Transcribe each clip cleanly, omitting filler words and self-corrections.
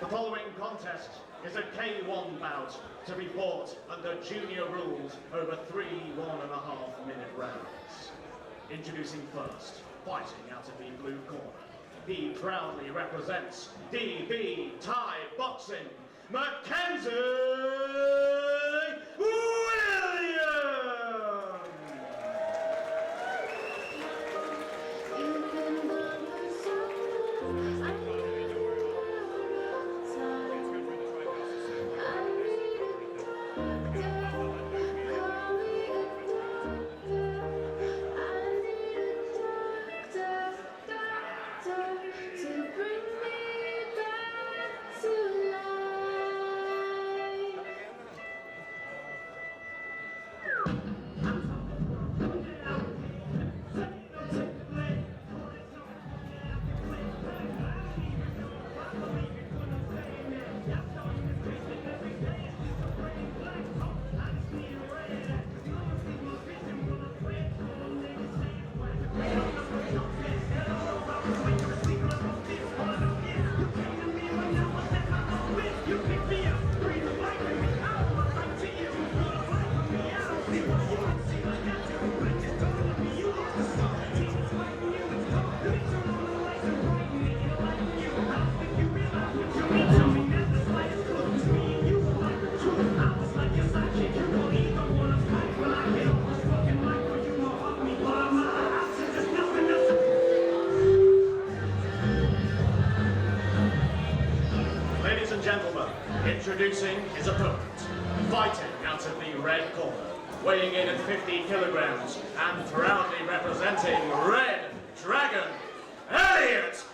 The following contest is a K1 bout to be fought under junior rules over 3 1.5-minute rounds. Introducing first, fighting out of the blue corner. He proudly represents DB Thai Boxing, Mackenzie Introducing his opponent, fighting out of the red corner, weighing in at 50 kilograms and proudly representing Red Dragon, Elliott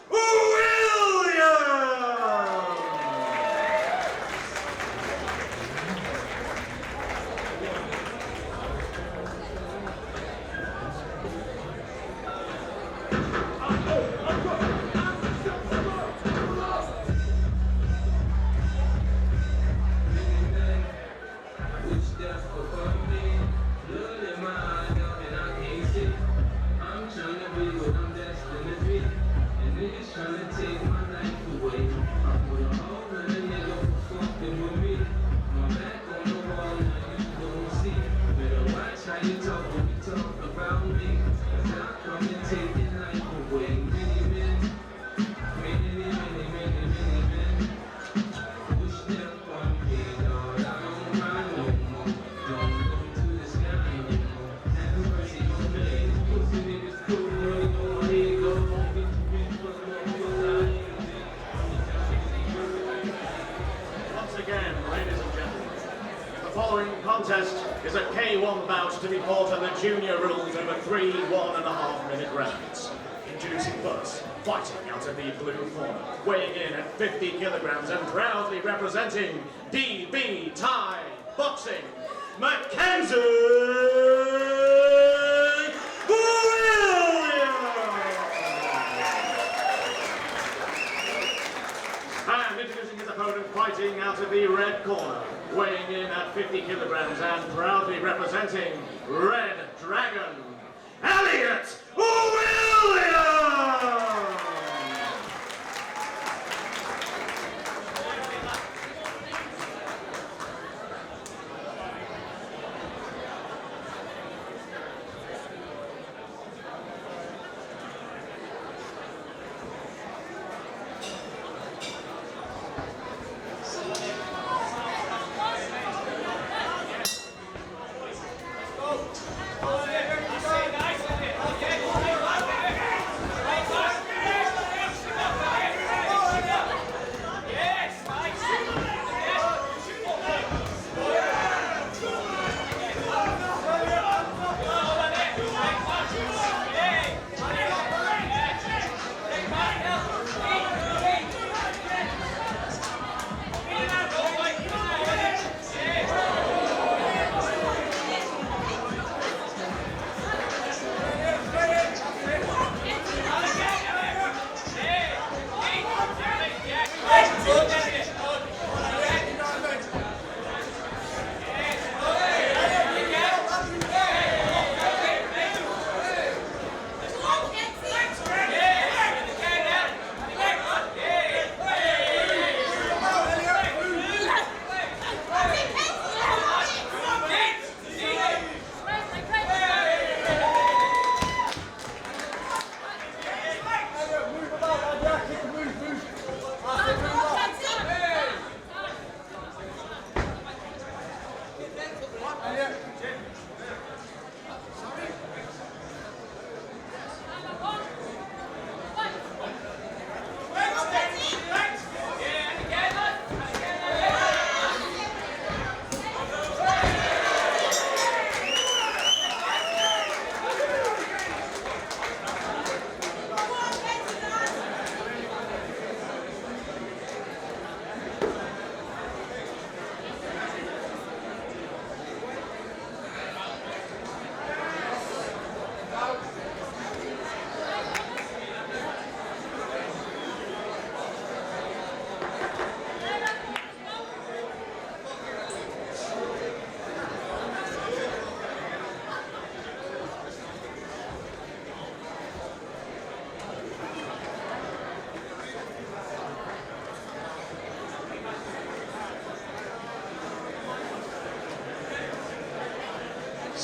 is a K1 bout to be fought under junior rules over 3 1.5-minute rounds. Introducing first, fighting out of the blue corner, weighing in at 50 kilograms and proudly representing DB Thai Boxing, Mackenzie and introducing his opponent, fighting out of the red corner, weighing in at 50 kilograms and proudly representing Red Dragon, Elliott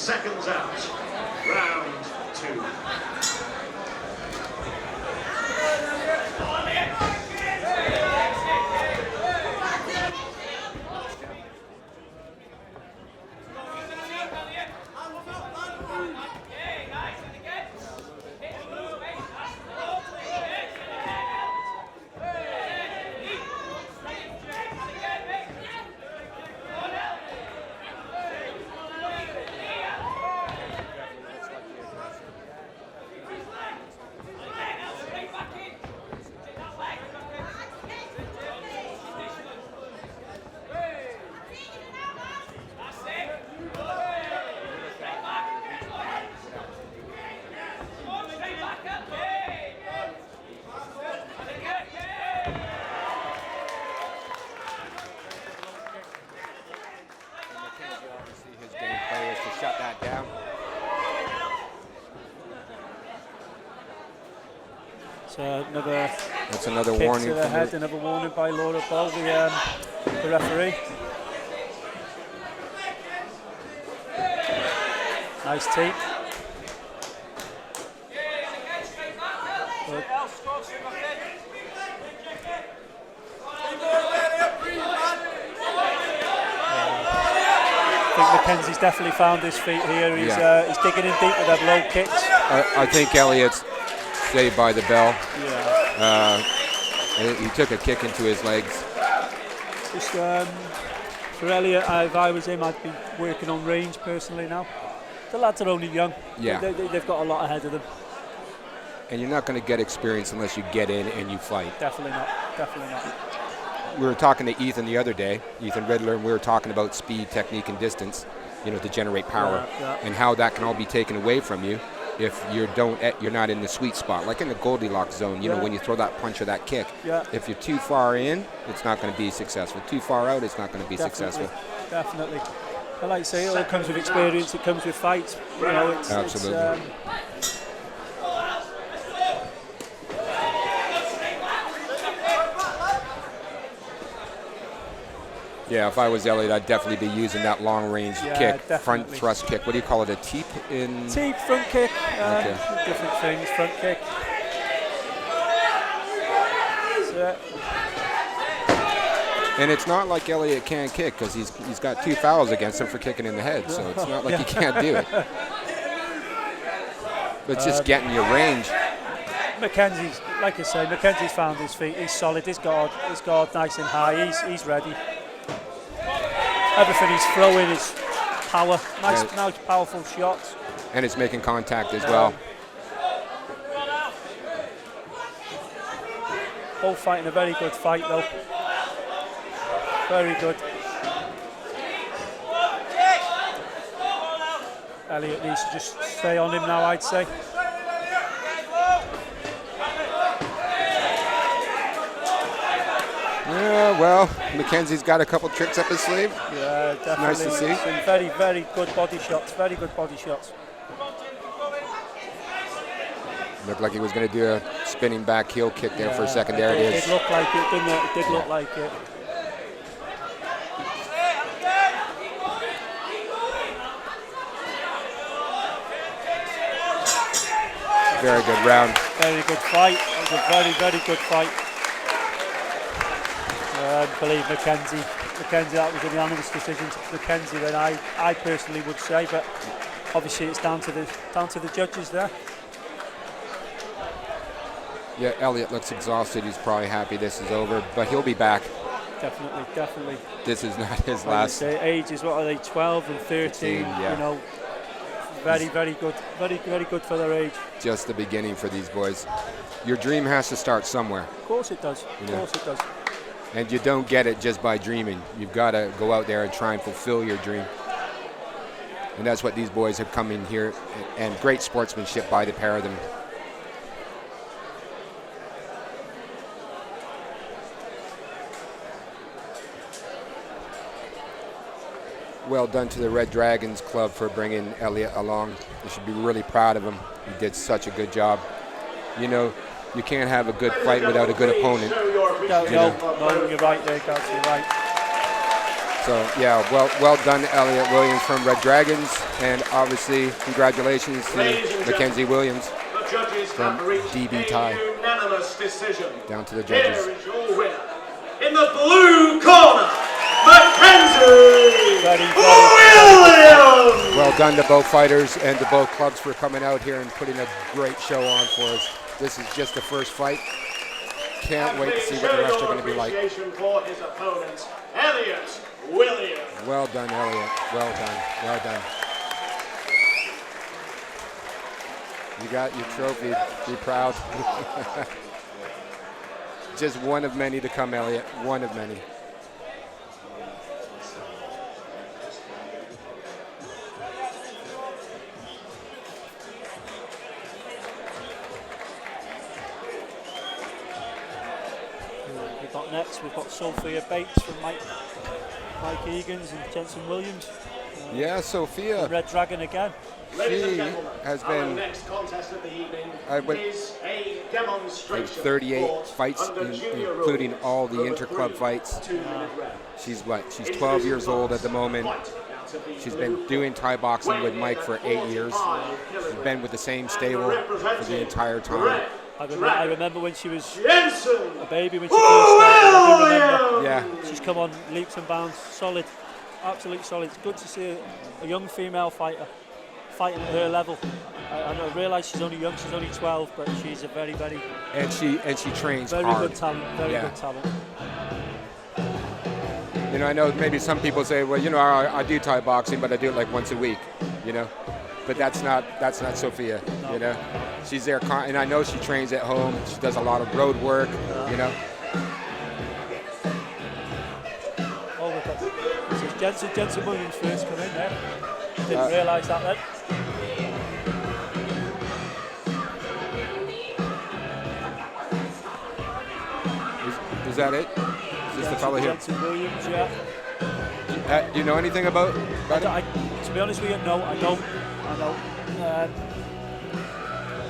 seconds out. Round 2. That's another warning to the head, another warning by Laura Ball, the referee. Nice Tait. I think Mackenzie's definitely found his feet here. He's digging in deep with them low kicks. I think Elliott's saved by the bell. Yeah. He took a kick into his legs. Just for Elliott, if I was him, I'd be working on range personally now. The lads are only young. Yeah. They've got a lot ahead of them. And you're not going to get experience unless you get in and you fight. Definitely not. Definitely not. We were talking to Ethan the other day, Ethan Riddler, and we were talking about speed, technique, and distance, to generate power, and how that can all be taken away from you if you're not in the sweet spot, like in the Goldilocks zone. When you throw that punch or that kick. Yeah. If you're too far in, it's not going to be successful. Too far out, it's not going to be successful. Definitely. I like to say, it all comes with experience. It comes with fights. Absolutely. Yeah, if I was Elliott, I'd definitely be using that long-range kick, definitely. Front thrust kick. What do you call it, a teep? Teep, front kick, Okay. different things, front kick. And it's not like Elliott can't kick, because he's got 2 fouls against him for kicking in the head, so it's not like he can't do it. But it's just getting your range. Mackenzie's, like I say, Mackenzie's found his feet. He's solid. His guard nice and high. He's ready. Everything he's throwing is power. Nice, powerful shots. And it's making contact as well. Both fighting a very good fight, though. Very good. Elliott needs to just stay on him now, I'd say. Yeah, well, Mackenzie's got a couple tricks up his sleeve. Yeah, definitely. Nice to see. Some very, very good body shots. Very good body shots. Looked like he was going to do a spinning back heel kick there for a second. There it is. It did look like it, didn't it? It did look like it. Very good round. Very good fight. It was a very, very good fight. I believe Mackenzie, that was a unanimous decision to Mackenzie, then I personally would say, but obviously it's down to the judges there. Yeah, Elliott looks exhausted. He's probably happy this is over, but he'll be back. Definitely. This is not his last. Ages, what are they, 12 and 13, yeah. Very, very good. Very, very good for their age. Just the beginning for these boys. Your dream has to start somewhere. Of course it does. Of course it does. And you don't get it just by dreaming. You've got to go out there and try and fulfill your dream. And that's what these boys have come in here, and great sportsmanship by the pair of them. Well done to the Red Dragons Club for bringing Elliott along. You should be really proud of him. He did such a good job. You can't have a good fight without a good opponent. No, you're right there, guys. You're right. So yeah, well done, Elliott Williams from Red Dragons, and obviously congratulations to Mackenzie Williams The judges from have reached DB a tie. unanimous decision. Down to the judges. Here is your winner. In the blue corner, Mackenzie Williams! Well done to both fighters and to both clubs for coming out here and putting a great show on for us. This is just the first fight. Can't wait to see what the rest are going to be like. For his opponent, Elliott Williams. Well done, Elliott. Well done. Well done. You got your trophy. Be proud. Just one of many to come, Elliott. One of many. Next, we've got Sophia Bates from Mike Egan's and Jenson Williams. Yeah, Sophia. Red Dragon again. She has been next contest of the evening is a demonstration 38 fights, including all the interclub fights. She's 12 years old at the moment. She's been doing Thai boxing with Mike for 8 years. She's been with the same stable for the entire time. I remember when she was Jenson. a baby when she first started. I do remember. Yeah. She's come on leaps and bounds, solid, absolutely solid. It's good to see a young female fighter fighting at her level. I realise she's only young, she's only 12, but she's a very, very and she trains very hard. Good talent, very good talent. You know, I know maybe some people say, well, you know, I do Thai boxing, but I do it like once a week, you know. But that's not Sophia, you know. She's there, and I know she trains at home. She does a lot of road work, you know. Oh, this is Jenson Williams first come in there. Didn't realise that then. Is that it? Is this the fellow here? Jenson Williams, yeah. Do you know anything about him? To be honest with you, no, I don't.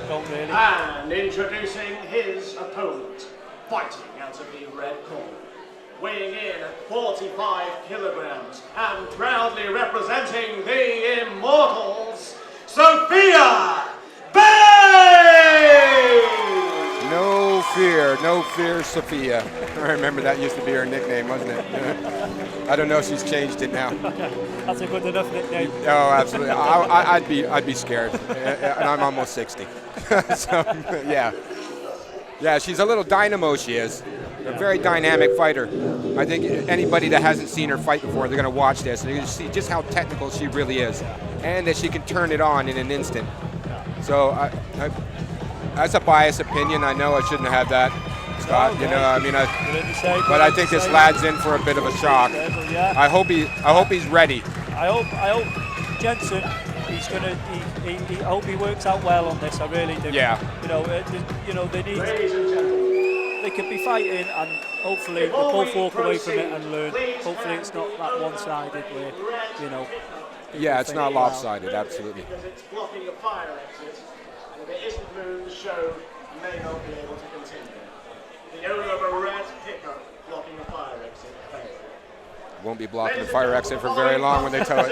Don't really. And introducing his opponent, fighting out of the red corner, weighing in at 45 kilograms and proudly representing the Immortals, Sophia Bates! No fear, Sophia. I remember that used to be her nickname, wasn't it? I don't know if she's changed it now. That's a good enough nickname. Oh, absolutely. I'd be scared, and I'm almost 60. So, yeah, she's a little dynamo. She is a very dynamic fighter. I think anybody that hasn't seen her fight before, they're going to watch this and you're going to see just how technical she really is, and that she can turn it on in an instant. So, that's a biased opinion. I know I shouldn't have that, Scott. You know, I mean, but I think this lad's in for a bit of a shock. I hope he's ready. I hope Jenson. I hope he works out well on this. I really do. Yeah. They could be fighting, and hopefully they both walk away from it and learn. Hopefully it's not that one-sided where, you know. Yeah, it's not lopsided. Absolutely. Because it's blocking a fire exit, and if it isn't moved, the show may not be able to continue. The owner of a red pickup blocking a fire exit failed. Won't be blocking the fire exit for very long when they tow it.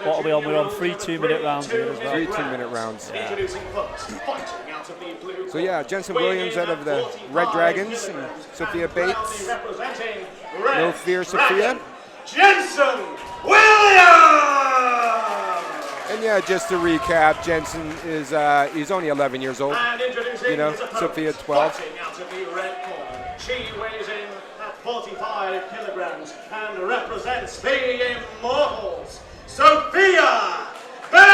What are we on? We're on 3 2-minute rounds here as well. 3 2-minute rounds. Introducing first, fighting out of the blue. So yeah, Jenson Williams out of the Red Dragons and Sophia Bates. No fear, Sophia. Jenson Williams! And yeah, just to recap, Jenson is he's only 11 years old. You know, Sophia 12. Out of the red corner. She weighs in at 45 kilograms and represents the Immortals, Sophia Bates!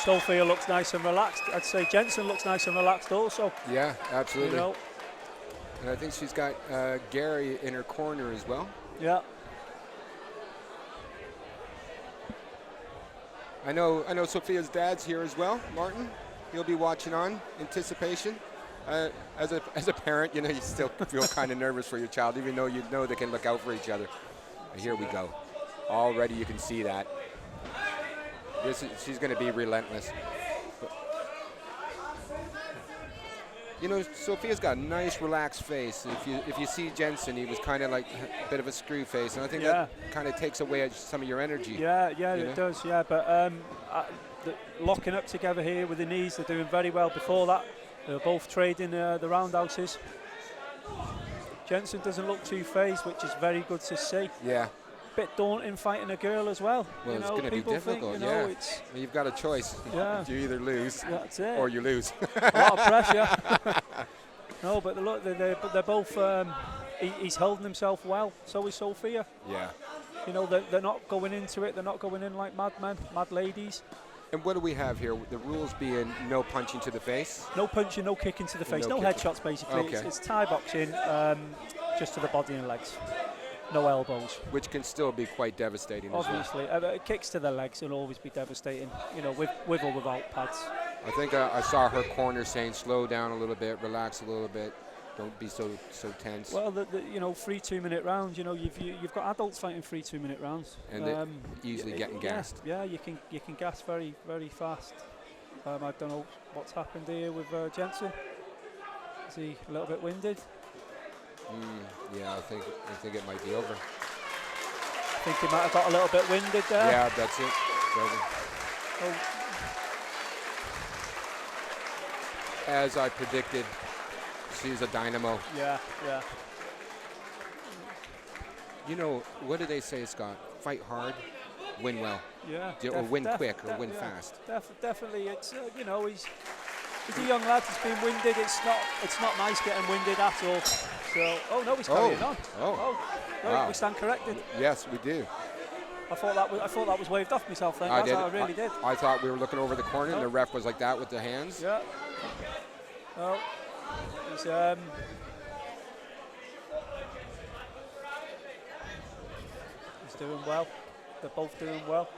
Sophia looks nice and relaxed. I'd say Jenson looks nice and relaxed also. Yeah, absolutely. You know. And I think she's got Gary in her corner as well. Yeah. I know Sophia's dad's here as well, Martin. He'll be watching on anticipation. As a parent, you know, you still feel kind of nervous for your child, even though you know they can look out for each other. And here we go. Already you can see that. She's going to be relentless. You know, Sophia's got a nice, relaxed face. If you see Jenson, he was kind of like a bit of a screw face, and I think that kind of takes away some of your energy. Yeah, it does. Yeah, but locking up together here with the knees, they're doing very well. Before that, they were both trading the roundhouses. Jenson doesn't look too phased, which is very good to see. Yeah. Bit daunting fighting a girl as well. Well, it's going to be difficult. You've got a choice. Yeah. You either lose or you lose. A lot of pressure. No, but look, they're both. He's holding himself well. So is Sophia. Yeah. You know, they're not going into it. They're not going in like madmen, mad ladies. And what do we have here? The rules being no punching to the face? No punching, no kicking to the face. No headshots, basically. Okay. It's Thai boxing, just to the body and legs. No elbows. Which can still be quite devastating. Obviously. Kicks to the legs will always be devastating, you know, with or without pads. I think I saw her corner saying slow down a little bit, relax a little bit. Don't be so tense. Well, you know, 3 2-minute rounds. You know, you've got adults fighting 3 2-minute rounds, and they're easily getting gassed. Yeah, you can gas very, very fast. I don't know what's happened here with Jenson. Is he a little bit winded? Yeah, I think it might be over. I think he might have got a little bit winded there. Yeah, that's it. As I predicted, she's a dynamo. Yeah. You know, what do they say, Scott? Fight hard, win well. Yeah. Or win quick or win fast. Definitely. It's you know, he's a young lad. He's been winded. It's not nice getting winded at all. So, he's carrying on. Wow. We stand corrected. Yes, we do. I thought that was waved off myself then. I really did. I thought we were looking over the corner and the ref was like that with the hands. Yeah. Oh, he's doing well. They're both doing well.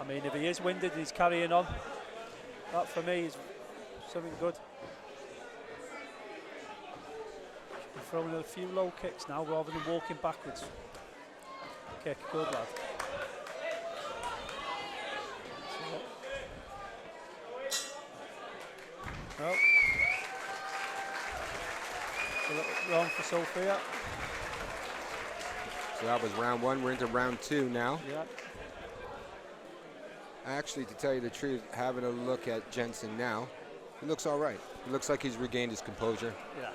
I mean, if he is winded and he's carrying on, that for me is something good. He's throwing a few low kicks now rather than walking backwards. Kick, good lad. Oh. A little wrong for Sophia. So that was round 1. We're into round 2 now. Yeah. Actually, to tell you the truth, having a look at Jenson now, he looks all right. He looks like he's regained his composure. Yeah.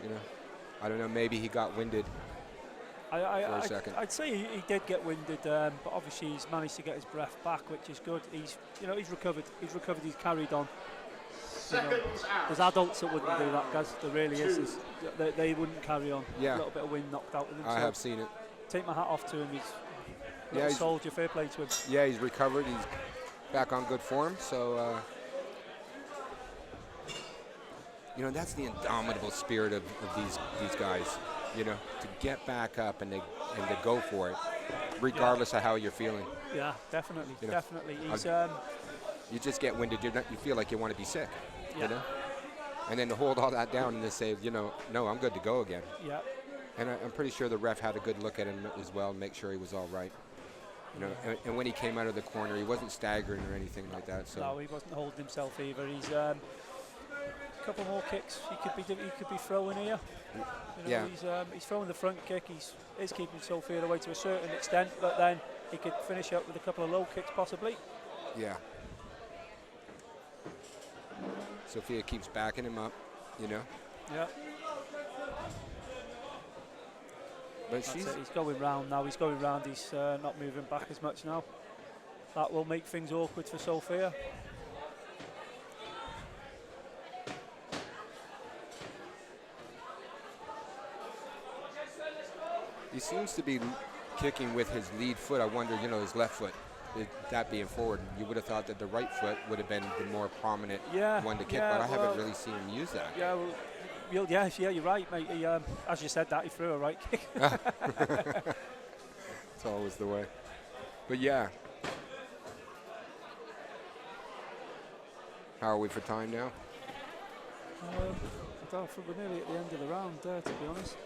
You know, I don't know, maybe he got winded for a second. I'd say he did get winded, but obviously he's managed to get his breath back, which is good. He's recovered. He's carried on. There's adults that wouldn't do that, guys. There really is. They wouldn't carry on. Yeah. A little bit of wind knocked out of them. I have seen it. Take my hat off to him. He's a soldier. Fair play to him. Yeah, he's recovered. He's back on good form. So, you know, that's the indomitable spirit of these guys. You know, to get back up and to go for it, regardless of how you're feeling. Yeah, definitely. You know, definitely. He's you just get winded. You feel like you want to be sick. Yeah. You know, and then to hold all that down and to say, you know, no, I'm good to go again. Yeah. And I'm pretty sure the ref had a good look at him as well, and make sure he was all right. You know, and when he came out of the corner, he wasn't staggering or anything like that. So no, he wasn't holding himself either. He's a couple more kicks he could be throwing here. You know, he's throwing the front kick. He's keeping Sophia away to a certain extent, but then he could finish up with a couple of low kicks possibly. Yeah. Sophia keeps backing him up, you know. Yeah. But he's going round now. He's going round. He's not moving back as much now. That will make things awkward for Sophia. He seems to be kicking with his lead foot. I wonder, you know, his left foot. That being forward, you would have thought that the right foot would have been the more prominent one to kick, but I haven't really seen him use that. Yeah, well, you're right, mate. He, as you said that, he threw a right kick. It's always the way. But yeah. How are we for time now? I don't think we're nearly at the end of the round there, to be honest.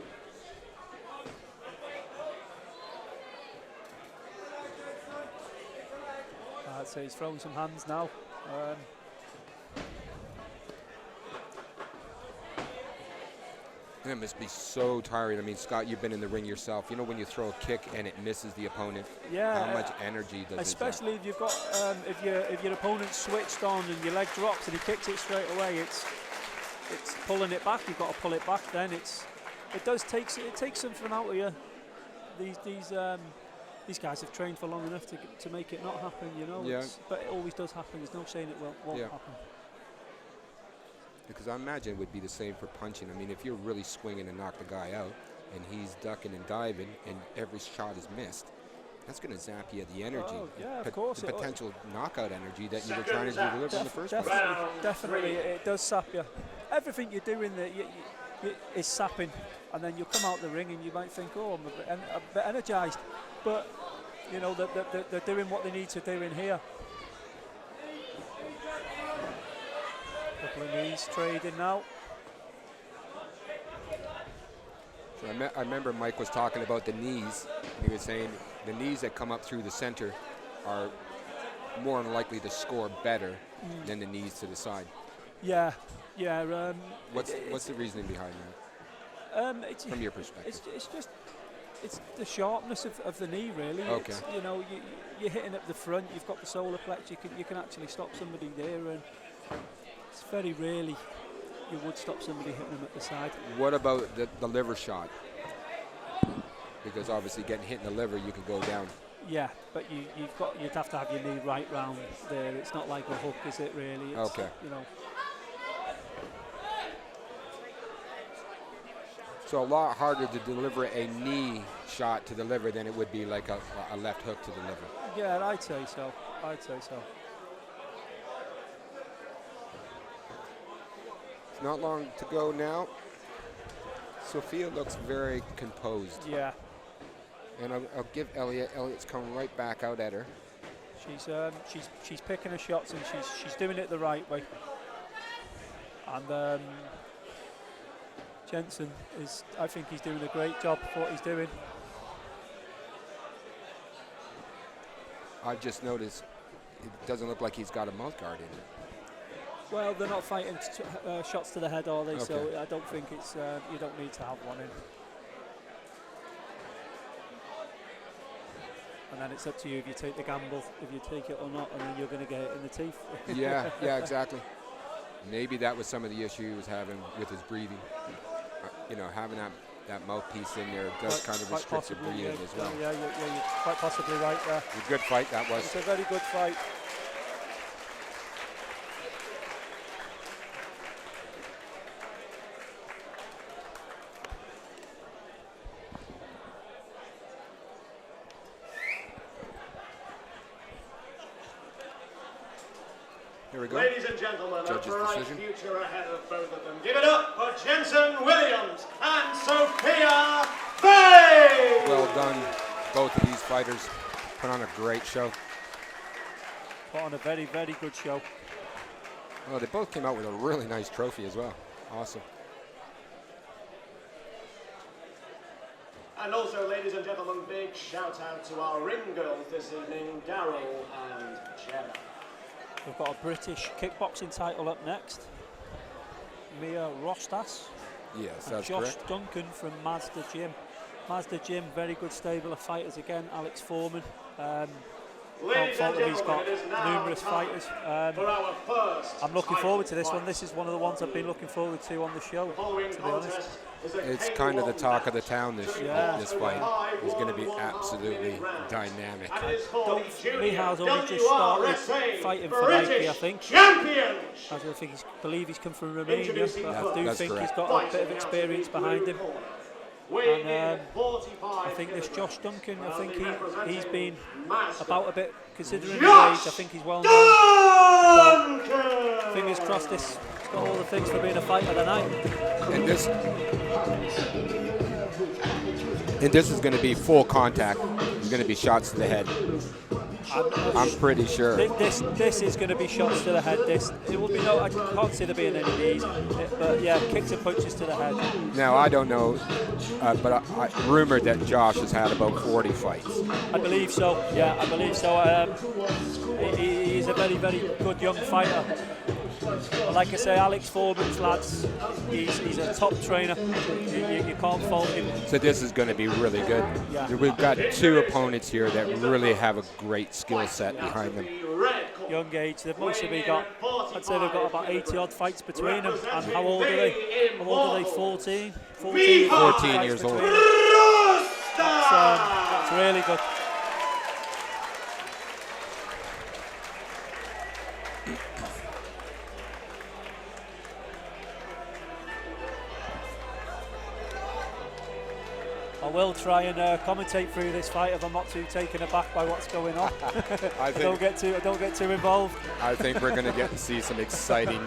I'd say he's throwing some hands now. It must be so tiring. I mean, Scott, you've been in the ring yourself. You know when you throw a kick and it misses the opponent? Yeah. How much energy does it especially if you've got, if your opponent's switched on and your leg drops and he kicks it straight away, it's pulling it back. You've got to pull it back then. It takes something out of you. These guys have trained for long enough to make it not happen, you know. Yeah. But it always does happen. There's no saying it won't happen. Because I imagine it would be the same for punching. I mean, if you're really swinging to knock the guy out and he's ducking and diving and every shot is missed, that's going to zap you the energy. Oh, yeah, of course. The potential knockout energy that you were trying to deliver in the first place. Definitely, it does sap you. Everything you're doing there is sapping, and then you'll come out the ring and you might think, oh, I'm a bit energised. But, you know, they're doing what they need to do in here. Couple of knees trading now. So I remember Mike was talking about the knees. He was saying the knees that come up through the center are more than likely to score better than the knees to the side. Yeah. What's the reasoning behind that? From your perspective, it's the sharpness of the knee, really. Okay. It's, you know, you're hitting at the front. You've got the solar plex. You can actually stop somebody there, and it's very rarely you would stop somebody hitting them at the side. What about the liver shot? Because obviously getting hit in the liver, you can go down. Yeah, but you'd have to have your knee right round there. It's not like a hook, is it? Really? It's, okay. You know. So a lot harder to deliver a knee shot to the liver than it would be like a left hook to the liver. Yeah, I'd say so. It's not long to go now. Sophia looks very composed. Yeah. And I'll give Elliott. Elliott's coming right back out at her. She's picking her shots and she's doing it the right way. And Jenson I think he's doing a great job for what he's doing. I've just noticed it doesn't look like he's got a mouth guard in it. Well, they're not fighting shots to the head, are they? Okay. So I don't think it's you don't need to have one in. And then it's up to you if you take the gamble, if you take it or not, and then you're going to get it in the teeth. Yeah, exactly. Maybe that was some of the issue he was having with his breathing. You know, having that mouthpiece in there does kind of restrict the breathing as well. Yeah, you're quite possibly right there. A good fight that was. It's a very good fight. Here we go. Ladies and gentlemen, Judge's a bright decision. future ahead of both of them. Give it up for Jenson Williams and Sophia Bay! Well done, both of these fighters. Put on a great show. Put on a very, very good show. Well, they both came out with a really nice trophy as well. Awesome. And also, ladies and gentlemen, big shout out to our ring girls this evening, Daryl and Jenna. We've got a British kickboxing title up next. Mihia Rostas. Yes, and that's Josh correct. Duncan from Mazda Gym. Mazda Gym, very good stable of fighters again. Alex Foreman. Ladies and He's got gentlemen, it is now numerous fighters. for our first I'm looking forward to this one. fight. This is one of the ones I've been looking forward to on the show, Following to be honest. contest is a It's K1 kind of the talk of the match town, to this be fight. fought It's going to in be 1 absolutely 1/2 rounds. dynamic. And it is for the junior Miha's only just started WRSA fighting for British Nike, I think. Championship. I don't think believe he's come from Romania, Introducing but I first. do That's think correct. he's got a bit of experience behind him. Weighing in And at 45 I think this Josh Duncan, I think he's been Master about a bit, considering his Josh age, I think he's well known. Duncan! Fingers crossed he's got all the things for being a fighter tonight. And this is going to be full contact. There's going to be shots to the head. I'm pretty sure. This is going to be shots to the head. It will be no. I can't see there being any knees, but yeah, kicks and punches to the head. Now I don't know, but I rumored that Josh has had about 40 fights. I believe so. Yeah, I believe so. He's a very, very good young fighter. But like I say, Alex Foreman's lads, he's a top trainer. You can't fault him. So this is going to be really good. Yeah. We've got two opponents here that really have a great skill set behind them. Young age, they've mostly got, I'd say they've got about 80 odd fights between them. And how old are they? How old are they? 14 years old. That's really good. I will try and commentate through this fight if I'm not too taken aback by what's going on. I don't get too involved. I think we're going to get to see some exciting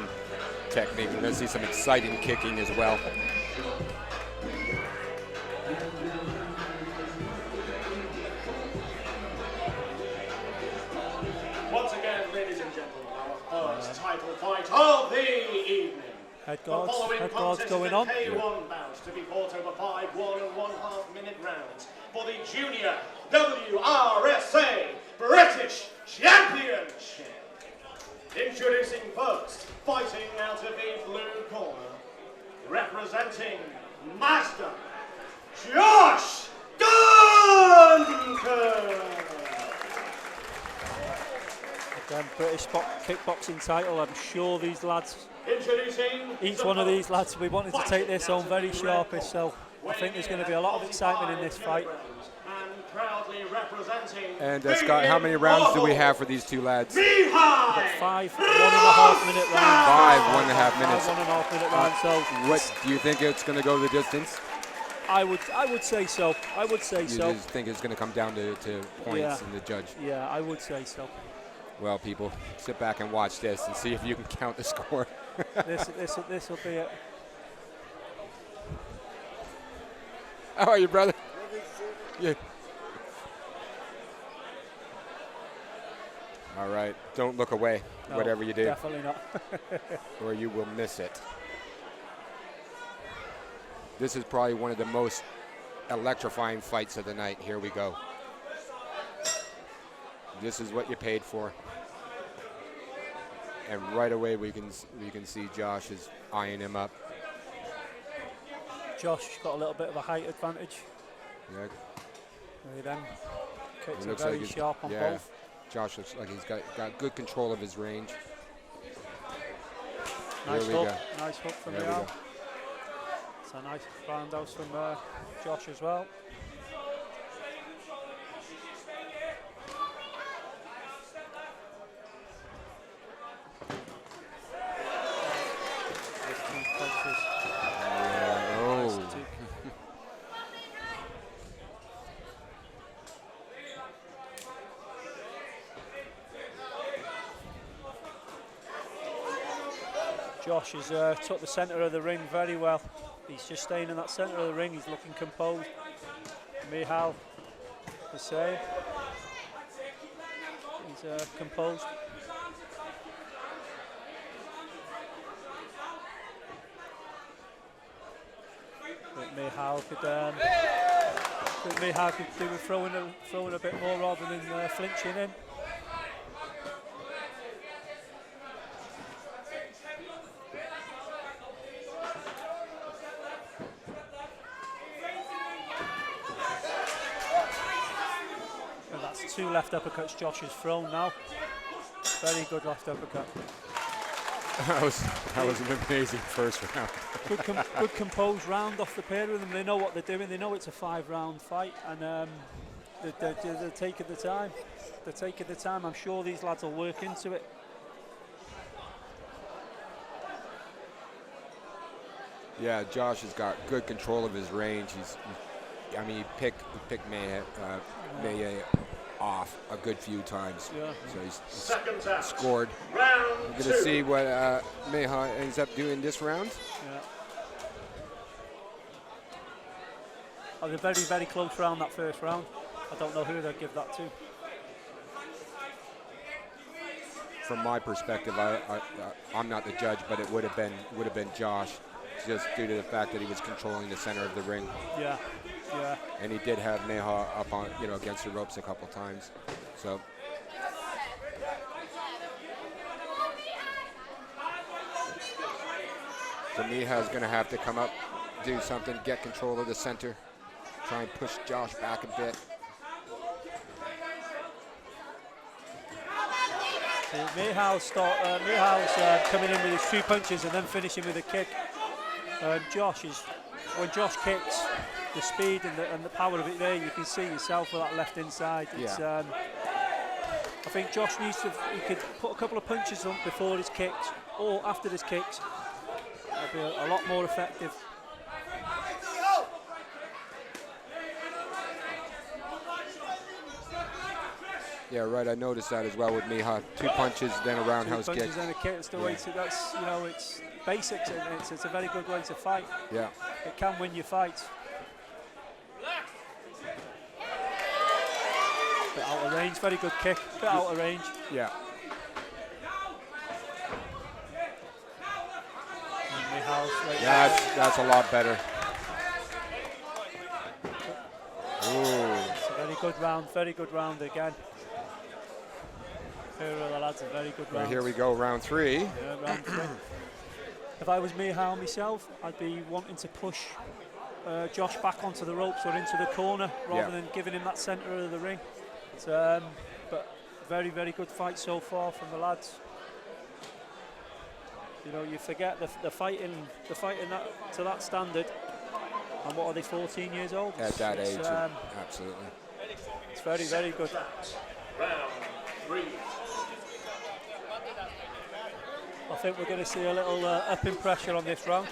technique. We're going to see some exciting kicking as well. Once again, ladies and gentlemen, our first title fight of the evening. Head guards going on. K1 bout to be fought over 5 1.5 minute rounds for the Junior WRSA British Championship. Introducing first, fighting out of the blue corner, representing Master Josh Duncan. Again, British kickboxing title. I'm sure these lads, Introducing each one of these lads will be wanting to take this home very sharpish, so I think there's going to be a lot of excitement in this fight. And proudly representing And Scott, how many rounds do we have for these two lads? Mihia. 5 1.5 minute rounds. 5 1.5 minutes. 1.5 minute rounds. So What do you think it's going to go the distance? I would say so. I would say You so. just think it's going to come down to points and the judge? Yeah, I would say so. Well, people, sit back and watch this and see if you can count the score. This will be it. How are you, brother? Yeah. All right. Don't look away, No, whatever you do, Definitely not. or you will miss it. This is probably one of the most electrifying fights of the night. Here we go. This is what you paid for. And right away we can see Josh is eyeing him up. Josh got a little bit of a height advantage. Yeah. He then kicks It it looks very like he's, sharp on yeah, both. Josh looks like he's got good control of his range. Nice Here we hook. go. Nice hook from There we Mihia. go. It's a nice roundhouse from Josh as well. Josh has took the centre of the ring very well. He's just staying in that centre of the ring. He's looking composed. Mihia, the same. He's composed. Mihia could do with throwing a bit more rather than flinching in. And that's 2 left uppercuts Josh has thrown now. Very good left uppercut. That was an amazing first round. Good composed round off the pair of them. They know what they're doing. They know it's a 5-round fight, and they're taking the time. They're taking the time. I'm sure these lads will work into it. Yeah, Josh has got good control of his range. I mean, he picked Mihia off a good few times. Yeah. So he's scored. We're going to see what Mihia ends up doing this round. Yeah. Oh, they're very, very close round that first round. I don't know who they'll give that to. From my perspective, I'm not the judge, but it would have been Josh, just due to the fact that he was controlling the center of the ring. Yeah, yeah. And he did have Mihia up on, against the ropes a couple times. So So Mihia's going to have to come up, do something, get control of the center, try and push Josh back a bit. Mihia's coming in with his 2 punches and then finishing with a kick. When Josh kicks, the speed and the power of it there, you can see yourself with that left inside. It's, I think Josh he could put a couple of punches on before his kicks or after his kicks. That'd be a lot more effective. Yeah, right. I noticed that as well with Mihia. 2 punches, then a roundhouse kick. 2 punches, then a kick. It's the way to. That's it's basics, and it's a very good way to fight. Yeah. It can win your fights. Bit out of range. Very good kick. Bit out of range. Yeah. That's a lot better. Ooh. It's a very good round. Very good round again. The lads, a very good round. Here we go, round 3. Yeah, round 3. If I was Mihia myself, I'd be wanting to push Josh back onto the ropes or into the corner rather than giving him that centre of the ring. But very, very good fight so far from the lads. You know, you forget the fighting that, to that standard. And what are they, 14 years old? At that age, absolutely. It's very, very good. Round 3. I think we're going to see a little up in pressure on this round.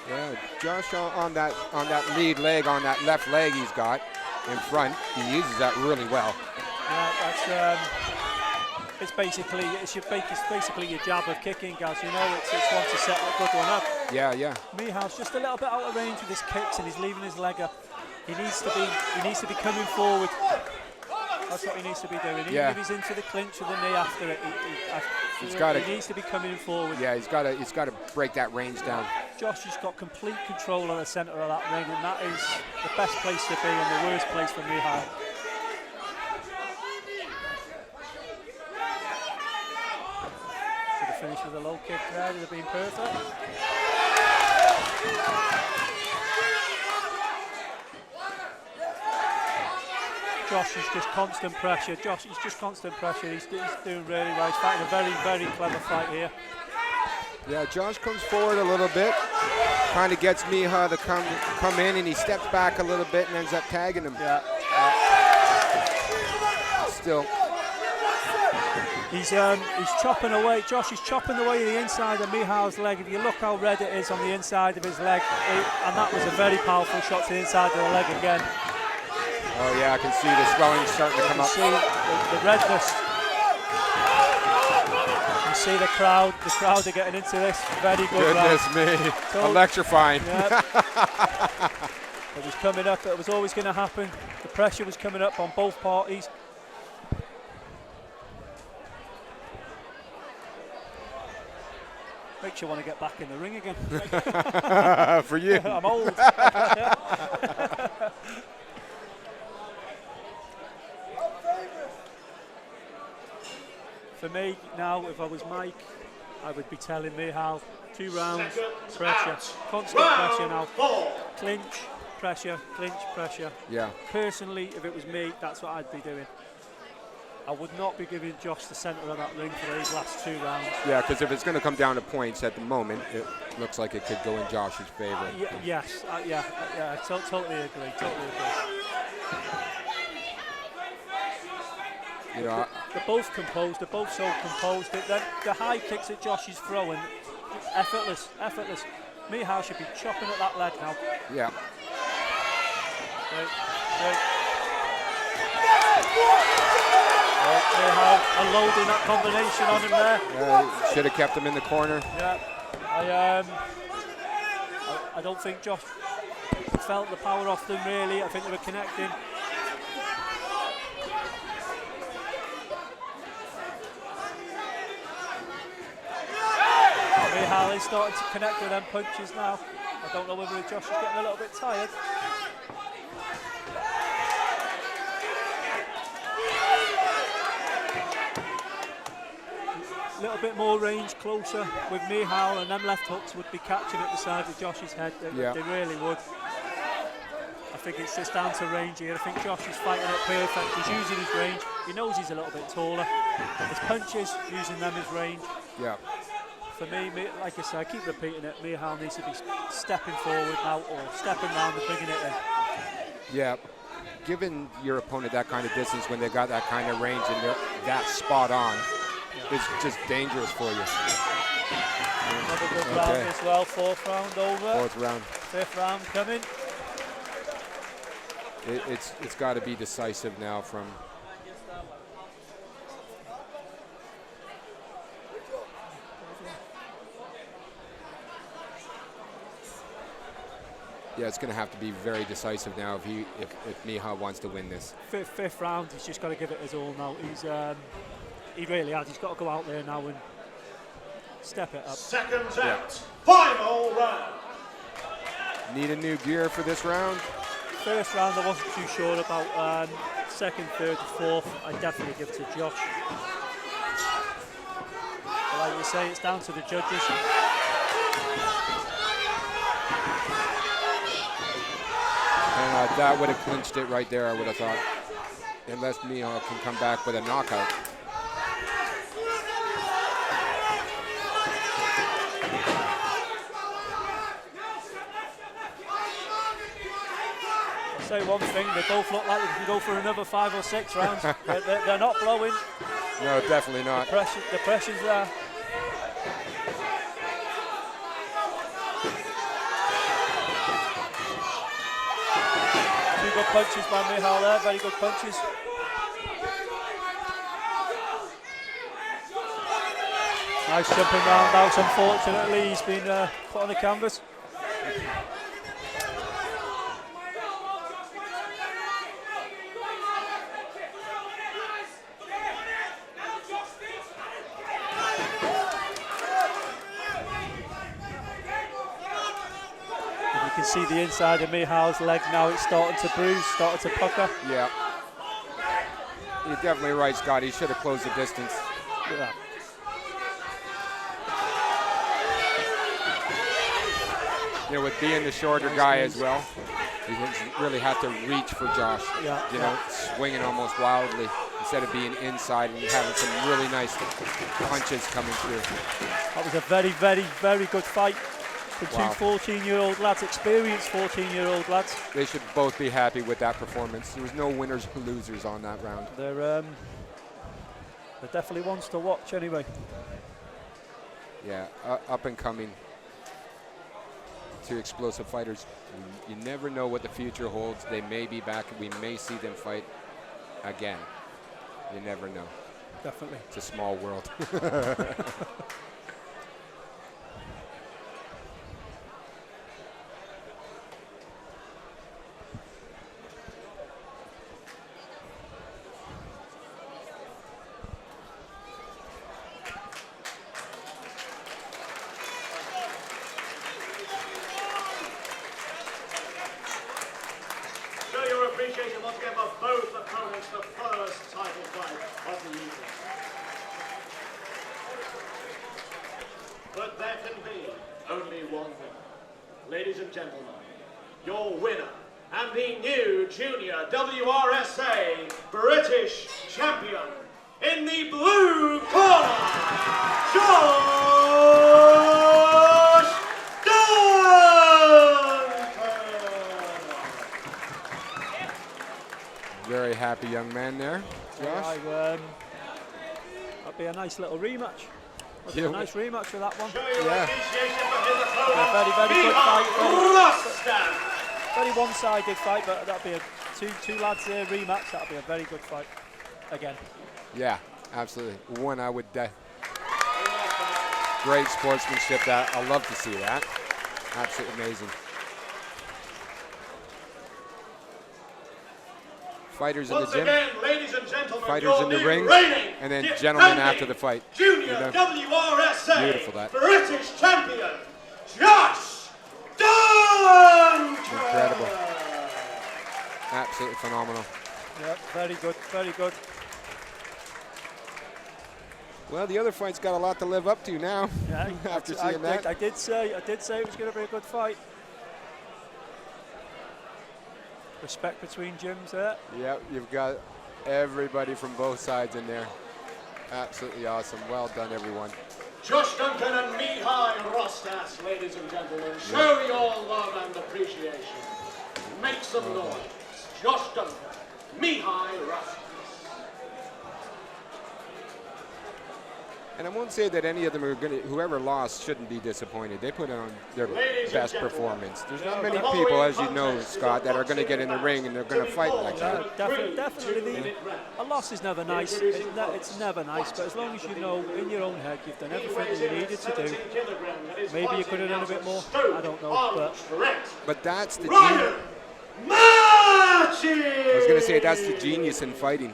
Yeah, Josh on that lead leg, on that left leg he's got in front, he uses that really well. Yeah, that's it's basically your jab of kicking, guys. You know, it's one to set a good one up. Yeah, yeah. Mihia's just a little bit out of range with his kicks, and he's leaving his leg up. He needs to be coming forward. That's what he needs to be doing. Even if he's into the clinch with the knee after it, he needs to be coming forward. Yeah, he's got to break that range down. Josh has got complete control of the centre of that ring, and that is the best place to be and the worst place for Mihia. Should have finished with a low kick there. Would have been perfect. Josh is just constant pressure. He's doing really well. He's fighting a very, very clever fight here. Yeah, Josh comes forward a little bit, kind of gets Mihia to come in, and he steps back a little bit and ends up tagging him. Yeah. Still. He's chopping away. Josh is chopping away the inside of Mihia's leg. If you look how red it is on the inside of his leg, and that was a very powerful shot to the inside of the leg again. Oh yeah, I can see the swelling starting to come up. See the redness. You see the crowd are getting into this. Very good. Goodness me, so, electrifying. Yeah. It was coming up, it was always going to happen. The pressure was coming up on both parties. Makes you want to get back in the ring again. For you. I'm old. For me, now, if I was Mike, I would be telling Mihia 2 rounds, pressure, constant pressure now. Clinch, pressure, clinch, pressure. Yeah. Personally, if it was me, that's what I'd be doing. I would not be giving Josh the centre of that ring for these last 2 rounds. Yeah, because if it's going to come down to points at the moment, it looks like it could go in Josh's favor. Yes, I totally agree. You know, they're both composed. They're both so composed. The high kicks that Josh is throwing, effortless. Mihia should be chopping at that leg now. Yeah. Right. Mihia unloading that combination on him there. Should have kept him in the corner. Yeah. I don't think Josh felt the power off them really. I think they were connecting. Mihia is starting to connect with them punches now. I don't know whether Josh is getting a little bit tired. little bit more range, closer with Mihia, and them left hooks would be catching at the side of Josh's head. They really would. I think it's just down to range here. I think Josh is fighting it perfect. He's using his range. He knows he's a little bit taller. His punches, using them as range. Yeah. For me, like I said, I keep repeating it, Mihia needs to be stepping forward now or stepping round and bringing it in. Yeah. Giving your opponent that kind of distance when they got that kind of range and they're that spot on is just dangerous for you. Another good round as well. 4th round over. 4th round. 5th round coming. It's got to be decisive now from. Yeah, it's going to have to be very decisive now if Mihia wants to win this. 5th round, he's just got to give it his all now. He really has. He's got to go out there now and step it up. Seconds out. Final round. Need a new gear for this round? 1st round, I wasn't too sure about. 2nd, 3rd, 4th, I'd definitely give to Josh. But like you say, it's down to the judges. And that would have clinched it right there, I would have thought. Unless Mihia can come back with a knockout. I'll say one thing, they both look like they can go for another 5 or 6 rounds. they're not blowing. No, definitely not. The pressure's there. Good punches by Mihia there, very good punches. Nice jumping round out, unfortunately he's been put on the canvas. You can see the inside of Mihia's leg now, it's starting to bruise, starting to pucker. Yeah. You're definitely right, Scott. He should have closed the distance. Yeah. You know, with being the shorter guy as well, he really had to reach for Josh. Yeah. You know, swinging almost wildly instead of being inside and having some really nice punches coming through. That was a very, very, very good fight. The two 14-year-old lads, experienced 14-year-old lads. They should both be happy with that performance. There was no winners or losers on that round. They're definitely ones to watch anyway. Yeah, up and coming. 2 explosive fighters. You never know what the future holds. They may be back. We may see them fight again. You never know. Definitely. It's a small world. Once again, for both opponents, the first title fight of the evening. But there can be only one winner. Ladies and gentlemen, your winner and the new Junior WRSA British Champion in the blue corner, Josh Very happy young man there, Josh. That'd be a nice little rematch. That'd be a nice rematch for that one. Yeah. A very, very good fight. Very one-sided fight, but that'd be a two lads rematch. That'd be a very good fight again. Yeah, absolutely. One I would. Great sportsmanship. That I love to see that. Absolutely amazing. Fighters in the gym, again, ladies and gentlemen, fighters in the ring, and then gentlemen after the fight. Junior WRSA Beautiful that. British Champion, Josh Duncan. Incredible. Absolutely phenomenal. Yep, very good, very good. Well, the other fight's got a lot to live up to now. Yeah, after seeing that. I did say it was going to be a good fight. Respect between gyms there. Yep, you've got everybody from both sides in there. Absolutely awesome. Well done, everyone. Josh Duncan and Mihia Rostas, ladies and gentlemen. Show your love and appreciation. Make some noise. Josh Duncan, Mihia Rostas. And I won't say that any of them are going to, whoever lost shouldn't be disappointed. They put on their best performance. There's not many people, as you know, Scott, that are going to get in the ring and they're going to fight like that. Definitely. A loss is never nice. It's never nice, but as long as you know in your own head you've done everything that you needed to do, maybe you could have done a bit more. I don't know. But that's the Machin! I was going to say that's the genius in fighting.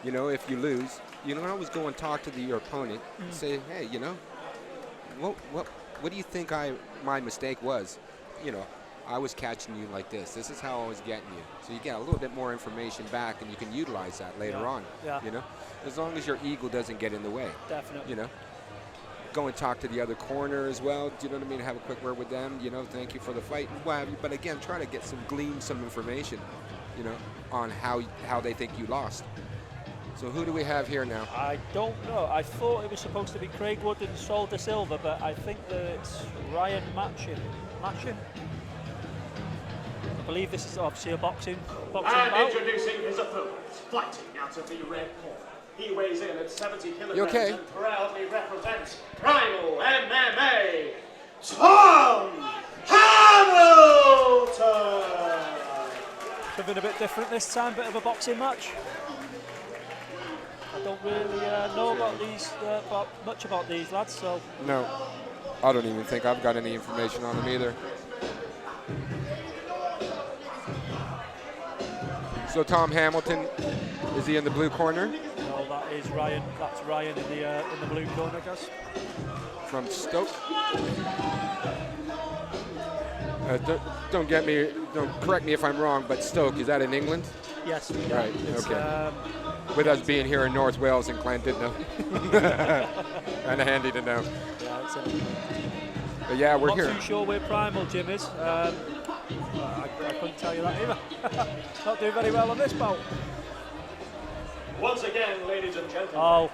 You know, if you lose, you don't always go and talk to your opponent and say, hey, you know, what do you think my mistake was? You know, I was catching you like this. This is how I was getting you. So you get a little bit more information back and you can utilize that later on. Yeah. You know, as long as your ego doesn't get in the way. Definitely. You know, go and talk to the other corner as well. Do you know what I mean? Have a quick word with them. You know, thank you for the fight. But again, try to get glean some information, you know, on how they think you lost. So who do we have here now? I don't know. I thought it was supposed to be Craig Wood and Sol De Silva, but I think that it's Ryan Machin. Machin? I believe this is obviously a boxing and bout. introducing his opponent, fighting out of the red corner. He weighs in at 70 kilograms You okay? and proudly represents Primal MMA, Tom Hamilton! Something a bit different this time, bit of a boxing match. I don't really know much about these lads, so. No, I don't even think I've got any information on them either. So Tom Hamilton, is he in the blue corner? No, that is Ryan. That's Ryan in the blue corner, guys. From Stoke. Don't correct me if I'm wrong, but Stoke, is that in England? Yes. Right. Okay. With us being here in North Wales and Clandidno. Kind of handy to know. Yeah, it's but yeah, we're here. Not too sure where Primal Jim is. I couldn't tell you that either. Not doing very well on this bout. Once again, ladies and gentlemen. Oh,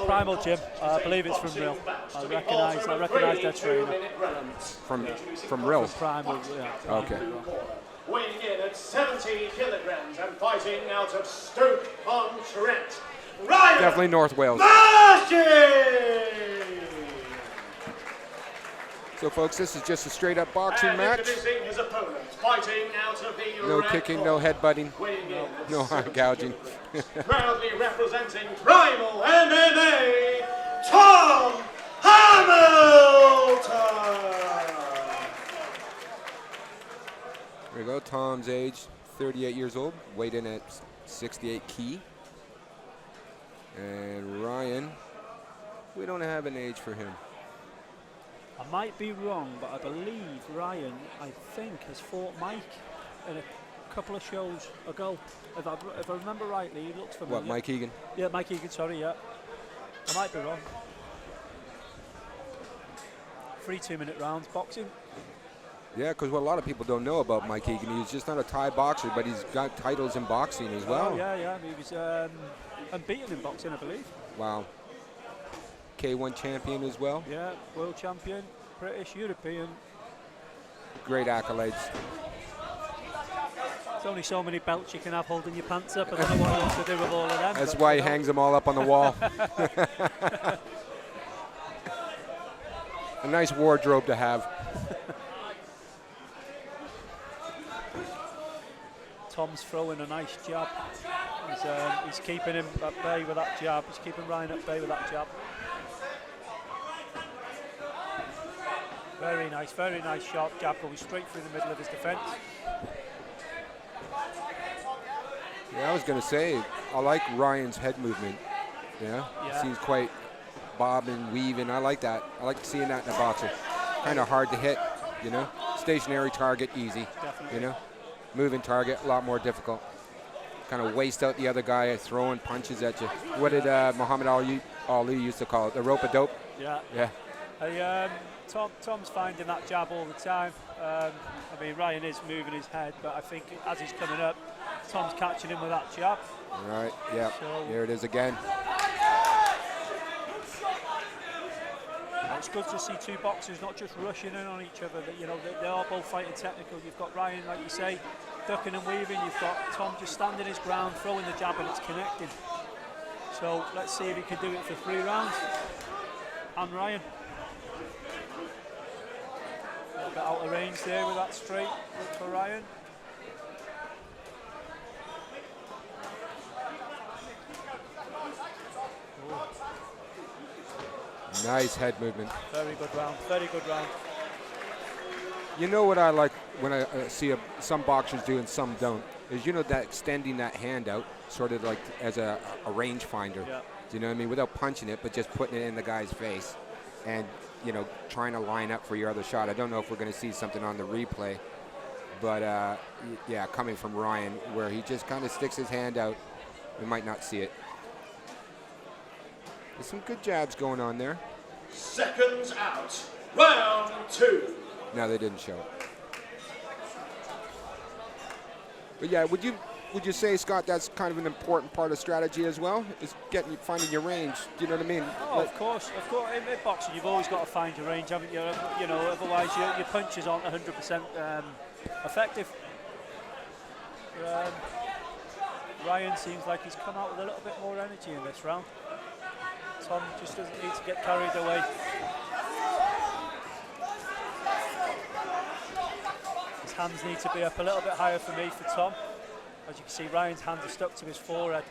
Primal Jim. I believe it's from Real. I recognise that trainer. From Real. Primal, yeah. Okay. Weighing in at 70 kilograms and fighting out of Stoke-on-Trent, Ryan Definitely North Wales. Machin! So, folks, this is just a straight-up boxing match. Introducing his opponent, fighting out of the No red kicking, corner. no headbutting, Weighing in at no eye gouging. proudly representing Primal MMA, Tom Hamilton! There we go. Tom's age, 38 years old, weighed in at 68 key. And Ryan, we don't have an age for him. I might be wrong, but I believe Ryan, I think, has fought Mike in a couple of shows ago. If I remember rightly, he looks familiar. What, Mike Egan? Yeah, Mike Egan, sorry, yeah. I might be wrong. 3 2-minute rounds, boxing. Yeah, because what a lot of people don't know about Mike Egan, he's just not a Thai boxer, but he's got titles in boxing as well. Oh, yeah. He was unbeaten in boxing, I believe. Wow. K1 champion as well. Yeah, world champion, British, European. Great accolades. There's only so many belts you can have holding your pants up. I don't know what he wants to do with all of them. That's why he hangs them all up on the wall. A nice wardrobe to have. Tom's throwing a nice jab. He's keeping him at bay with that jab. He's keeping Ryan at bay with that jab. Very nice sharp jab going straight through the middle of his defence. Yeah, I was going to say, I like Ryan's head movement. Yeah. Seems quite bobbing, weaving. I like that. I like seeing that in a boxer. Kind of hard to hit, you know. Stationary target, easy. Definitely. You know. Moving target, a lot more difficult. Kind of waste out the other guy, throwing punches at you. What did Muhammad Ali Ali used to call it the rope-a-dope. Yeah. Yeah. Tom's finding that jab all the time. I mean, Ryan is moving his head, but I think as he's coming up, Tom's catching him with that jab. All right, yeah, So here it is again. it's good to see two boxers not just rushing in on each other. That, you know, they are both fighting technical. You've got Ryan, like you say, ducking and weaving. You've got Tom just standing his ground, throwing the jab, and it's connecting. So let's see if he can do it for 3 rounds. And Ryan. A little bit out of range there with that straight for Ryan. Nice head movement. Very good round, very good round. You know what I like when I see some boxers do and some don't, is, you know, that extending that hand out, sort of like as a range finder. Yeah. Do you know what I mean? Without punching it, but just putting it in the guy's face and, you know, trying to line up for your other shot. I don't know if we're going to see something on the replay, but yeah, coming from Ryan, where he just kind of sticks his hand out, we might not see it. There's some good jabs going on there. Seconds out. Round 2. No, they didn't show it. But yeah, would you say, Scott, that's kind of an important part of strategy as well? Is finding your range. Do you know what I mean? Oh, of course. In boxing, you've always got to find your range, haven't you? You know, otherwise your punches aren't 100% effective. Ryan seems like he's come out with a little bit more energy in this round. Tom just doesn't need to get carried away. His hands need to be up a little bit higher for me, for Tom. As you can see, Ryan's hands are stuck to his forehead.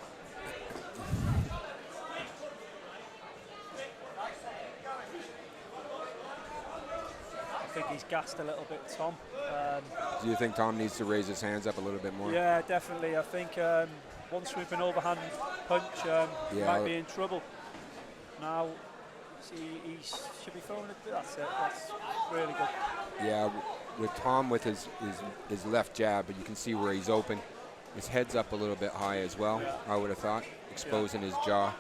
I think he's gassed a little bit, Tom. Do you think Tom needs to raise his hands up a little bit more? Yeah, definitely. I think one swooping overhand punch, he might be in trouble. Now, he should be throwing it. That's it. That's really good. Yeah, with Tom with his left jab, but you can see where he's open. His head's up a little bit high as well, yeah. I would have thought, exposing his jaw.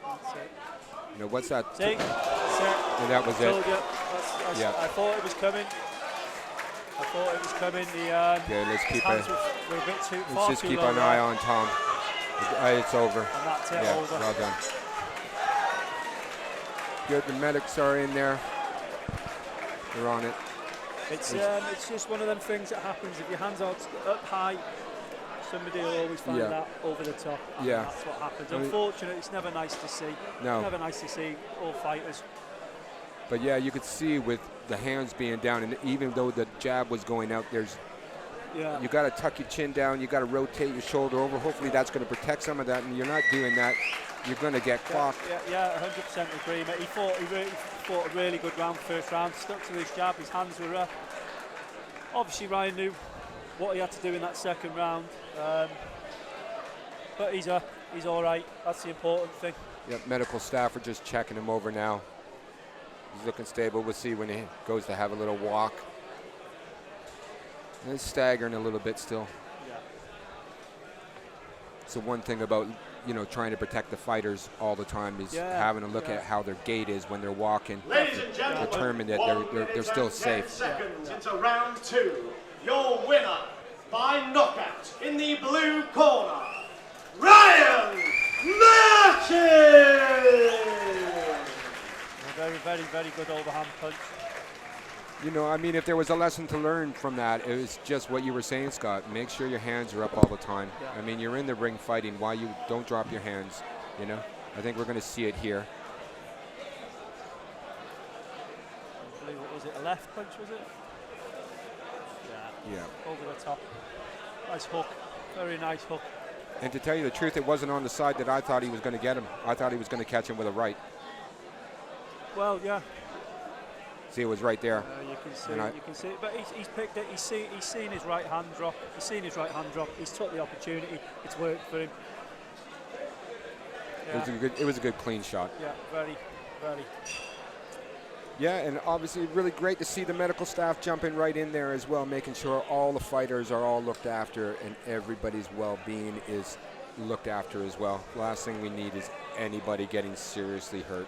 That's it. You know, what's that? See? That's it. And that was it. Yeah. I thought it was coming. Okay, let's keep hands were a bit too far. Let's just keep an eye on Tom. It's over. And that's it, yeah, over. Well done. Good, the medics are in there. They're on it. It's just one of them things that happens. If your hands are up high, somebody will always find that over the top. And that's what happens. Unfortunately, it's never nice to see. No. It's never nice to see all fighters. But yeah, you could see with the hands being down, and even though the jab was going out, you got to tuck your chin down. You got to rotate your shoulder over. Hopefully, that's going to protect some of that. And you're not doing that, you're going to get clocked. Yeah, 100% agree, mate. He fought a really good round, first round. Stuck to his jab. His hands were up. Obviously, Ryan knew what he had to do in that second round. But he's up. He's all right. That's the important thing. Yep, medical staff are just checking him over now. He's looking stable. We'll see when he goes to have a little walk. And he's staggering a little bit still. Yeah. So one thing about, you know, trying to protect the fighters all the time is having a look at how their gait is when they're walking. Ladies and gentlemen, determine that they're still safe. 10 seconds into round 2. Your winner by knockout in the blue corner, Ryan Machin! Very, very, very good overhand punch. You know, I mean, if there was a lesson to learn from that, it was just what you were saying, Scott. Make sure your hands are up all the time. Yeah. I mean, you're in the ring fighting. Why you don't drop your hands, you know? I think we're going to see it here. I believe, was it a left punch, was it? Yeah. Over the top. Nice hook. Very nice hook. And to tell you the truth, it wasn't on the side that I thought he was going to get him. I thought he was going to catch him with a right. Well, yeah. See, it was right there. You can see it, but he's picked it. He's seen his right hand drop. He's took the opportunity. It's worked for him. Yeah. It was a good clean shot. Yeah, very, very. Yeah, and obviously really great to see the medical staff jumping right in there as well, making sure all the fighters are all looked after and everybody's well-being is looked after as well. Last thing we need is anybody getting seriously hurt.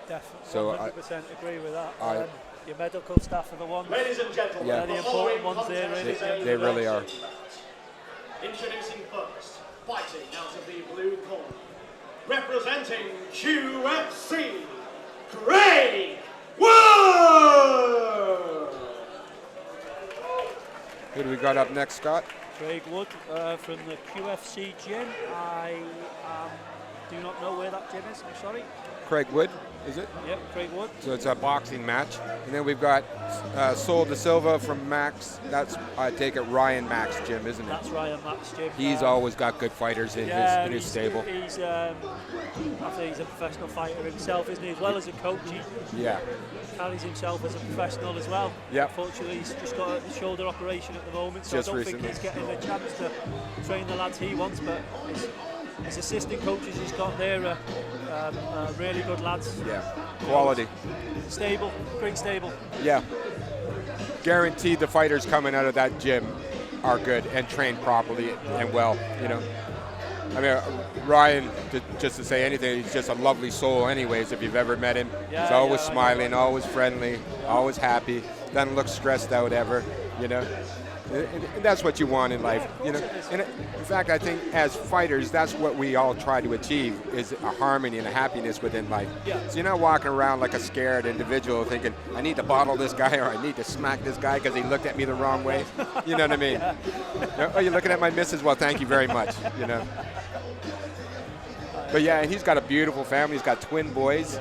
Definitely, So 100% agree with that. I- Your medical staff are the ones. Ladies and gentlemen, Yeah. They're the important ones there, really. They really are. Introducing first, fighting out of the blue corner, representing QFC, Craig Wood! Who do we got up next, Scott? Craig Wood from the QFC gym. I do not know where that gym is, I'm sorry. Craig Wood, is it? Yep, Craig Wood. So it's a boxing match. And then we've got Sol Da Silva from Max. That's, I take it, Ryan Max gym, isn't it? That's Ryan Max gym. He's always got good fighters in his stable. He's, I think he's a professional fighter himself, isn't he? As well as a coach, he Yeah. carries himself as a professional as well. Yep. Unfortunately, he's just got a shoulder operation at the moment, so Just I don't recently. think he's getting the chance to train the lads he wants, but his assistant coaches he's got there are really good lads. Yeah. Quality. Stable, great stable. Yeah. Guaranteed the fighters coming out of that gym are good and trained properly and well, you know. I mean, Ryan, just to say anything, he's just a lovely soul anyways, if you've ever met him. He's always smiling, always friendly, always happy, doesn't look stressed out ever, you know. And that's what you want in life, you know. And in fact, I think as fighters, that's what we all try to achieve, is a harmony and a happiness within life. Yeah. So you're not walking around like a scared individual thinking, I need to bottle this guy or I need to smack this guy because he looked at me the wrong way. You know what I mean? Oh, you're looking at my missus? Well, thank you very much, you know. But yeah, he's got a beautiful family. He's got twin boys.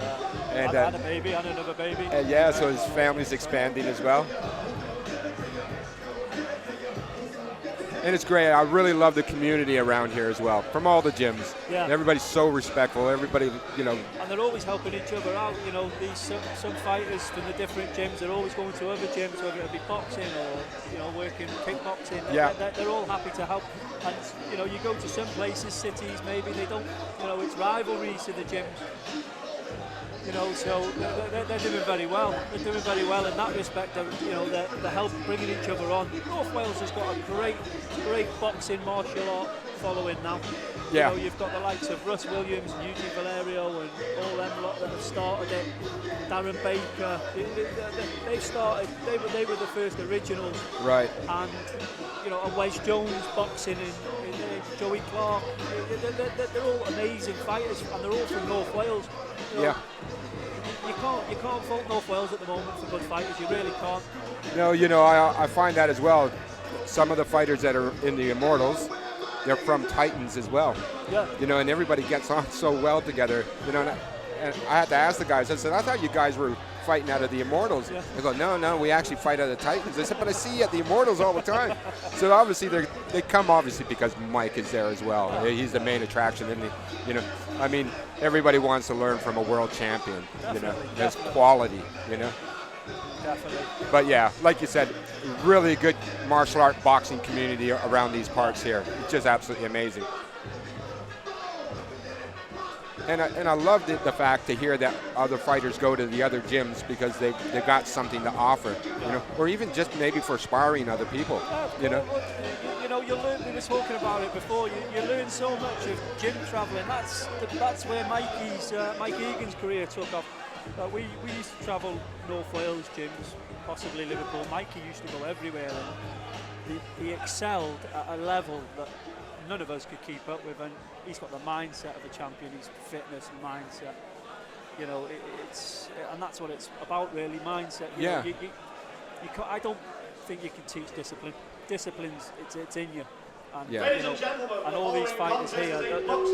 And a baby and another baby. yeah, so his family's expanding as well. And it's great. I really love the community around here as well, from all the gyms. Yeah. Everybody's so respectful. Everybody, you know. And they're always helping each other out. You know, these some fighters from the different gyms are always going to other gyms, whether it be boxing or, you know, working kickboxing. Yeah. They're all happy to help. And, you know, you go to some places, cities, maybe they don't, you know, it's rivalries to the gyms. You know, so they're doing very well. They're doing very well in that respect. You know, they're helping bringing each other on. North Wales has got a great boxing martial art following now. Yeah. You know, you've got the likes of Russ Williams and Eugene Valerio and all them lot that have started it. Darren Baker. They've started. They were the first originals. Right. And you know, and Wes Jones boxing in Joey Clark. They're all amazing fighters, and they're all from North Wales. You know, Yeah. You can't fault North Wales at the moment for good fighters. You really can't. No, you know, I find that as well. Some of the fighters that are in the Immortals, they're from Titans as well. Yeah. You know, and everybody gets on so well together. You know, and I had to ask the guys. I said, I thought you guys were fighting out of the Immortals. Yeah. They go, no, we actually fight out of the Titans. I said, but I see you at the Immortals all the time. So obviously they come obviously because Mike is there as well. Yeah. He's the main attraction, isn't he? You know, I mean, everybody wants to learn from a world champion. You know, there's quality. You know. Definitely. But yeah, like you said, really good martial art boxing community around these parts here. It's just absolutely amazing. And I love the fact to hear that other fighters go to the other gyms because they've got something to offer, you know, or even just maybe for sparring other people, you know. You know, you learn. We were talking about it before. You learn so much of gym travelling. That's where Mike Egan's career took off. We used to travel North Wales gyms, possibly Liverpool. Mikey used to go everywhere, and he excelled at a level that none of us could keep up with, and he's got the mindset of a champion. His fitness and mindset, you know, it's and that's what it's about, really. Mindset. You know, you can't, I don't think you can teach discipline. Discipline's it's in you, and Yeah. you know, and all these fighters here, they're all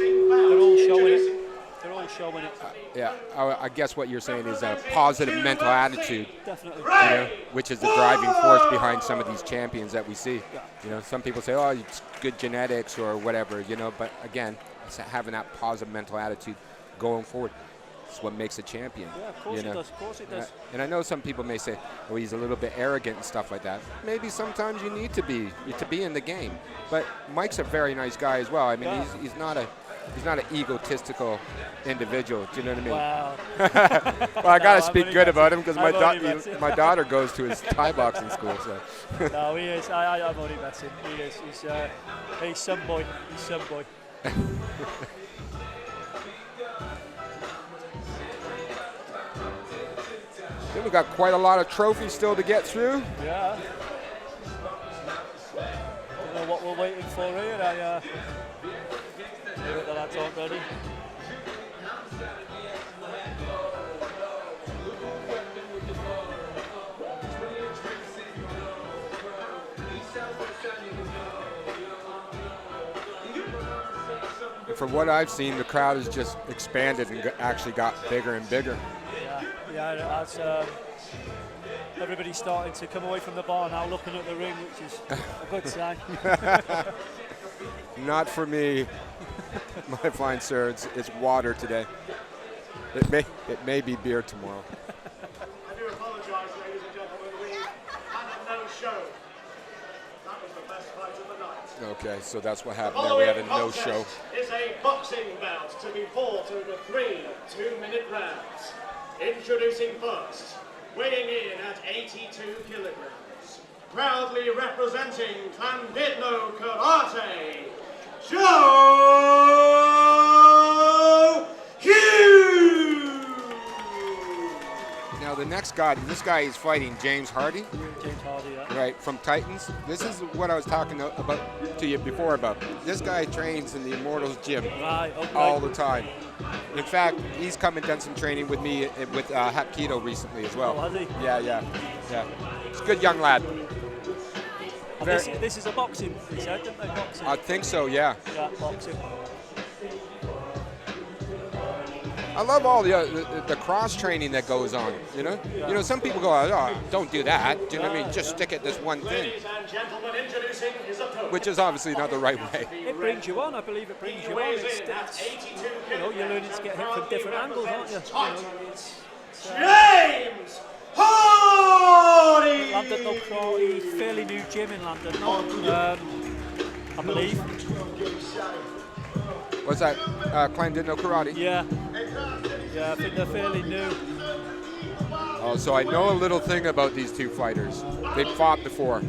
showing it. They're all showing it. Yeah, I guess what you're saying is a positive mental attitude. Definitely. You know, which is the driving force behind some of these champions that we see. Yeah. You know, some people say, oh, it's good genetics or whatever, you know, but again, it's having that positive mental attitude going forward. It's what makes a champion. Yeah, of course you know? it does. Of course it does. And I know some people may say, oh, he's a little bit arrogant and stuff like that. Maybe sometimes you need to be in the game. But Mike's a very nice guy as well. I mean, Yeah. he's not an egotistical individual. Do you know what I mean? Wow. Well, I got to No, speak I'm good only about him because messing. my daughter goes to his Thai boxing school. So. No, he is. I'm only messing. He is. He's some boy. He's some boy. Then we got quite a lot of trophies still to get through. Yeah. Don't know what we're waiting for here. I think the lads aren't ready. And from what I've seen, the crowd has just expanded and actually got bigger and bigger. Yeah, that's everybody's starting to come away from the bar now, looking at the ring, which is a good sign. Not for me, my fine sir. It's water today. It may be beer tomorrow. I do apologise, ladies and gentlemen. We had a no-show. That was the best fight of the night. Okay, so that's what happened there. We had a no-show. Is a boxing bout to be fought over 3 two-minute rounds. Introducing first, weighing in at 82 kilograms, proudly representing Clandidno Karate, Joe Hughes! Now the next guy, this guy is fighting James Hardy. James Hardy, yeah. Right, from Titans. This is what I was talking about to you before about. This guy trains in the Immortals gym all the time. In fact, he's come and done some training with me with Hapkido recently as well. Oh, has he? Yeah. He's a good young lad. This is a boxing, he said, didn't they? Boxing. I think so, yeah. Yeah, boxing. I love all the cross training that goes on. You know, some people go, "Oh, don't do that." Do you know what I mean? Just stick at this one thing. Ladies and gentlemen, introducing his opponent. Which is obviously not the right way. It brings you on, I believe it brings you on. It's, you're learning to get hit from different angles, aren't you? James Hardy! London, no karate, fairly new gym in London, I believe. What's that? Clandidno Karate? Yeah, I think they're fairly new. Oh, so I know a little thing about these two fighters. They've fought before.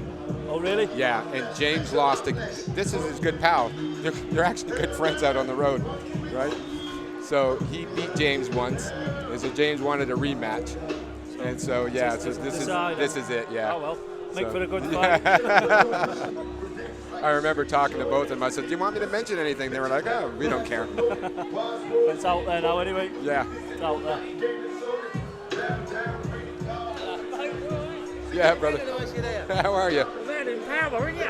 Oh, really? Yeah, and James lost. This is his good pal. They're actually good friends out on the road, right? So he beat James once, and so James wanted a rematch. And so, yeah, so this is it, yeah. Oh, well, make for a good fight. Yeah. I remember talking to both of them. I said, "Do you want me to mention anything?" They were like, "Oh, we don't care." It's out there now anyway. Yeah. It's out there. Yeah, brother. How are you? Man in power, aren't you?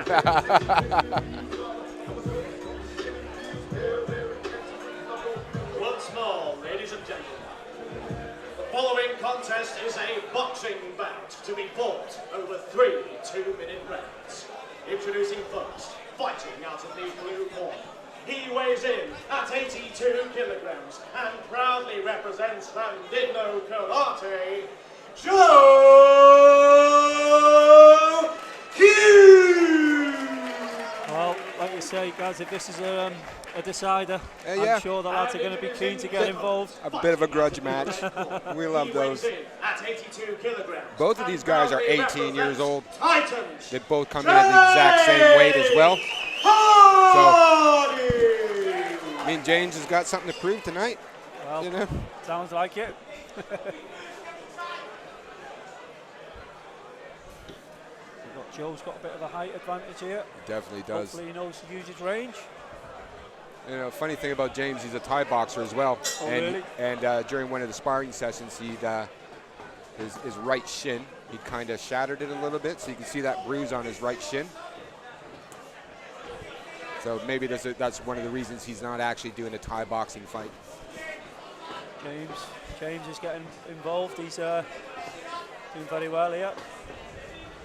Once more, ladies and gentlemen, the following contest is a boxing bout to be fought over 3 two-minute rounds. Introducing first, fighting out of the blue corner. He weighs in at 82 kilograms and proudly represents Clandidno Karate, Joe Hughes! Well, like you say, guys, if this is a decider, yeah. I'm sure the lads are going to be keen to get involved. A bit of a grudge match. We love those. At 82 kilograms. Both of these guys are 18 years old. Titans. They both come in at the exact same weight as well. So, I mean, James has got something to prove tonight. Well, you know? Sounds like it. Joe's got a bit of a height advantage here. Definitely does. Hopefully he knows to use his range. You know, funny thing about James, he's a Thai boxer as well. Oh, and, really? And during one of the sparring sessions, his right shin, he kind of shattered it a little bit, so you can see that bruise on his right shin. So maybe that's one of the reasons he's not actually doing a Thai boxing fight. James is getting involved. He's doing very well here.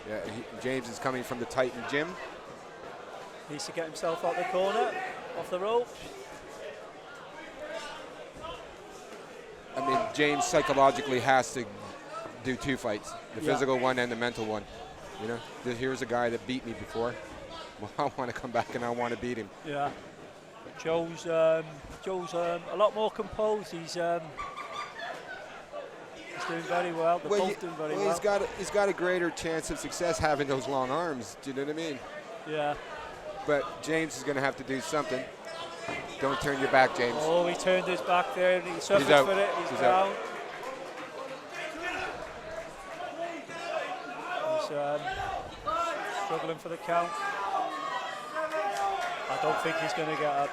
Yeah, James is coming from the Titan gym. Needs to get himself out the corner, off the rope. I mean, James psychologically has to do 2 fights, the physical one and the mental one. You know, here's a guy that beat me before. Well, I want to come back and I want to beat him. Yeah. Joe's a lot more composed. He's doing very well. They're both doing very well. He's got a greater chance of success having those long arms. Do you know what I mean? Yeah. But James is going to have to do something. Don't turn your back, James. Oh, he turned his back there, and he suffered out. for it. He's down. Out. He's struggling for the count. I don't think he's going to get up.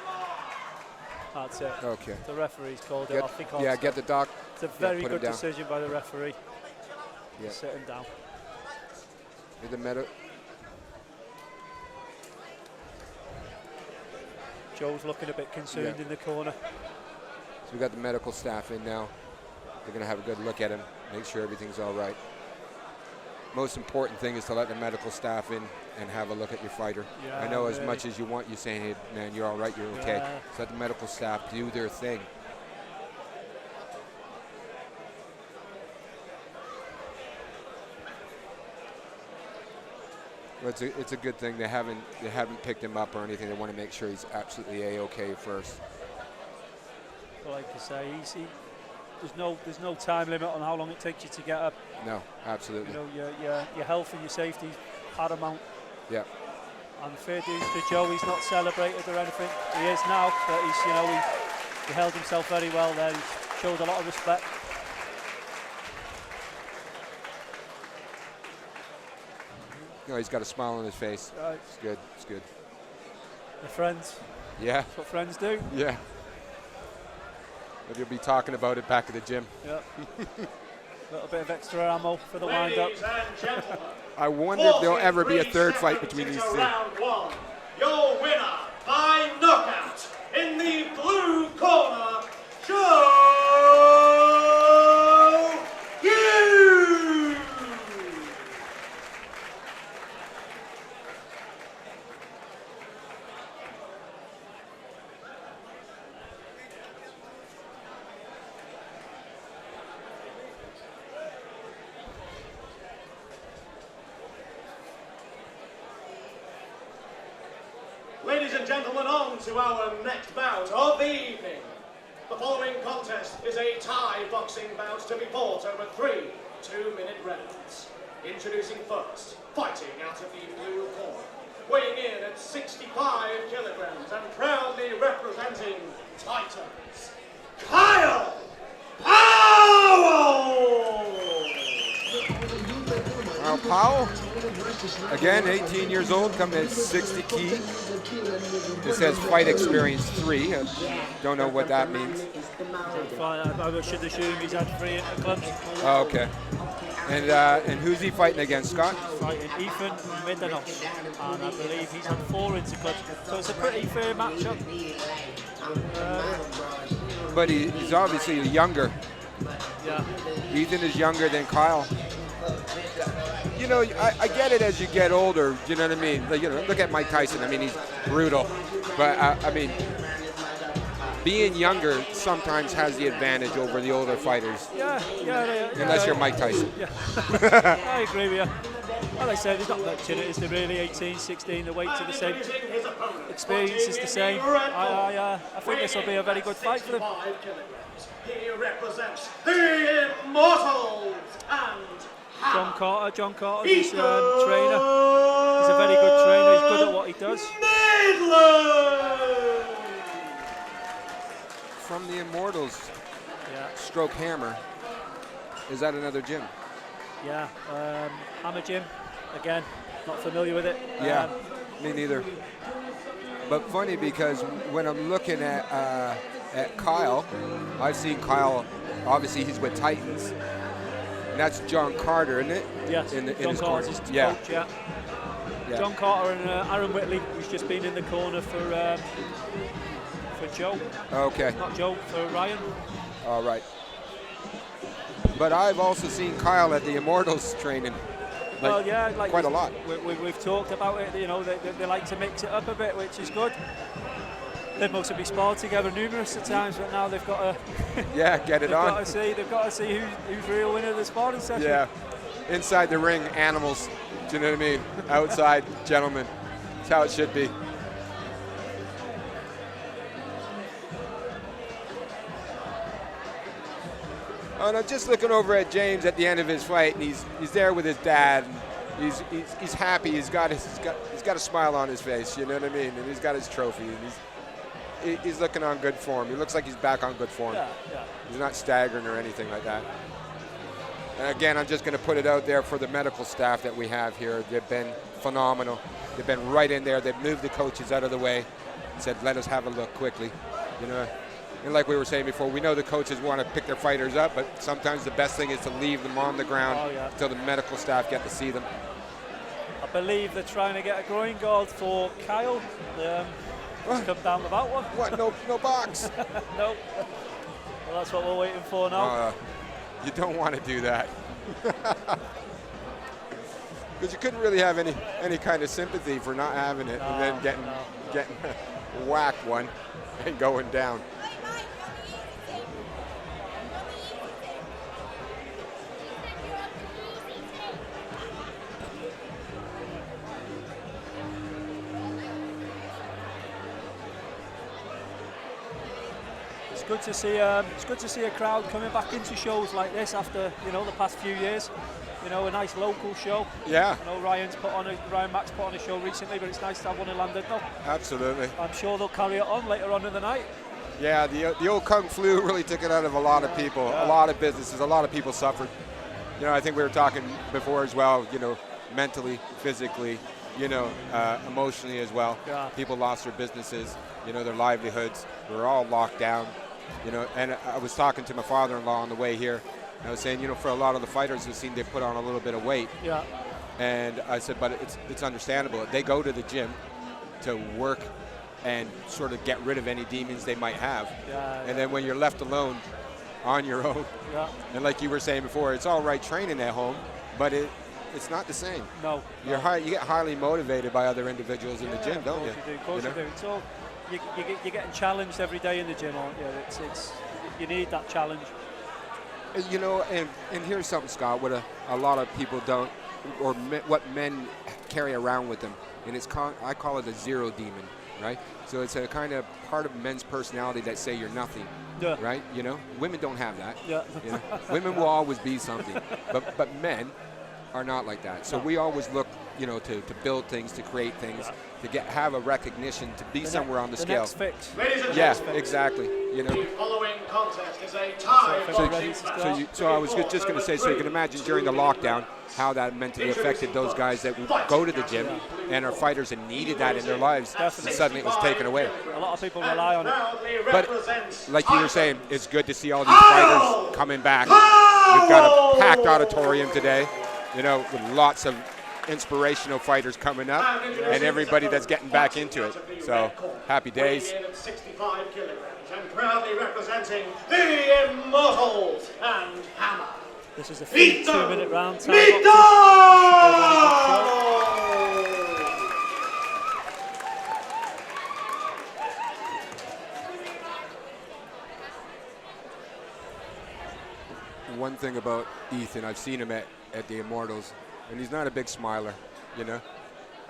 That's it. Okay. The referee's called it. I think yeah, get the doc. It's a very good decision by the referee. Yeah. Sit him down. In the middle. Joe's looking a bit concerned in the corner. So we got the medical staff in now. They're going to have a good look at him, make sure everything's all right. Most important thing is to let the medical staff in and have a look at your fighter. Yeah, I know as much as you want, you're saying, hey, man, you're all right, you're okay. Yeah. So let the medical staff do their thing. Well, it's a good thing they haven't picked him up or anything. They want to make sure he's absolutely a-okay first. Well, like I say, there's no time limit on how long it takes you to get up. No, absolutely. You know, your health and your safety is paramount. Yeah. And fair dues to Joe, he's not celebrated or anything. He is now, but he held himself very well there. He showed a lot of respect. No, he's got a smile on his face. Right. It's good. It's good. They're friends. Yeah. That's what friends do. Yeah. Maybe you'll be talking about it back at the gym. Yeah. A little bit of extra ammo for the wind-up. I wonder if there'll ever be a third fight between these two. Round one. Your winner by knockout in the blue corner, Joe Hughes. Ladies and gentlemen, on to our next bout of the evening. The following contest is a Thai boxing bout to be fought over 3 two-minute rounds. Introducing first, fighting out of the blue corner, weighing in at 65 kilograms and proudly representing Titans, Kyle Powell! Powell, again, 18 years old, coming in 60 key. This says fight experience 3. Don't know what that means. I should assume he's had 3 clubs. Oh, okay. And who's he fighting against, Scott? Fighting Ethan Midanos, and I believe he's had 4 clubs. So it's a pretty fair matchup. But he's obviously younger. Yeah. Ethan is younger than Kyle. You know, I get it as you get older, you know what I mean? Like, you know, look at Mike Tyson. I mean, he's brutal. But, I mean, being younger sometimes has the advantage over the older fighters. Yeah. Unless you're Mike Tyson. Yeah. I agree with you. Like I said, there's not much in it, is there really? 18, 16, the weights are the same. Experience is the same. I think this will be a very good fight for them. He represents the Immortals and John Carter, his trainer. He's a very good trainer. He's good at what he does. Midland! From the Immortals, Yeah. Hammer. Is that another gym? Yeah. Hammer Gym. Again, not familiar with it. Yeah, me neither. But funny because when I'm looking at Kyle, I've seen Kyle. Obviously, he's with Titans. And that's John Carter, isn't it? Yes, John Carter's his coach, yeah. John Carter and Aaron Whitley, who's just been in the corner for Joe. Okay. Not Joe, for Ryan. All right. But I've also seen Kyle at the Immortals training. Well, yeah, like quite a lot. We've talked about it, you know, they like to mix it up a bit, which is good. They've mostly been sparred together numerous of times, but now they've got to get it on. They've got to see who's real winner of the sparring session. Yeah, inside the ring, animals. Do you know what I mean? Outside, gentlemen. That's how it should be. Oh no, just looking over at James at the end of his fight, and he's there with his dad. And he's happy. He's got a smile on his face. You know what I mean? And he's got his trophy. And he's looking on good form. He looks like he's back on good form. Yeah, yeah. He's not staggering or anything like that. And again, I'm just going to put it out there for the medical staff that we have here. They've been phenomenal. They've been right in there. They've moved the coaches out of the way and said, let us have a look quickly. You know, and like we were saying before, we know the coaches want to pick their fighters up, but sometimes the best thing is to leave them on the ground until the medical staff get to see them. I believe they're trying to get a groin guard for Kyle. He's come down without one. What? No box? No. Well, that's what we're waiting for now. You don't want to do that. Because you couldn't really have any kind of sympathy for not having it and then getting whacked one and going down. It's good to see a crowd coming back into shows like this after the past few years. A nice local show. Yeah. Ryan Max put on a show recently, but it's nice to have one in London now. Absolutely. I'm sure they'll carry it on later on in the night. Yeah, the old Kung Flu really took it out of a lot of people, a lot of businesses, a lot of people suffered. I think we were talking before as well. Mentally, physically, emotionally as well. Yeah. People lost their businesses, their livelihoods. We were all locked down. And I was talking to my father-in-law on the way here. And I was saying, for a lot of the fighters, it seemed they put on a little bit of weight. Yeah. And I said, but it's understandable. They go to the gym to work and sort of get rid of any demons they might have. Yeah, and then when you're left alone on your own, and like you were saying before, it's all right training at home, but it's not the same. No. You get highly motivated by other individuals in the gym, don't you? Of course you do. It's all, you're getting challenged every day in the gym, aren't you? It's you need that challenge. And here's something, Scott, what a lot of people don't, or what men carry around with them, and I call it a zero demon, right? So it's a kind of part of men's personality that say you're nothing, right? Women don't have that. Yeah. Women will always be something, but men are not like that. So we always look, to build things, to create things, to have a recognition, to be somewhere on the scale. Next fix. Exactly. The following contest is a tie. So I was just going to say, so you can imagine during the lockdown how that mentally affected those guys that would go to the gym and are fighters and needed that in their lives. And suddenly it was taken away. A lot of people rely on it. But like you were saying, it's good to see all these fighters coming back. We've got a packed auditorium today, with lots of inspirational fighters coming up and everybody that's getting back into it. So happy days. 65 kilograms and proudly representing the Immortals and Hammer. This is a 2-minute round time. One thing about Ethan, I've seen him at the Immortals, and he's not a big smiler, I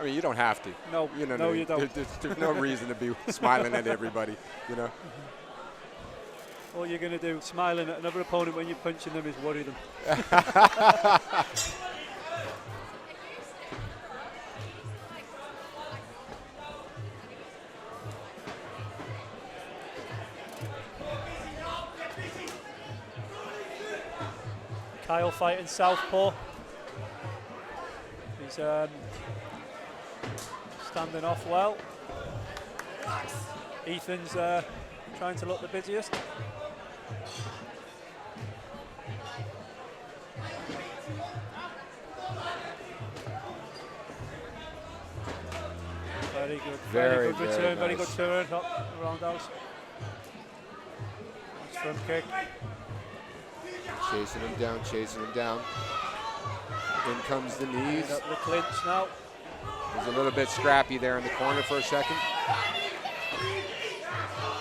mean, you don't have to. No, no, you don't. There's no reason to be smiling at everybody, All you're going to do, smiling at another opponent when you're punching them, is worry them. Kyle fighting southpaw. He's standing off well. Ethan's trying to look the busiest. Very good. Very good return. Very good turn. Roundhouse. Nice front kick. Chasing him down. In comes the knees. Up the clinch now. There's a little bit scrappy there in the corner for a second.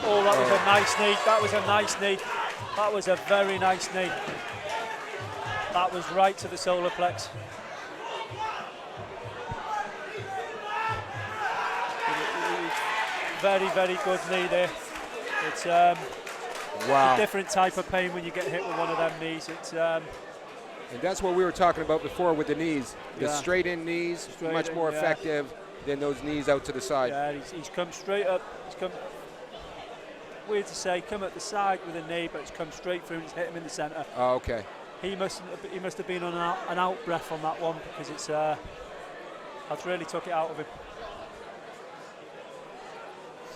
Oh, that was a nice knee. That was a nice knee. That was a very nice knee. That was right to the solar plex. Very, very good knee there. It's a different type of pain when you get hit with one of them knees. And that's what we were talking about before with the knees. The straight-in knees, much more effective than those knees out to the side. Yeah, he's come straight up. weird to say, come at the side with a knee, but it's come straight through and it's hit him in the centre. Oh, okay. He must have been on an out breath on that one, because it's that's really took it out of him.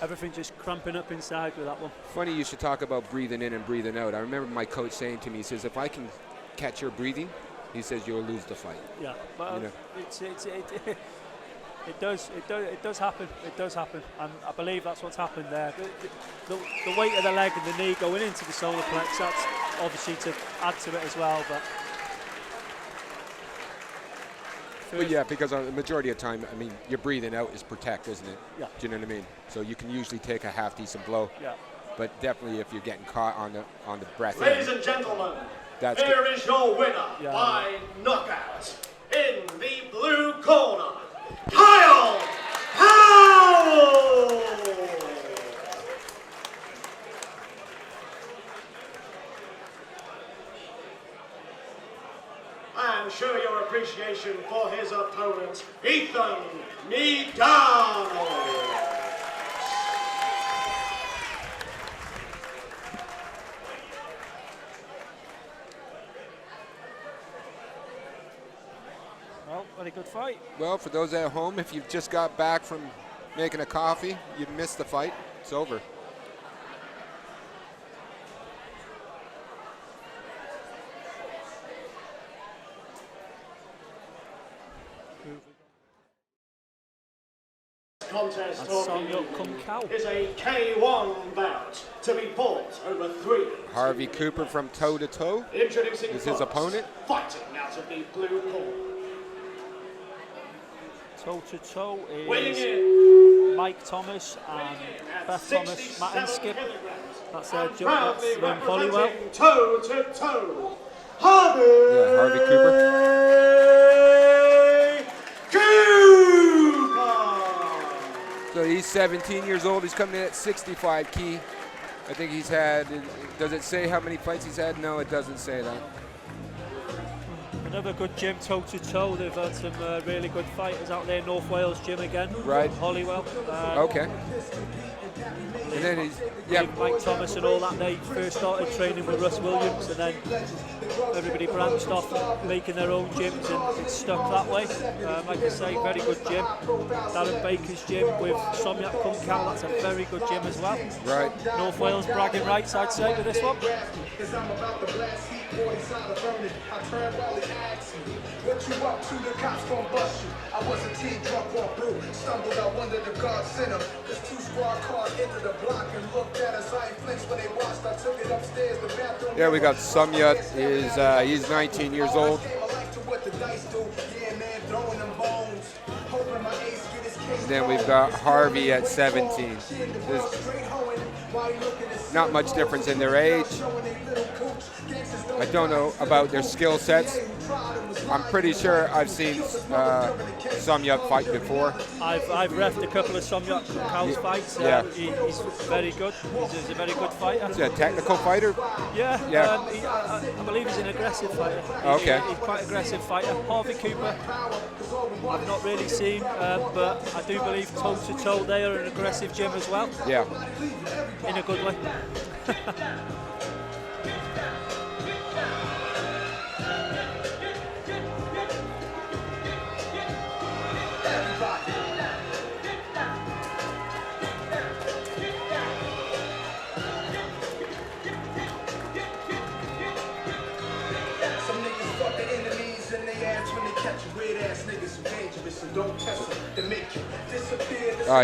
Everything just cramping up inside with that one. Funny you should talk about breathing in and breathing out. I remember my coach saying to me, he says, if I can catch your breathing, he says, you'll lose the fight. Yeah, well, you know? It does happen. It does happen, and I believe that's what's happened there. The weight of the leg and the knee going into the solar plex, that's obviously to add to it as well. But yeah, because the majority of the time, I mean, your breathing out is protect, isn't it? Yeah. Do you know what I mean? So you can usually take a half decent blow. Yeah. But definitely if you're getting caught on the breath. Ladies and gentlemen, here is your winner by knockout in the blue corner, Powell! And show your appreciation for his opponent, Ethan Midanos. Well, very good fight. Well, for those at home, if you've just got back from making a coffee, you missed the fight, it's over. Contest Somyot Khunkao is a K1 bout to be fought over 3. Harvey Cooper from toe to toe Introducing is his opponent. Fighting out of the blue corner. Toe to toe Weighing is in Mike Thomas and Beth Thomas, Machin skip. That's proudly Lynn Hollywell. representing toe to toe, Harvey. Yeah, Harvey Cooper. So he's 17 years old. He's coming in at 65 key. I think he's had, does it say how many fights he's had? No, it doesn't say that. Another good gym, toe to toe. They've had some really good fighters out there. North Wales gym again. Right. Hollywell. Okay. And then he's, yeah. Mike Thomas and all that. They first started training with Russ Williams, and then everybody branched off making their own gyms, and it's stuck that way. Like I say, very good gym. Darren Baker's gym with Somyot Khunkao, that's a very good gym as well. Right. North Wales bragging rights, I'd say, with this one. What you up to, the cops gon' bust you. I was a teen drunk on brew. Stumbled out wonder the guard sent him. This 2 squad cars entered the block and looked at us. I ain't flinched when they watched. I took it upstairs. The bathroom. Yeah, we got Somyot. He's 19 years old. And then we've got Harvey at 17. There's not much difference in their age. I don't know about their skill sets. I'm pretty sure I've seen Somyot fight before. I've reffed a couple of Somyot Khunkao fights. Yeah. He's very good. He's a very good fighter. Is he a technical fighter? Yeah. Yeah. I believe he's an aggressive fighter. Okay. He's quite an aggressive fighter. Harvey Cooper, I've not really seen, but I do believe toe to toe they are an aggressive gym as well. Yeah. In a good way.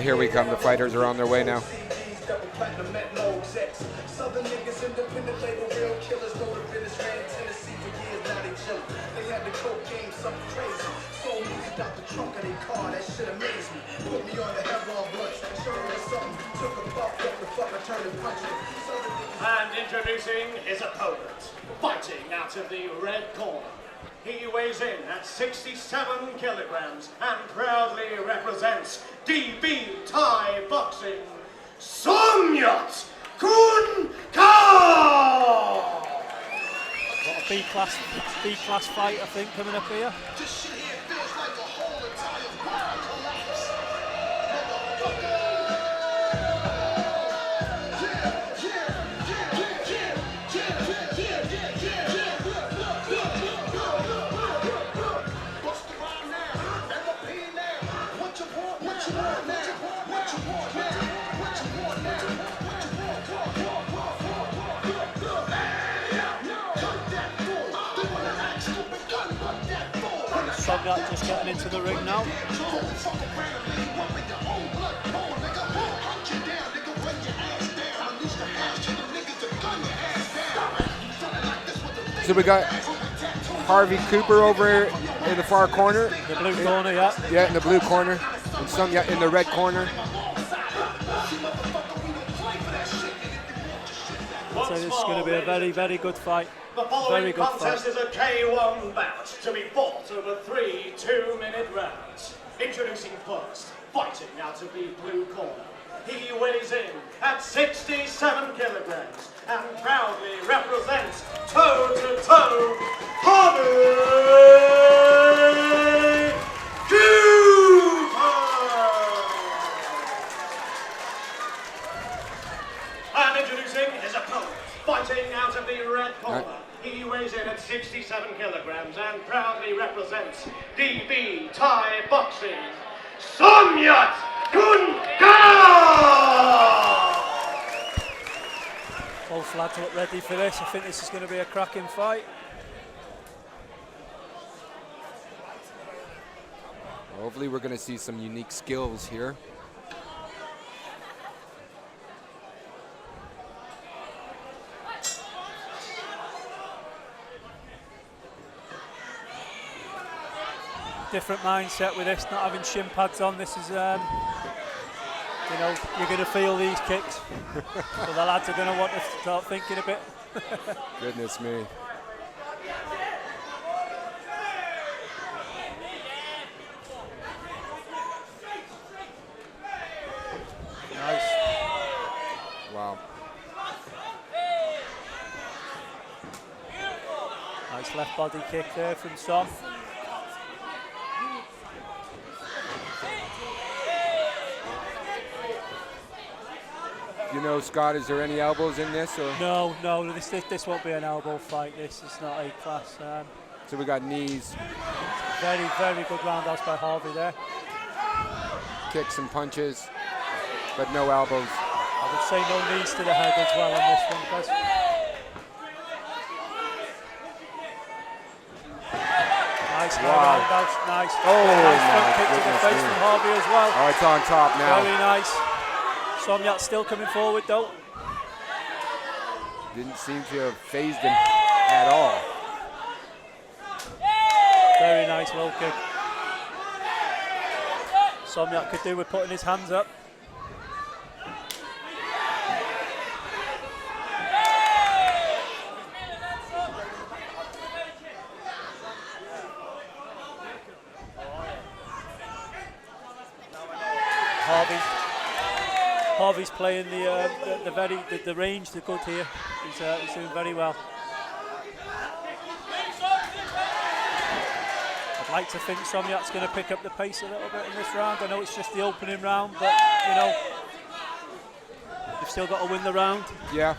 Here we come. The fighters are on their way now. And introducing his opponent, fighting out of the red corner. He weighs in at 67 kilograms and proudly represents DB Thai Boxing, Somyot Khunkao! Got a B-class fight, I think, coming up here. Somyot just getting into the ring now. So we got Harvey Cooper over in the far corner. The blue corner, yeah. Yeah, in the blue corner. And Somyot in the red corner. So this is going to be a very, very good fight. The following contest is a K1 bout to be fought over 3 2-minute rounds. Introducing first, fighting out of the blue corner. He weighs in at 67 kilograms and proudly represents toe-to-toe Harvey Cooper! And introducing his opponent, fighting out of the red corner. He weighs in at 67 kilograms and proudly represents DB Thai Boxing, Somyot Khunkao! Both lads look ready for this. I think this is going to be a cracking fight. Hopefully we're going to see some unique skills here. Different mindset with this, not having shin pads on. This is, you know, you're going to feel these kicks. So the lads are going to want to start thinking a bit. Goodness me. Nice. Wow. Nice left body kick there from Som. You know, Scott, is there any elbows in this? Or? No, this won't be an elbow fight. This is not A-class. So we got knees. Very, very good roundhouse by Harvey there. Kicks and punches, but no elbows. I would say no knees to the head as well on this one, guys. Nice roundhouse, nice. Oh, nice front my kick to the goodness face me. from Harvey as well. Oh, it's on top now. Very nice. Somyot still coming forward though. Didn't seem to have phased him at all. Very nice low kick. Somyot could do with putting his hands up. Harvey's playing the range, the good here. He's doing very well. I'd like to think Somyot's going to pick up the pace a little bit in this round. I know it's just the opening round, but you know, you've still got to win the round. Yeah.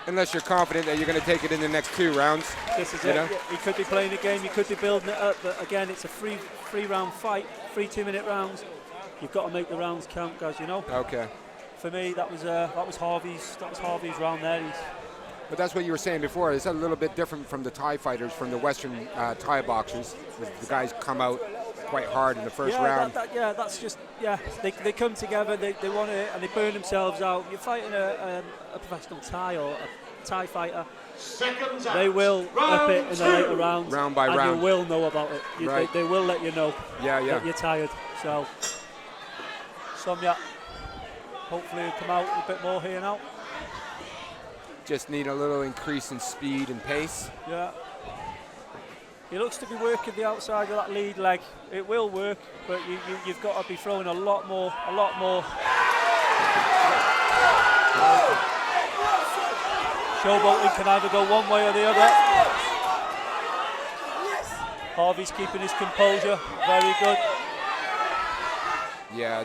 Unless you're confident that you're going to take it in the next 2 rounds. This is it. Yeah, he could be playing a game, he could be building it up, but again, it's a three round fight, 3 2-minute rounds. You've got to make the rounds count, guys. You know. Okay. For me, that was Harvey's round there. But that's what you were saying before. It's a little bit different from the Thai fighters, from the Western Thai boxers. The guys come out quite hard in the first round. That's just They come together. They want it and they burn themselves out. You're fighting a professional Thai or a Thai fighter. They will up it in the later rounds, round by and round. you will know about it. Right. They will let you know that you're tired. So Somyot hopefully will come out a bit more here now. Just need a little increase in speed and pace. Yeah. He looks to be working the outside of that lead leg. It will work, but you've got to be throwing a lot more. Showboating can either go one way or the other. Harvey's keeping his composure. Very good. Yeah,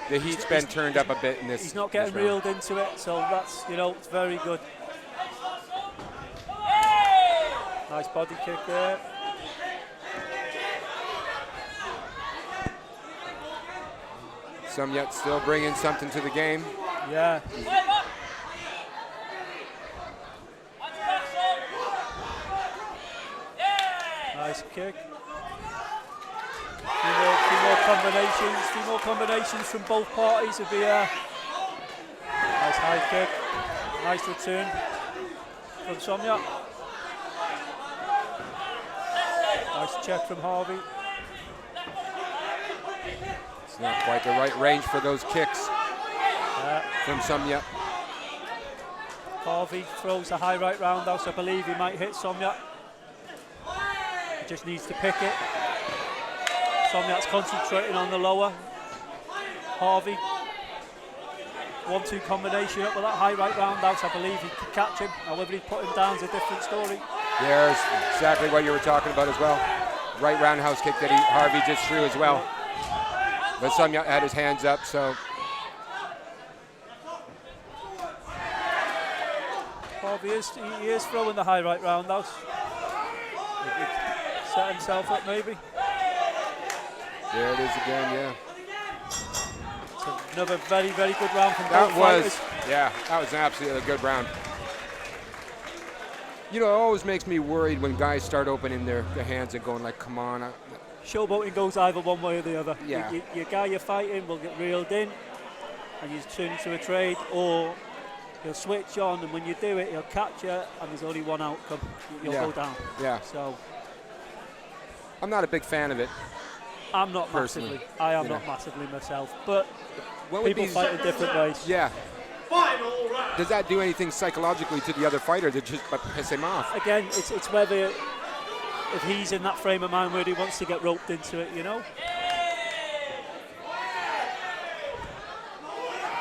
the heat's been turned up a bit in this. He's not getting reeled into it, so that's, it's very good. Nice body kick there. Somyot still bringing something to the game. Yeah. kick. Few more combinations from both parties would be a nice high kick, nice return from Somyot. Nice check from Harvey. It's not quite the right range for those kicks from Somyot. Harvey throws a high right roundhouse. I believe he might hit Somyot. He just needs to pick it. Somyot's concentrating on the lower. Harvey, 1-2 combination up with that high right roundhouse. I believe he could catch him. However, he put him down is a different story. There's exactly what you were talking about as well. Right roundhouse kick that Harvey just threw as well. But Somyot had his hands up, so. Harvey he is throwing the high right roundhouse. Set himself up maybe. There it is again, yeah. It's another very, very good round from both fighters. That was an absolutely good round. You know, it always makes me worried when guys start opening their hands and going like, come on. Showboating goes either one way or the other. Yeah. Your guy you're fighting will get reeled in and you turn into a trade, or he'll switch on, and when you do it, he'll catch you, and there's only one outcome. You'll go down. Yeah. So I'm not a big fan of it. I'm not personally. massively. I am not massively myself, but people fight in different ways. Yeah. Final round. Does that do anything psychologically to the other fighter to just piss him off? Again, it's whether if he's in that frame of mind where he wants to get roped into it, you know.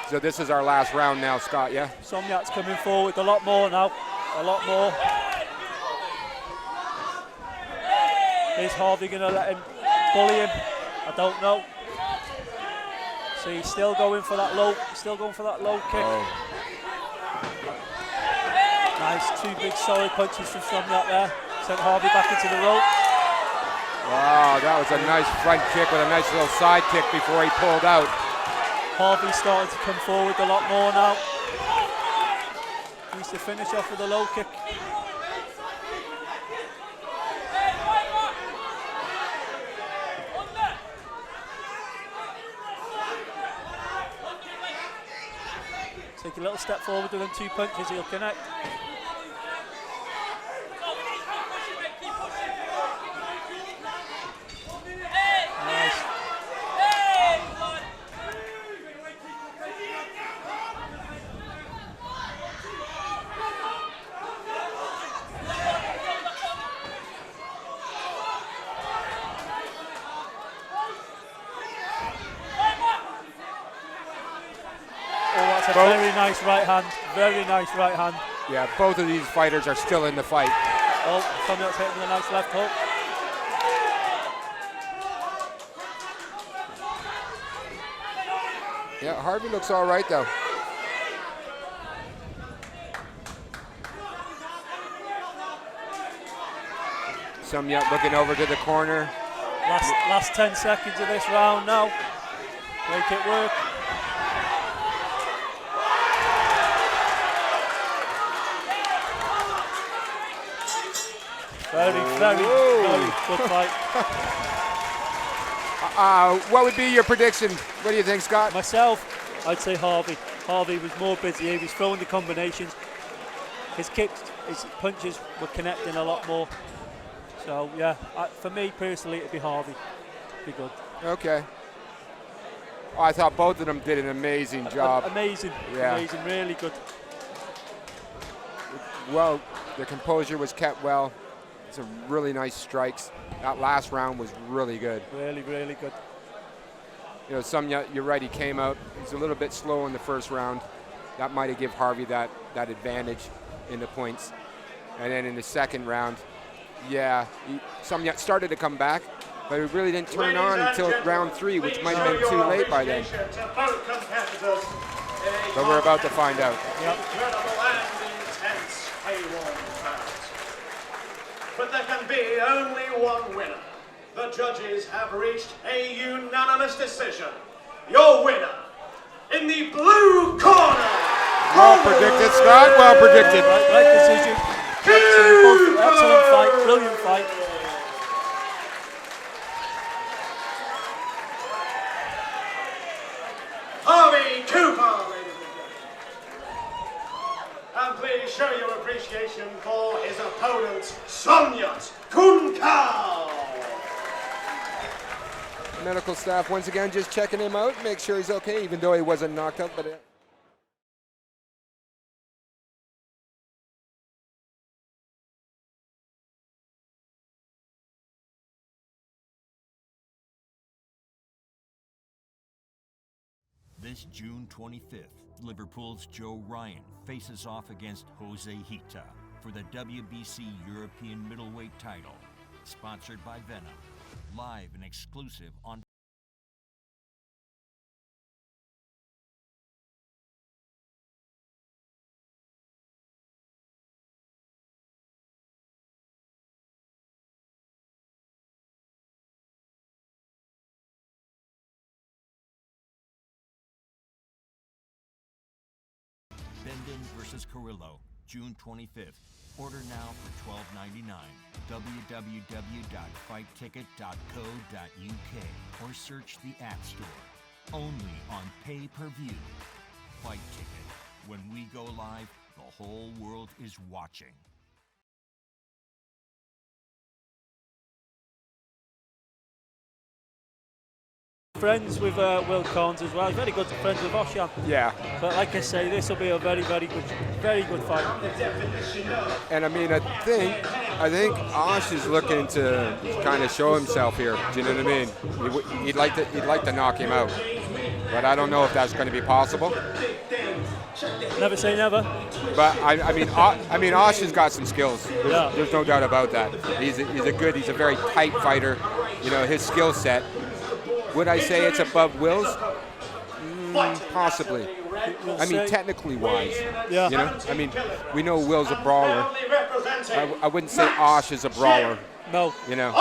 So this is our last round now, Scott, yeah? Somyot's coming forward a lot more now, a lot more. Is Harvey going to let him bully him? I don't know. So he's still going for that low, kick. Oh. Nice, 2 big solid punches from Somyot there. Sent Harvey back into the rope. Wow, that was a nice front kick with a nice little side kick before he pulled out. Harvey's starting to come forward a lot more now. He needs to finish off with a low kick. Take a little step forward with them 2 punches, he'll connect. Nice. That's a very nice right hand, very nice right hand. Yeah, both of these fighters are still in the fight. Oh, Somyot's hitting with a nice left hook. Yeah, Harvey looks all right though. Somyot looking over to the corner. Last 10 seconds of this round now. Make it work. Very good fight. What would be your prediction? What do you think, Scott? Myself, I'd say Harvey. Harvey was more busy. He was throwing the combinations. His kicks, his punches were connecting a lot more. So, yeah, for me personally, it'd be Harvey. Be good. Okay. Oh, I thought both of them did an amazing job. Amazing, amazing, really good. Well, the composure was kept well. Some really nice strikes. That last round was really good. Really, really good. You know, Somyot, you're right, he came out. He was a little bit slow in the first round. That might have given Harvey that advantage in the points. And then in the second round, yeah, Somyot started to come back, but it really didn't turn on until round 3, which might have been too late by then. But we're about to find out. Yep. Incredible and intense A1 bout. But there can be only one winner. The judges have reached a unanimous decision. Your winner, in the blue corner. Well predicted, Scott, well predicted. Right decision. Excellent fight, brilliant fight. show your appreciation for his opponent, Somyot Khunkao. Medical staff once again just checking him out, make sure he's okay, even though he wasn't knocked out. But This June 25th, Liverpool's Joe Ryan faces off against Jose Hita for the WBC European middleweight title. Sponsored by Venom. Live and exclusive on Bendon versus Carrillo, June 25th. Order now for $12.99. www.fightticket.co.uk or search the App Store. Only on pay-per-view. Fight Ticket. When we go live, the whole world is watching. Friends with Will Corns as well. He's very good friends with Oshan. yeah, But like I say, this will be a very good fight. and I mean, I think Osh is looking to kind of show himself here. Do you know what I mean? He'd like to knock him out, but I don't know if that's going to be possible. Never say never. But I mean, Osh has got some skills. There's no doubt about that. He's a very tight fighter. You know, his skill set. Would I say it's above Will's? Possibly. I mean, technically wise. Yeah. You know, I mean, we know Will's a brawler. I wouldn't say Osh is a brawler. No. You know,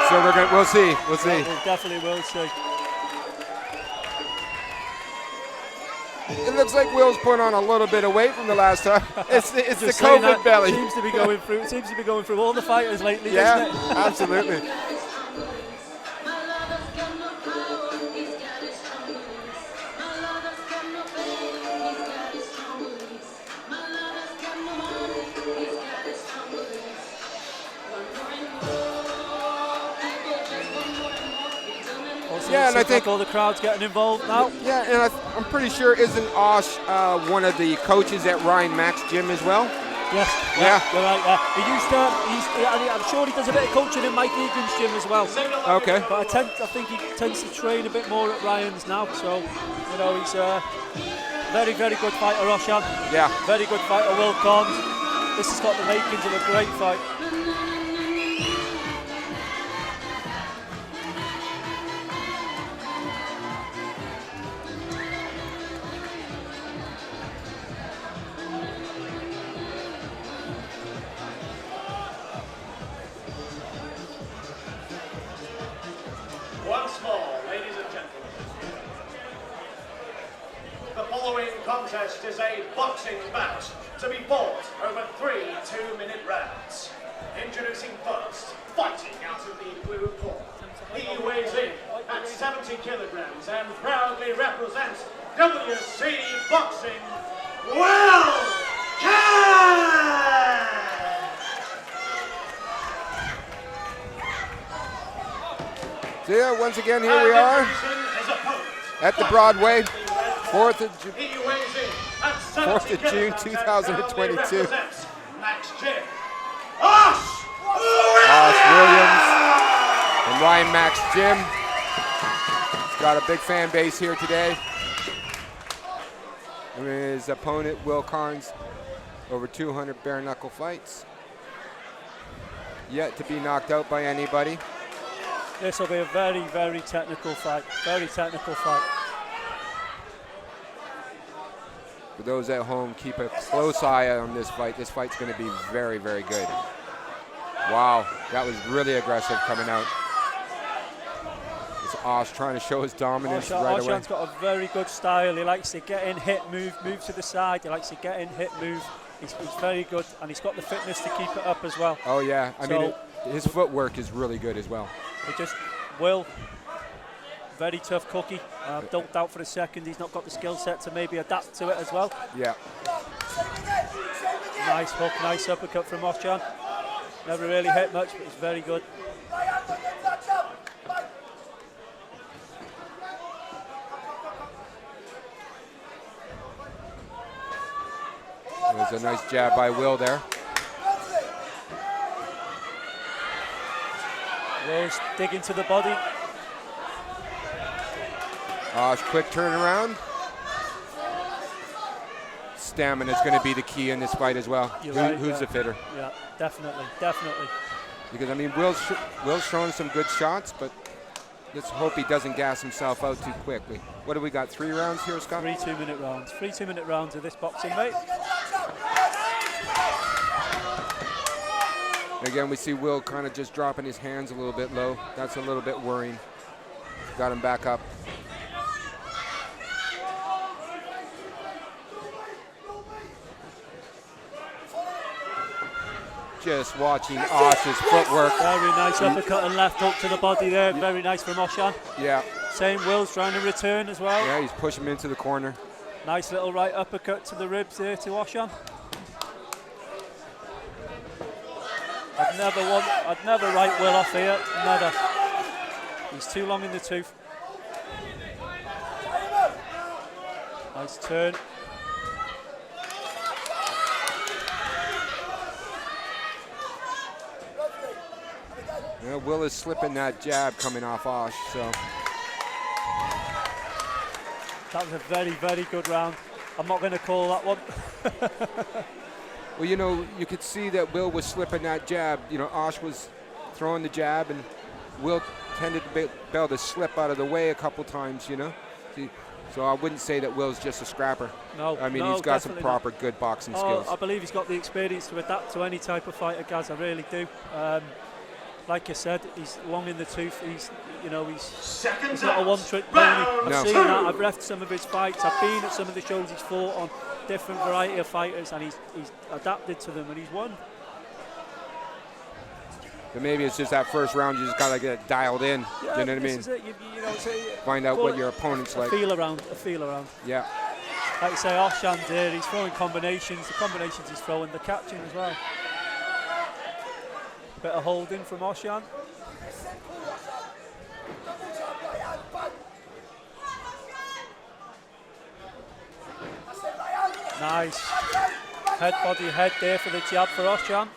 so we'll see. We'll see. We definitely will see. It looks like Will's put on a little bit of weight from the last time. It's the COVID belly. Seems to be going through all the fighters lately, Yeah, doesn't it? absolutely. Yeah, and I think all the crowd's getting involved now. Yeah, and I'm pretty sure isn't Osh one of the coaches at Ryan Mack's gym as well? Yes. Yeah. You're right. I'm sure he does a bit of coaching in Mike Egan's gym as well. Okay. But I think he tends to train a bit more at Ryan's now. So, you know, he's a very good fighter, Oshan. Yeah. Very good fighter, Will Corns. This has got the makings of a great fight. Once more, ladies and gentlemen, the following contest is a boxing bout to be fought over 3 two-minute rounds. Introducing first, fighting out of the blue corner. He weighs in at 70 kilograms and proudly represents WC Boxing, Will Can! So yeah, once again, here we are at the Broadway, 4th of June 2022. Osh Williams from Ryan Mack's gym. He's got a big fan base here today. And his opponent, Will Carnes, over 200 bare knuckle fights. Yet to be knocked out by anybody. This will be a very technical fight. Very technical fight. For those at home, keep a close eye on this fight. This fight's going to be very good. Wow, that was really aggressive coming out. It's Osh trying to show his dominance right away. Oshan's got a very good style. He likes to get in, hit, move to the side. He likes to get in, hit, move. He's very good, and he's got the fitness to keep it up as well. Oh yeah, I mean, his footwork is really good as well. It just Will very tough cookie. Don't doubt for a second he's not got the skill set to maybe adapt to it as well. Yeah. Nice hook, nice uppercut from Oshan. Never really hit much, but it's very good. There's a nice jab by Will there. Will's digging to the body. Osh, quick turnaround. Stamina is going to be the key in this fight as well. Who's the fitter? Yeah, definitely, definitely. Because, I mean, Will's showing some good shots, but let's hope he doesn't gas himself out too quickly. What do we got, 3 rounds here, Scott? 3 2-minute rounds. 3 2-minute rounds of this boxing, mate. Again, we see Will kind of just dropping his hands a little bit low. That's a little bit worrying. Got him back up. Just watching Osh's footwork. Very nice uppercut and left hook to the body there. Very nice from Oshan. Yeah. Same, Will's trying to return as well. Yeah, he's pushing him into the corner. Nice little right uppercut to the ribs there to Oshan. I'd never write Will off here. Never. He's too long in the tooth. Nice turn. Yeah, Will is slipping that jab coming off Osh, so. That was a very, very good round. I'm not going to call that one. Well, you know, you could see that Will was slipping that jab. You know, Osh was throwing the jab, and Will tended to be able to slip out of the way a couple times, you know. So I wouldn't say that Will's just a scrapper. No, I mean, he's got some proper good boxing skills. I believe he's got the experience to adapt to any type of fighter, Gaz. I really do. Like I said, he's long in the tooth. He's not a one-trick pony. I've seen that. I've refed some of his fights. I've been at some of the shows he's fought on, different variety of fighters, and he's adapted to them and he's won. But maybe it's just that first round you just gotta get dialed in. Yeah, you know what I mean? Is it. You know, find out what your opponent's like. A feel around. Yeah. Like you say, Oshan's there. He's throwing combinations. The combinations he's throwing, the catching as well. Bit of holding from Oshan. Nice. Head, body, head there for the jab for Oshan.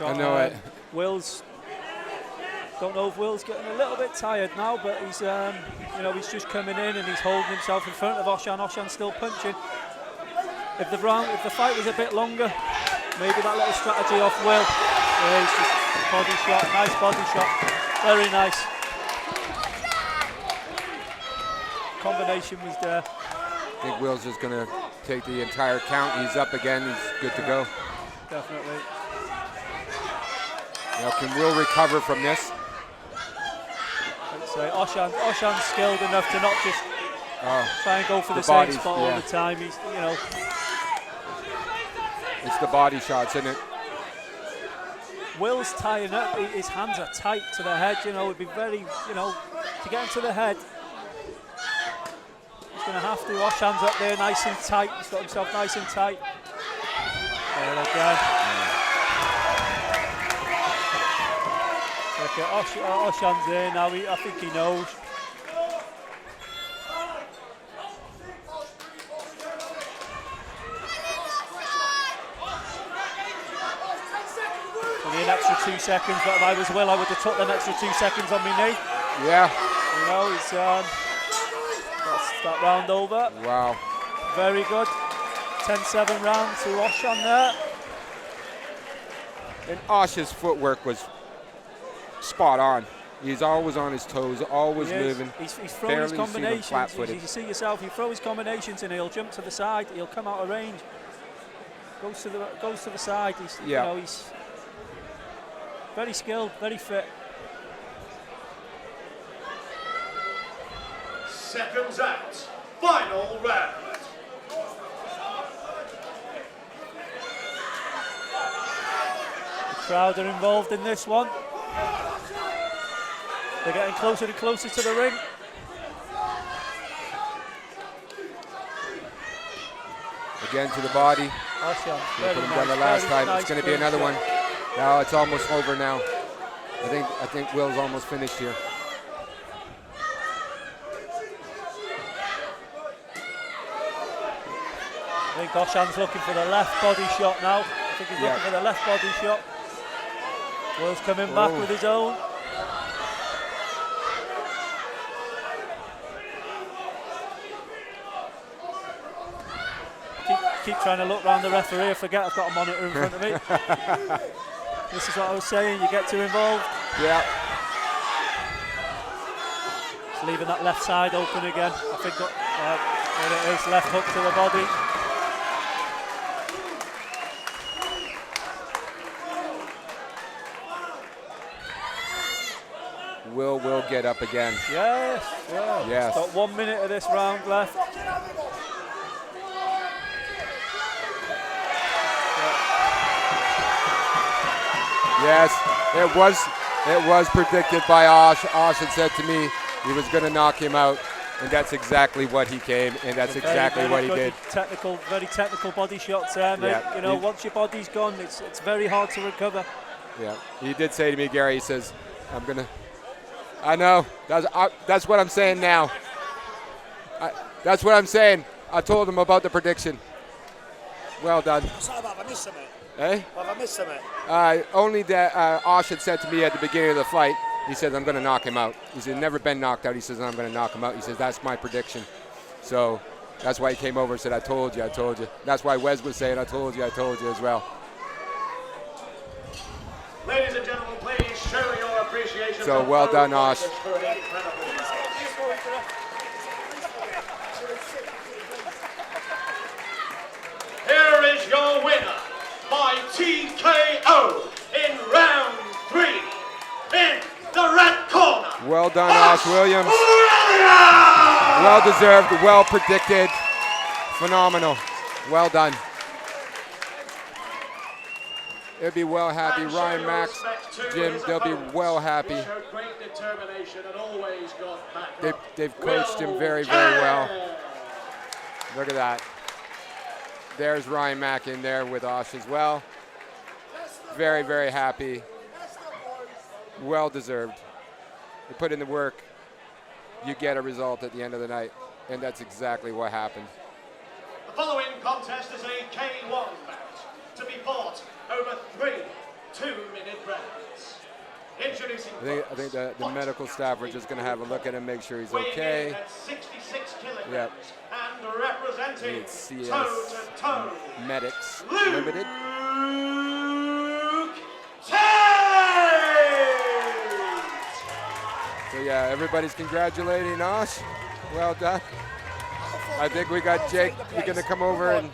I know it. Will's. Don't know if Will's getting a little bit tired now, but he's, he's just coming in and he's holding himself in front of Oshan. Oshan's still punching. If the fight was a bit longer, maybe that little strategy off Will. Yeah, he's just body shot, nice body shot, very nice. Combination was there. I think Will's just going to take the entire count. He's up again. He's good to go. Definitely. Now, can Will recover from this? I'd say Oshan's skilled enough to not just try and go for the same bodies, spot all the time. He's, It's the body shots, isn't it? Will's tying up. His hands are tight to the head. It'd be very, to get into the head. He's going to have to. Oshan's up there, nice and tight. He's got himself nice and tight. There again. Okay, Oshan's there now. I think he knows. Only an extra 2 seconds, but if I was Will, I would have took them extra 2 seconds on my knee. Yeah. He's that's that round over. Wow. Very good. 10-7 round to Oshan there. And Osh's footwork was spot on. He's always on his toes, always moving. He's throwing his combinations. You see yourself, you throw his combinations and he'll jump to the side, he'll come out of range. Goes to the side. He's very skilled, very fit. seconds out. Final round. The crowd are involved in this one. They're getting closer and closer to the ring. Again to the body. Awesome. Put him down the last time. It's going to be another one. Now it's almost over now. I think Will's almost finished here. I think Oshan's looking for the left body shot now. I think he's looking for the left body shot. Will's coming back with his own. Keep trying to look round the referee. I forget I've got a monitor in front of me. This is what I was saying, you get too involved. Yeah. It's leaving that left side open again. I think there it is, left hook to the body. Will get up again. Yes, yeah. Yes. Got 1 minute of this round left. Yes, it was predicted by Osh. Osh had said to me he was going to knock him out, and that's exactly what he came, and that's exactly what he did. Very technical body shots there, mate. Yeah. You know, once your body's gone, it's very hard to recover. Yeah, he did say to me, Gary, he says, I know, that's what I'm saying now. That's what I'm saying. I told him about the prediction. Well done. Eh? Only that Osh had said to me at the beginning of the fight, he said, I'm going to knock him out. He said, never been knocked out. He says, I'm going to knock him out. He says, that's my prediction. So that's why he came over and said, I told you. That's why Wes was saying, I told you as well. Ladies and gentlemen, please show your appreciation. So well done, Osh. Here is your winner by TKO in round 3 in the red corner. Well done, Osh Williams. Well deserved, well predicted. Phenomenal. Well done. They'll be well happy. Ryan, Max, Jim, they'll be well happy. They've coached him very, very well. Look at that. There's Ryan Mack in there with Osh as well. Very, very happy. Well deserved. You put in the work, you get a result at the end of the night, and that's exactly what happened. The following contest is a K1 bout to be fought over 3 2-minute rounds. Introducing I think the medical staff are just going to have a look at him, make sure he's okay. At 66 kilograms. Yep. And representing CS toe-to-toe Medics Limited. So yeah, everybody's congratulating Osh. Well done. I think we got Jake. You're going to come over and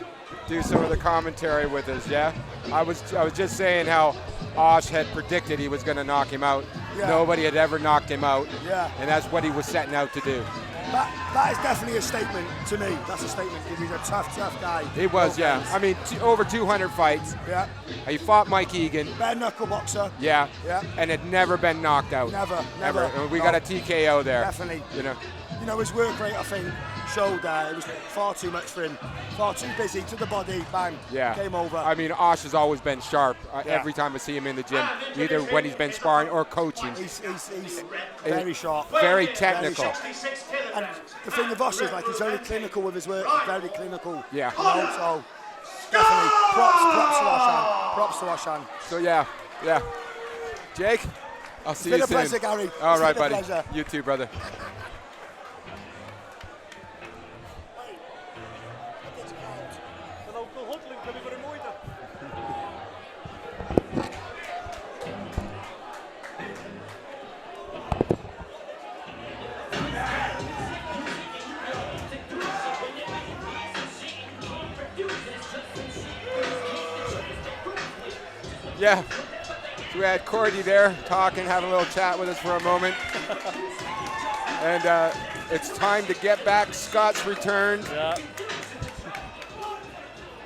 do some of the commentary with us. Yeah. I was just saying how Osh had predicted he was going to knock him out. Yeah. Nobody had ever knocked him out. Yeah. And that's what he was setting out to do. That is definitely a statement to me. That's a statement because he's a tough guy. He was, yeah. I mean, over 200 fights. Yeah. He fought Mike Egan. Bare knuckle boxer. Yeah. Yeah. And had never been knocked out. Never. And we got a TKO there. Definitely. You know, his work rate, I think, showed that it was far too much for him. Far too busy to the body. Bang. Yeah. Game over. I mean, Osh has always been sharp. Every time I see him in the gym, either when he's been sparring or coaching. He's very sharp. Very technical. Very sharp. And the thing with Osh is he's very clinical with his work. Very clinical. Yeah. So definitely props to Oshan. So yeah. Jake, I'll see you soon. It's been a pleasure, Gary. All right, buddy. Pleasure. You too, brother. Yeah, so we had Cordy there talking, having a little chat with us for a moment. And It's time to get back. Scott's returned. Yeah.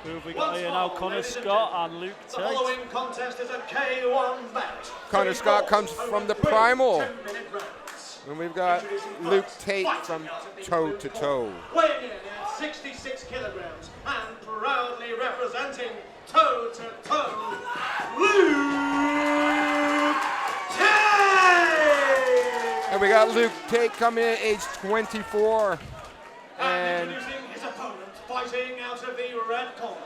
Who have we got here now? Connor Scott and Luke The Tait. following contest is a K1 bout. Connor Scott comes from the Primal. 10-minute rounds. And we've got Luke Tait from toe to toe. Weighing in at 66 kilograms and proudly representing toe to toe, Luke Tait! And we got Luke Tait coming in at age 24. And And introducing his opponent, fighting out of the red corner,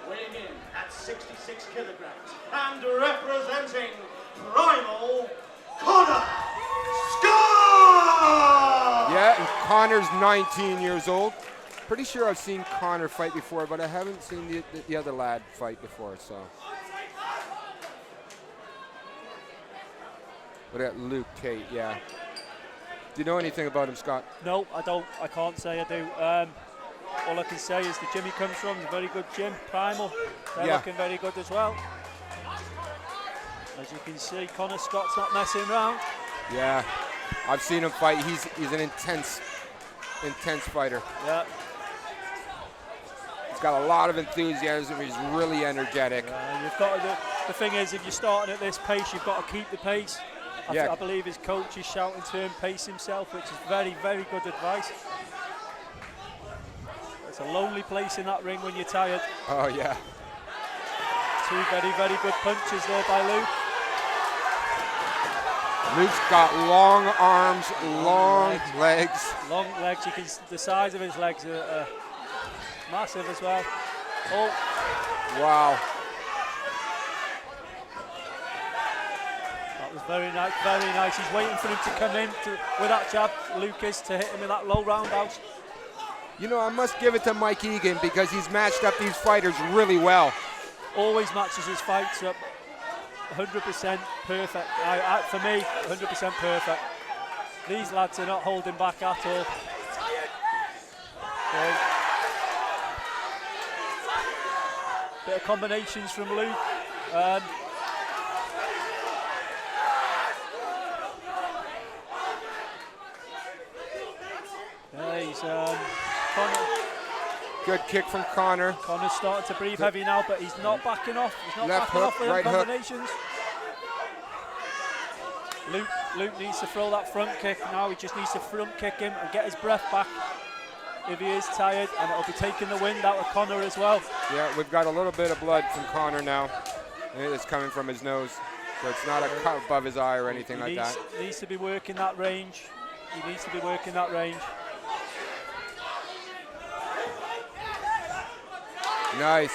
weighing in at 66 kilograms and representing Primal, Connor Scott! yeah, and Connor's 19 years old. Pretty sure I've seen Connor fight before, but I haven't seen the other lad fight before, so. But at Luke Tait, yeah. Do you know anything about him, Scott? No, I don't. I can't say I do. All I can say is the gym he comes from is a very good gym. Primal. They're Yeah. looking very good as well. As you can see, Connor Scott's not messing around. Yeah, I've seen him fight. He's an intense fighter. Yeah. He's got a lot of enthusiasm. He's really energetic. You've got the thing is, if you're starting at this pace, you've got to keep the pace. I believe his coach is shouting to him, pace himself, which is very, very good advice. It's a lonely place in that ring when you're tired. Oh yeah. Two very, very good punches there by Luke. Luke's got long arms, long legs. Long legs. You can the size of his legs are massive as well. Oh, Wow. that was very nice, very nice. He's waiting for him to come in with that jab, Lucas, to hit him in that low roundhouse. You know, I must give it to Mike Egan because he's matched up these fighters really well. Always matches his fights up 100% perfect. For me, 100% perfect. These lads are not holding back at all. Okay. Bit of combinations from Luke. He's Connor. Good kick from Connor. Connor's starting to breathe heavy now, but he's not backing off. He's not Left backing hook, off with right them hook. combinations. Luke needs to throw that front kick now. He just needs to front kick him and get his breath back if he is tired, and it'll be taking the wind out of Connor as well. Yeah, we've got a little bit of blood from Connor now. It's coming from his nose, so it's not a cut above his eye or anything like that. He needs to be working that range. He needs to be working that range. Nice.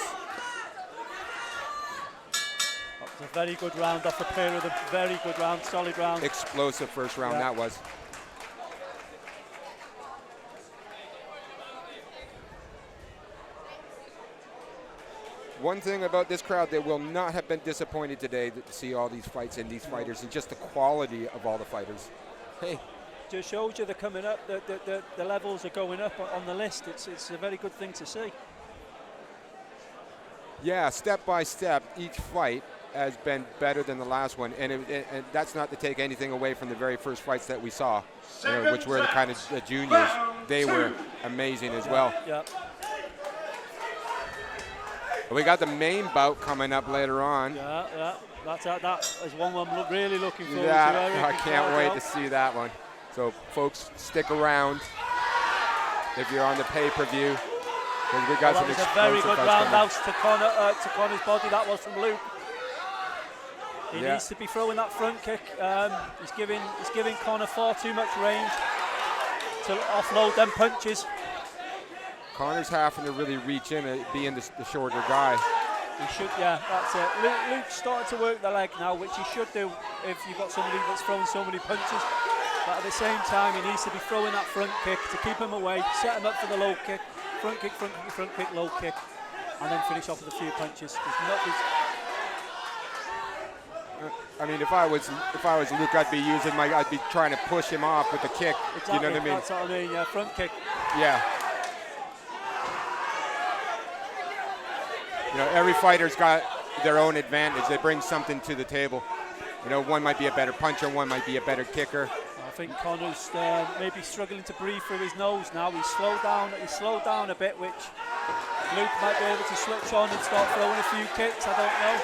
That was a very good round off the pair of them. Very good round, solid round. Explosive first round Yeah. that was. One thing about this crowd, they will not have been disappointed today to see all these fights and these fighters and just the quality of all the fighters. Hey, Just shows you they're coming up. The levels are going up on the list. It's a very good thing to see. yeah, step by step, each fight has been better than the last one, and that's not to take anything away from the very first fights that we saw, which were the kind of the juniors. They were amazing as well. Yeah. We got the main bout coming up later on. Yeah. That is one I'm really looking forward to. Yeah, Erik I and can't wait Khunkao. to see that one. So, folks, stick around if you're on the pay-per-view. Because we got That some was a very explosive good fights coming. roundhouse to Connor's body. That was from Luke. He Yeah. needs to be throwing that front kick. He's giving Connor far too much range to offload them punches. Connor's having to really reach in, being the shorter guy. He should, yeah, that's it. Luke's starting to work the leg now, which he should do if you've got somebody that's throwing so many punches. But at the same time, he needs to be throwing that front kick to keep him away, set him up for the low kick, front kick, low kick, and then finish off with a few punches. I mean, if I was Luke, I'd be trying to push him off with the kick. Exactly, You know what I mean? that's what I mean, yeah, front kick. Yeah. You know, every fighter's got their own advantage. They bring something to the table. You know, one might be a better puncher, one might be a better kicker, I think Connor's maybe struggling to breathe through his nose now. He's slowed down a bit, which Luke might be able to switch on and start throwing a few kicks. I don't know.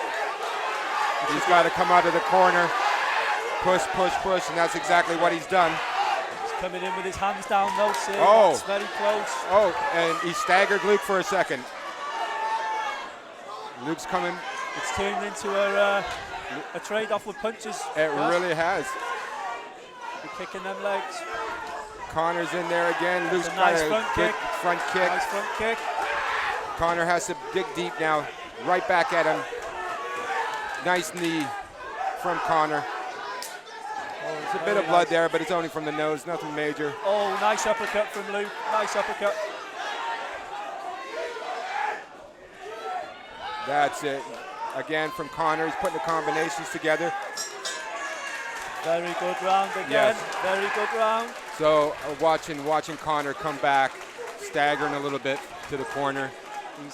He's got to come out of the corner, push, and that's exactly what he's done. He's coming in with his hands down, though. See, oh, that's very close. Oh, and he staggered Luke for a second. Luke's coming. It's turned into a trade-off with punches. It really has. You're kicking them legs. Connor's in there again. Luke's got nice a good front kick. Nice front kick. Connor has to dig deep now. Right back at him. Nice knee from Connor. Oh, there's a bit of blood there, but it's only from the nose, nothing major. Oh, nice uppercut from Luke. Nice uppercut. That's it. Again from Connor. He's putting the combinations together. Very good round again. Yes. Very good round. So watching Connor come back, staggering a little bit to the corner.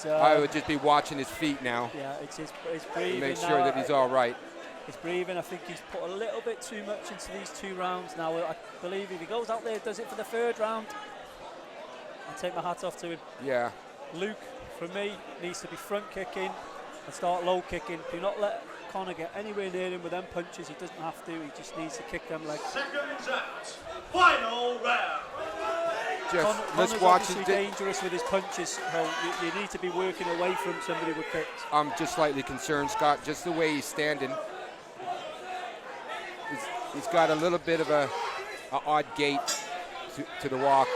I would just be watching his feet now. Yeah, it's his breathing. Make sure that he's all right. His breathing, I think he's put a little bit too much into these 2 rounds now. I believe if he goes out there, does it for the 3rd round, I'll take my hat off to him. Yeah. Luke, for me, needs to be front kicking and start low kicking. Do not let Connor get anywhere near him with them punches. He doesn't have to. He just needs to kick them legs. Seconds out. Final round. Connor's obviously dangerous with his punches. So you need to be working away from somebody with kicks. I'm just slightly concerned, Scott, just the way he's standing. He's got a little bit of a odd gait to the walk.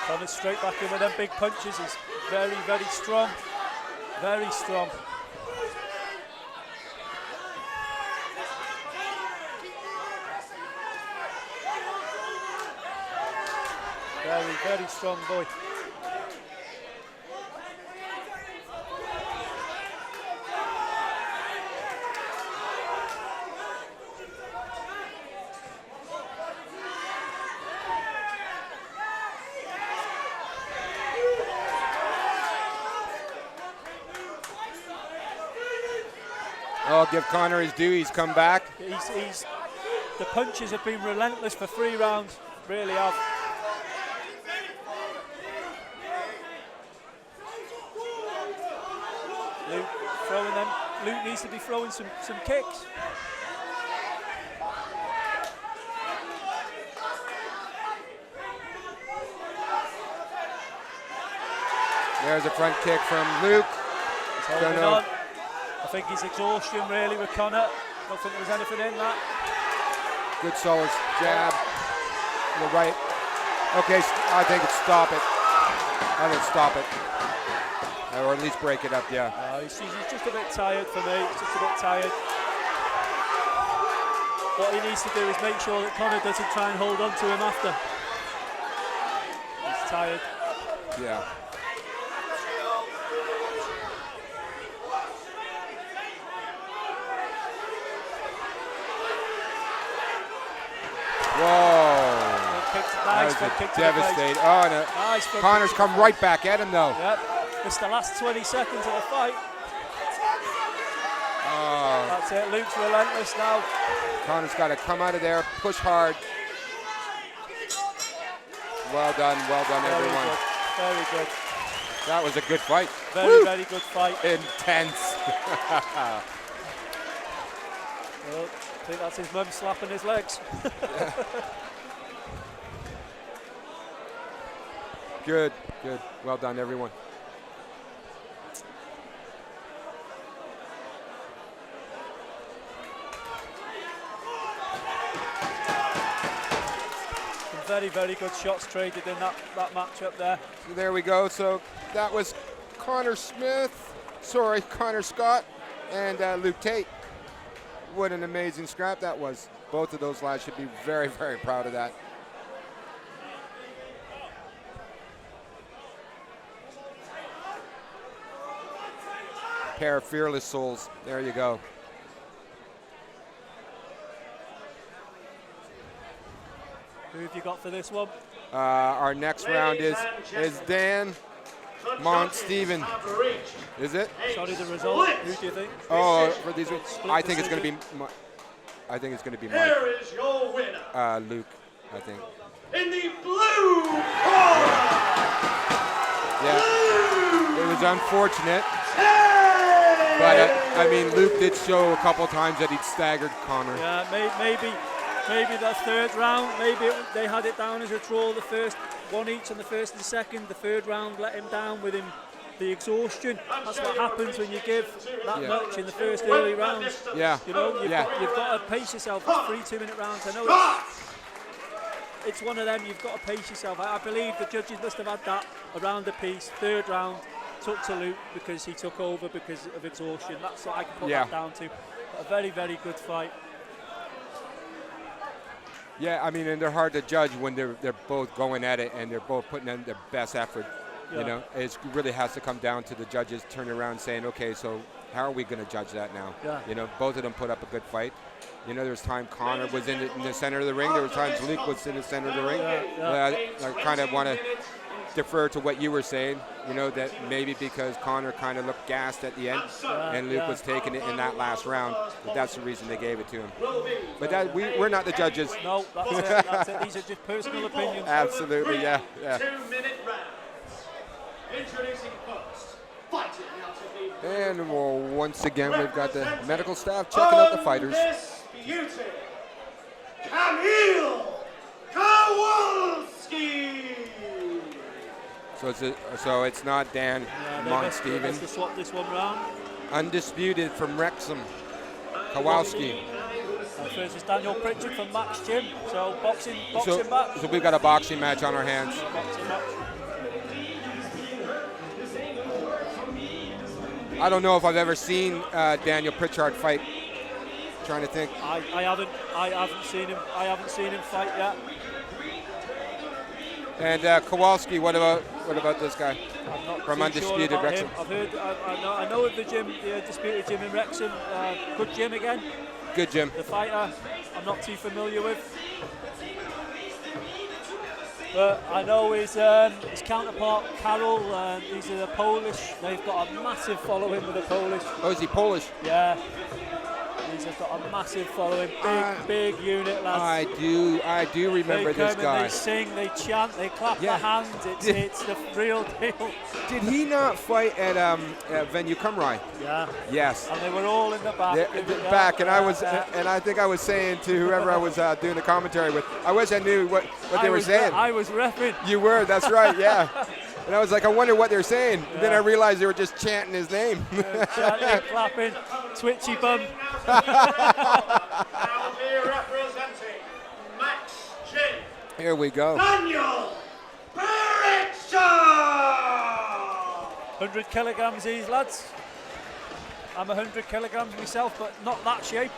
Connor's straight back in with them big punches. He's very, very strong. Very strong. Very, very strong boy. I'll give Connor his due. He's come back. The punches have been relentless for 3 rounds. Really have. Luke throwing them. Luke needs to be throwing some kicks. There's a front kick from Luke. He's holding on. I think he's exhaustion really with Connor. Don't think there was anything in that. Good solid jab. To the right. Okay, I think it's stop it. I think stop it. Or at least break it up, yeah. He's just a bit tired for me. He's just a bit tired. What he needs to do is make sure that Connor doesn't try and hold on to him after. He's tired. Yeah. Whoa. Nice that was devastating. Oh, no. Nice. Connor's come right back at him, though. Yep. It's the last 20 seconds of the fight. Oh. That's it. Luke's relentless now. Connor's got to come out of there, push hard. Well done, everyone. Good. Very good. That was a good fight. Very, very good fight. Intense. Well, I think that's his mum slapping his legs. Good. Well done, everyone. Some very, very good shots traded in that matchup there. So there we go. So that was Connor Scott and Luke Tait. What an amazing scrap that was. Both of those lads should be very, very proud of that. Pair of fearless souls. There you go. Who have you got for this one? Our next round is Dan Mont Steven. Is it? Sorry, the result. Who do you think? Oh, for these, I think it's going to be I think it's going to be Here Mike. is your winner. Luke, I think. In the blue corner. Yeah. It was unfortunate. But, I mean, Luke did show a couple times that he'd staggered Connor. Yeah, maybe the third round, maybe they had it down as a draw, the first one each on the first and the second. The third round let him down with the exhaustion. That's what happens when you give that much in the first early rounds. Yeah. You know, you've got to pace yourself. It's 3 2-minute rounds. I know it's one of them, you've got to pace yourself. I believe the judges must have had that around the piece. Third round, took to Luke because he took over because of exhaustion. That's what I can put that down to. A very, very good fight. Yeah, I mean, and they're hard to judge when they're both going at it and they're both putting in their best effort. Yeah. You know, it really has to come down to the judges turning around saying, okay, so how are we going to judge that now? Yeah. You know, both of them put up a good fight. You know, there was time Connor was in the center of the ring. There were times Luke was in the center of the ring. I kind of want to defer to what you were saying, you know, that maybe because Connor kind of looked gassed at the end and Luke was taking it in that last round, but that's the reason they gave it to him. But that we're not the judges. No, that's it. These are just personal opinions. Absolutely, yeah. 2-minute rounds. Introducing first, fighting out of the And once again, we've got the medical staff checking out the fighters. Undisputed, Kamil Kowalski. So it's not Dan Mont Steven. To swap this one round. Undisputed from Wrexham, Kowalski. First is Daniel Pritchard from Max Gym. So boxing match. So we've got a boxing match on our hands. Boxing match. I don't know if I've ever seen Daniel Pritchard fight. Trying to think. I haven't seen him fight yet. And Kowalski, what about this guy from Undisputed sure Wrexham? I've heard. I know of the gym, the Undisputed gym in Wrexham. Good gym again. Good gym. The fighter, I'm not too familiar with. But I know his counterpart, Karol, these are the Polish. They've got a massive following with the Polish. Oh, is he Polish? Yeah. These have got a massive following. Big unit, lads. I do remember this guy. They sing, they chant, they clap their hands. It's the real deal. Did he not fight at Venue Cymru? Yeah. Yes. And they were all in the back. And I think I was saying to whoever I was doing the commentary with, I wish I knew what they were saying. I was reffing. You were, that's right, yeah. And I was like, I wonder what they're saying. And then I realized they were just chanting his name. Chanting, clapping, twitchy bum. Now here representing Max Gym, Here we go. Daniel Pritchard. 100 kilograms these lads. I'm 100 kilograms myself, but not that shape.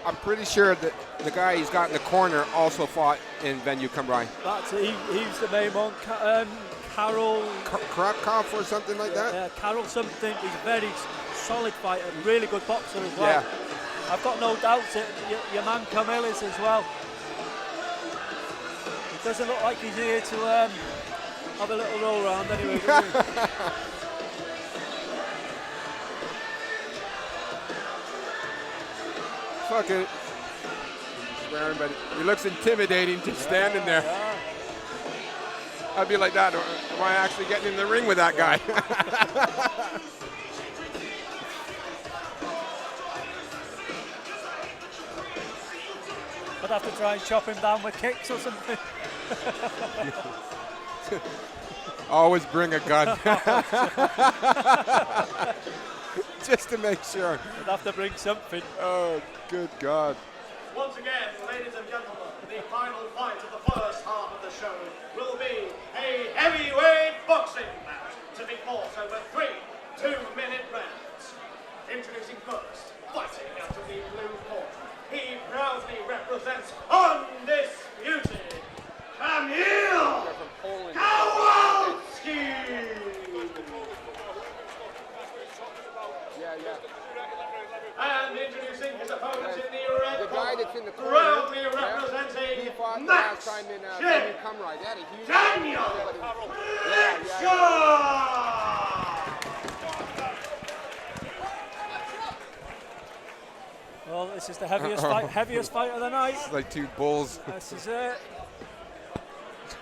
I'm pretty sure that the guy he's got in the corner also fought in Venue Cymru. That's he's the main one. Karol Khunkao or something like that? Yeah, Karol something. He's a very solid fighter, really good boxer as well. Yeah. I've got no doubts that your man Kamil is as well. It doesn't look like he's here to have a little roll round anyway. Fuck it. Swearing, but he looks intimidating just standing there. Yeah. I'd be like that. Am I actually getting in the ring with that guy? I'd have to try and chop him down with kicks or something. Always bring a gun. Just to make sure. I'd have to bring something. Oh, good God. Once again, ladies and gentlemen, the final fight of the first half of the show will be a heavyweight boxing match to be fought over 3 2-minute rounds. Introducing first, fighting out of the blue corner, he proudly represents Undisputed Kamil Kowalski. And introducing his opponent in the red corner, proudly representing Max Gym, Daniel Pritchard. Well, this is the heaviest fight of the night. It's like two bulls. This is it.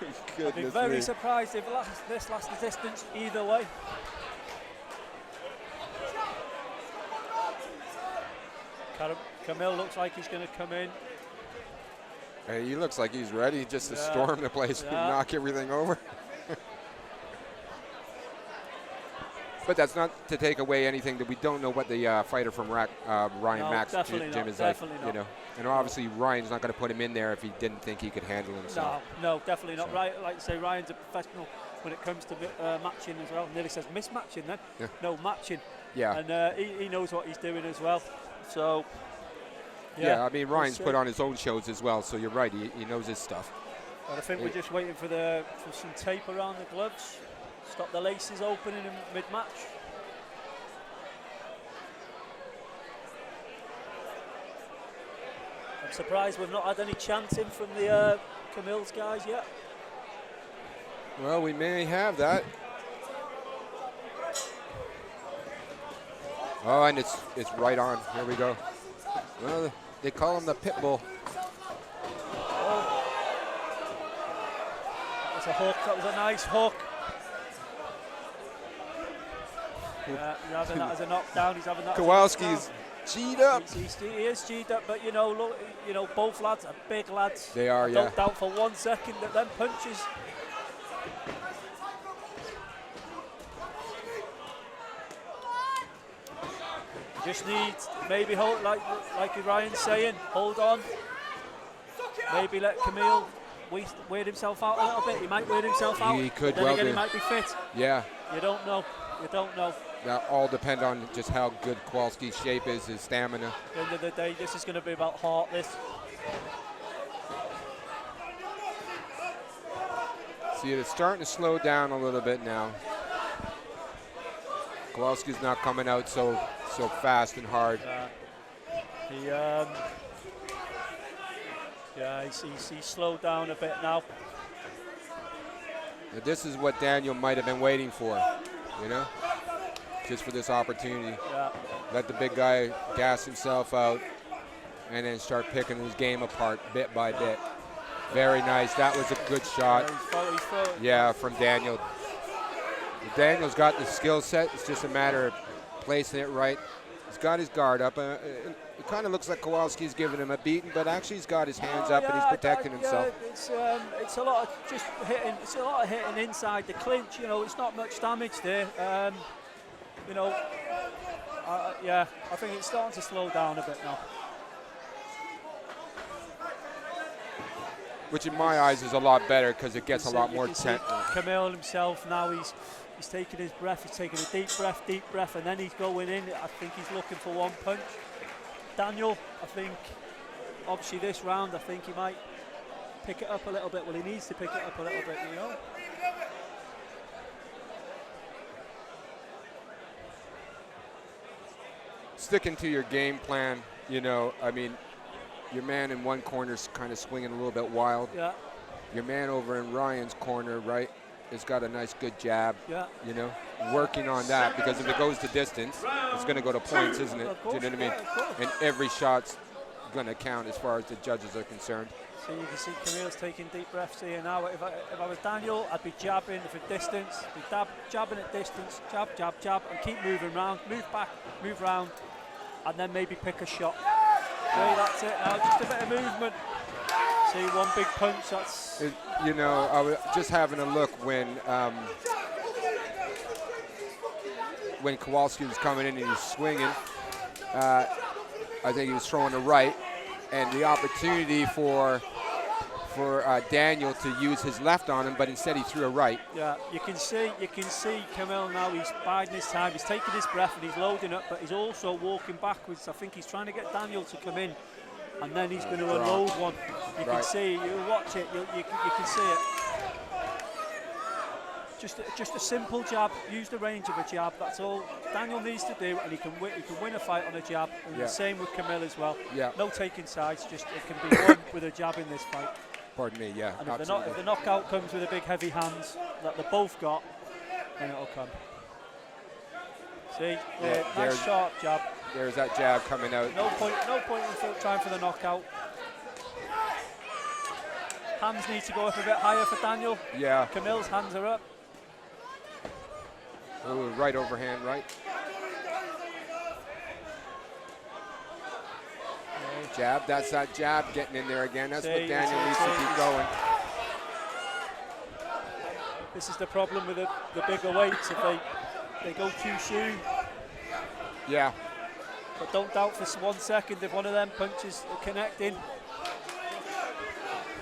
I'd be Goodness very me. surprised if this lasts the distance either way. Kamil looks like he's going to come in. Hey, he looks like he's ready just to storm the place and knock everything over. But that's not to take away anything that we don't know what the fighter from Ryan Mack's gym is like. You know, and obviously Ryan's not going to put him in there if he didn't think he could handle himself. No, definitely not. Right, like you say, Ryan's a professional when it comes to matching as well. Nearly says mismatching then. Yeah. No, matching. Yeah. And he knows what he's doing as well. So. Yeah, I mean Ryan's put on his own shows as well, so you're right. He knows his stuff. And I think we're just waiting for some tape around the gloves. Stop the laces opening in mid-match. I'm surprised we've not had any chanting from the Kamil's guys yet. Well, we may have that. Oh, and it's right on. Here we go. Well, they call him the pit bull. Oh. That was a hook. That was a nice hook. Yeah, he's having that as a knockdown. He's having that. Kowalski's G'd up. He is G'd up, but look, both lads are big lads. They are, I don't doubt for 1 second that them punches. Just need maybe hold, like Ryan's saying, hold on. Maybe let Kamil weird himself out a little bit. He might weird himself out. He could then well again, do. He might be fit. Yeah. You don't know. That all depend on just how good Kowalski's shape is, his stamina. At the end of the day, this is going to be about heart. See, it's starting to slow down a little bit now. Kowalski's not coming out so fast and hard. He's slowed down a bit now. Now, this is what Daniel might have been waiting for, just for this opportunity. Yeah. Let the big guy gas himself out and then start picking his game apart bit by bit. Very nice. That was a good shot. Yeah, from Daniel. Daniel's got the skill set. It's just a matter of placing it right. He's got his guard up. It kind of looks like Kowalski's giving him a beating, but actually he's got his hands up and he's protecting himself. It's a lot of just hitting. It's a lot of hitting inside the clinch. It's not much damage there. I think it's starting to slow down a bit now. Which in my eyes is a lot better because it gets a lot more tense. Kamil himself now, he's taking his breath, he's taking a deep breath, and then he's going in. I think he's looking for one punch. Daniel, I think, obviously this round, I think he might pick it up a little bit. Well, he needs to pick it up a little bit, Sticking to your game plan, I mean, your man in one corner is kind of swinging a little bit wild. Yeah. Your man over in Ryan's corner, right, has got a nice good jab. Yeah. Working on that, because if it goes to distance, it's going to go to points, isn't it? Do you know what I mean? And every shot's going to count as far as the judges are concerned. So you can see Kamil's taking deep breaths here now. If I was Daniel, I'd be jabbing for distance, jabbing at distance, jab, and keep moving round, move back, move round, and then maybe pick a shot. Okay, that's it now, just a bit of movement. See, one big punch, that's... I was just having a look when Kowalski was coming in and he was swinging. I think he was throwing the right, and the opportunity for Daniel to use his left on him, but instead he threw a right. Yeah, you can see Kamil now, he's biding his time, he's taking his breath and he's loading up, but he's also walking backwards. I think he's trying to get Daniel to come in, and then he's going to unload one. You can see, you watch it, you can see it. Just a simple jab, use the range of a jab, that's all Daniel needs to do, and he can win a fight on a jab, and the same with Kamil as well. Yeah. No taking sides, just it can be won with a jab in this fight. Pardon me, yeah, and if the knockout comes with the big heavy hands that they both got, then it'll come. See, nice sharp jab. There's that jab coming out. No point in trying for the knockout. Hands need to go up a bit higher for Daniel. Yeah. Kamil's hands are up. Ooh, right overhand, right. Jab, that's that jab getting in there again. That's what Daniel needs to keep going. This is the problem with the bigger weights. If they go too soon. Yeah. But don't doubt for 1 second if one of them punches are connecting.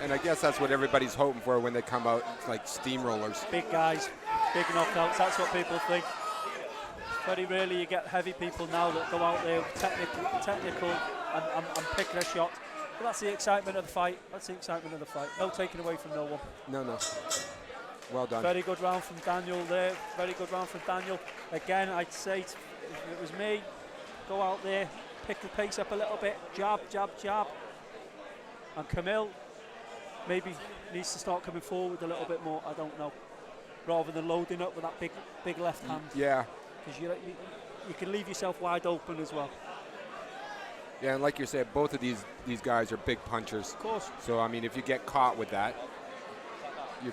And I guess that's what everybody's hoping for when they come out, like steamrollers. Big guys, big knockouts, that's what people think. Very rarely you get heavy people now that go out there technical and pick their shot. But that's the excitement of the fight. That's the excitement of the fight. No taking away from no one. No. Well done. Very good round from Daniel there. Very good round from Daniel. Again, I'd say if it was me, go out there, pick the pace up a little bit, jab, jab, jab. And Kamil maybe needs to start coming forward a little bit more, I don't know, rather than loading up with that big left hand. Yeah. Because you can leave yourself wide open as well. Yeah, and like you said, both of these guys are big punchers. Of course. So I mean, if you get caught with that, you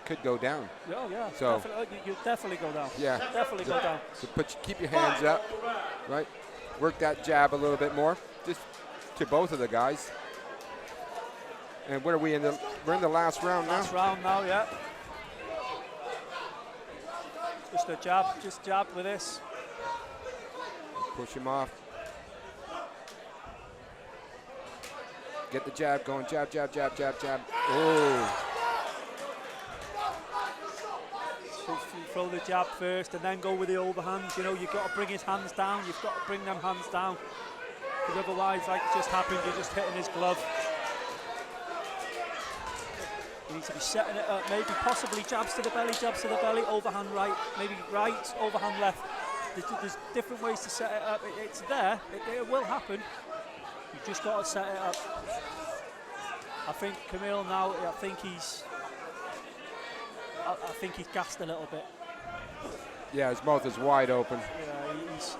could go down. Oh yeah. So you definitely go down. Yeah. Definitely go down. So keep your hands up, right? Work that jab a little bit more, just to both of the guys. And what are we in the? We're in the last round now. Last round now, yeah. Just a jab, just jab with this. Push him off. Get the jab going. Jab, jab, jab, jab, jab. Oh. Throw the jab first and then go with the overhands. You know, you've got to bring his hands down. You've got to bring them hands down. Because otherwise, like it just happened, you're just hitting his glove. You need to be setting it up. Maybe possibly jabs to the belly, overhand right, maybe right, overhand left. There's different ways to set it up. It's there. It will happen. You've just got to set it up. I think Kamil now, I think he's gassed a little bit. Yeah, his mouth is wide open. Yeah, he's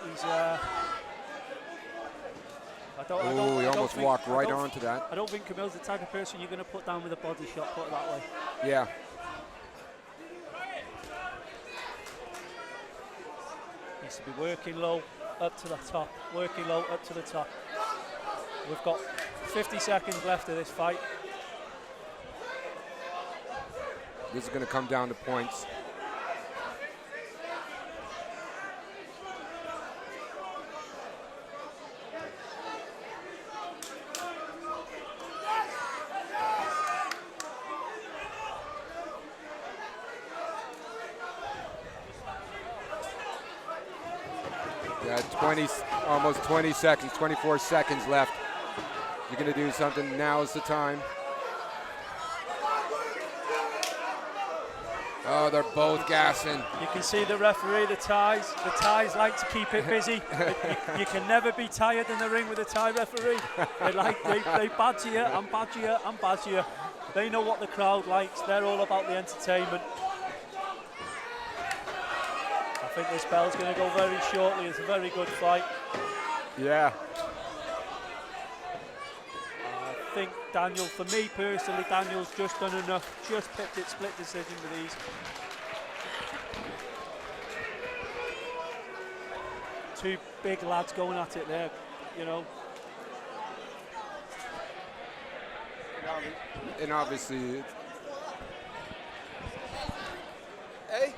he almost walked right onto that. I don't think Kamil's the type of person you're going to put down with a body shot, put it that way. Yeah. Needs to be working low, up to the top. Working low, up to the top. We've got 50 seconds left of this fight. This is going to come down to points. Yeah, almost 20 seconds, 24 seconds left. You're going to do something, now's the time. Oh, they're both gassing. You can see the referee, the ties. The ties like to keep it busy. You can never be tired in the ring with a tie referee. They badger you and badger you and badger you. They know what the crowd likes. They're all about the entertainment. I think this bell's going to go very shortly. It's a very good fight. Yeah. I think Daniel, for me personally, Daniel's just done enough. Just picked it, split decision with ease. Two big lads going at it there, you know. And obviously, hey.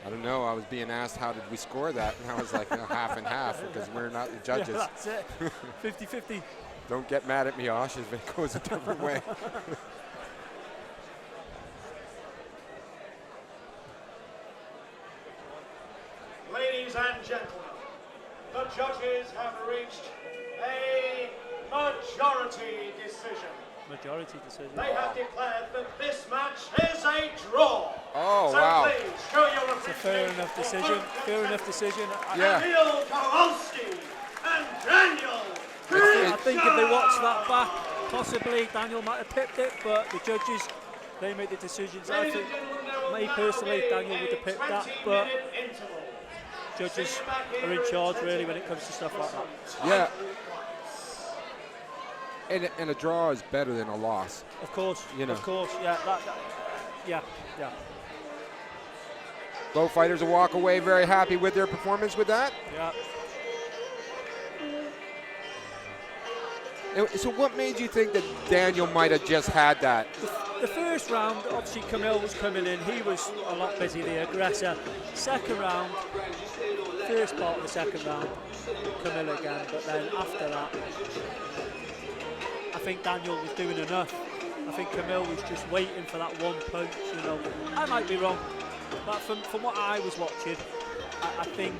I don't know. I was being asked how did we score that, and I was like, no, half and half, because we're not the judges. Yeah, that's it. 50-50. Don't get mad at me, Osh, if it goes a different way. Ladies and gentlemen, the judges have reached a majority decision. Majority decision. They have declared that this match is a draw. Oh, so wow. Please show your It's a fair enough decision. Fair enough decision. Yeah. Kamil Kowalski I think if they watch that back, possibly Daniel might have pipped it, but the judges, they made the decisions. I think, me personally, Daniel would have pipped that, but judges are in charge really when it comes to stuff like that. Yeah. And a draw is better than a loss. Of course, you know. Of course, yeah. Both fighters will walk away very happy with their performance with that. Yeah. So what made you think that Daniel might have just had that? The first round, obviously Kamil was coming in. He was a lot busy, the aggressor. Second round, first part of the second round, Kamil again. But then after that, I think Daniel was doing enough. I think Kamil was just waiting for that one punch, you know. I might be wrong, but from what I was watching, I think...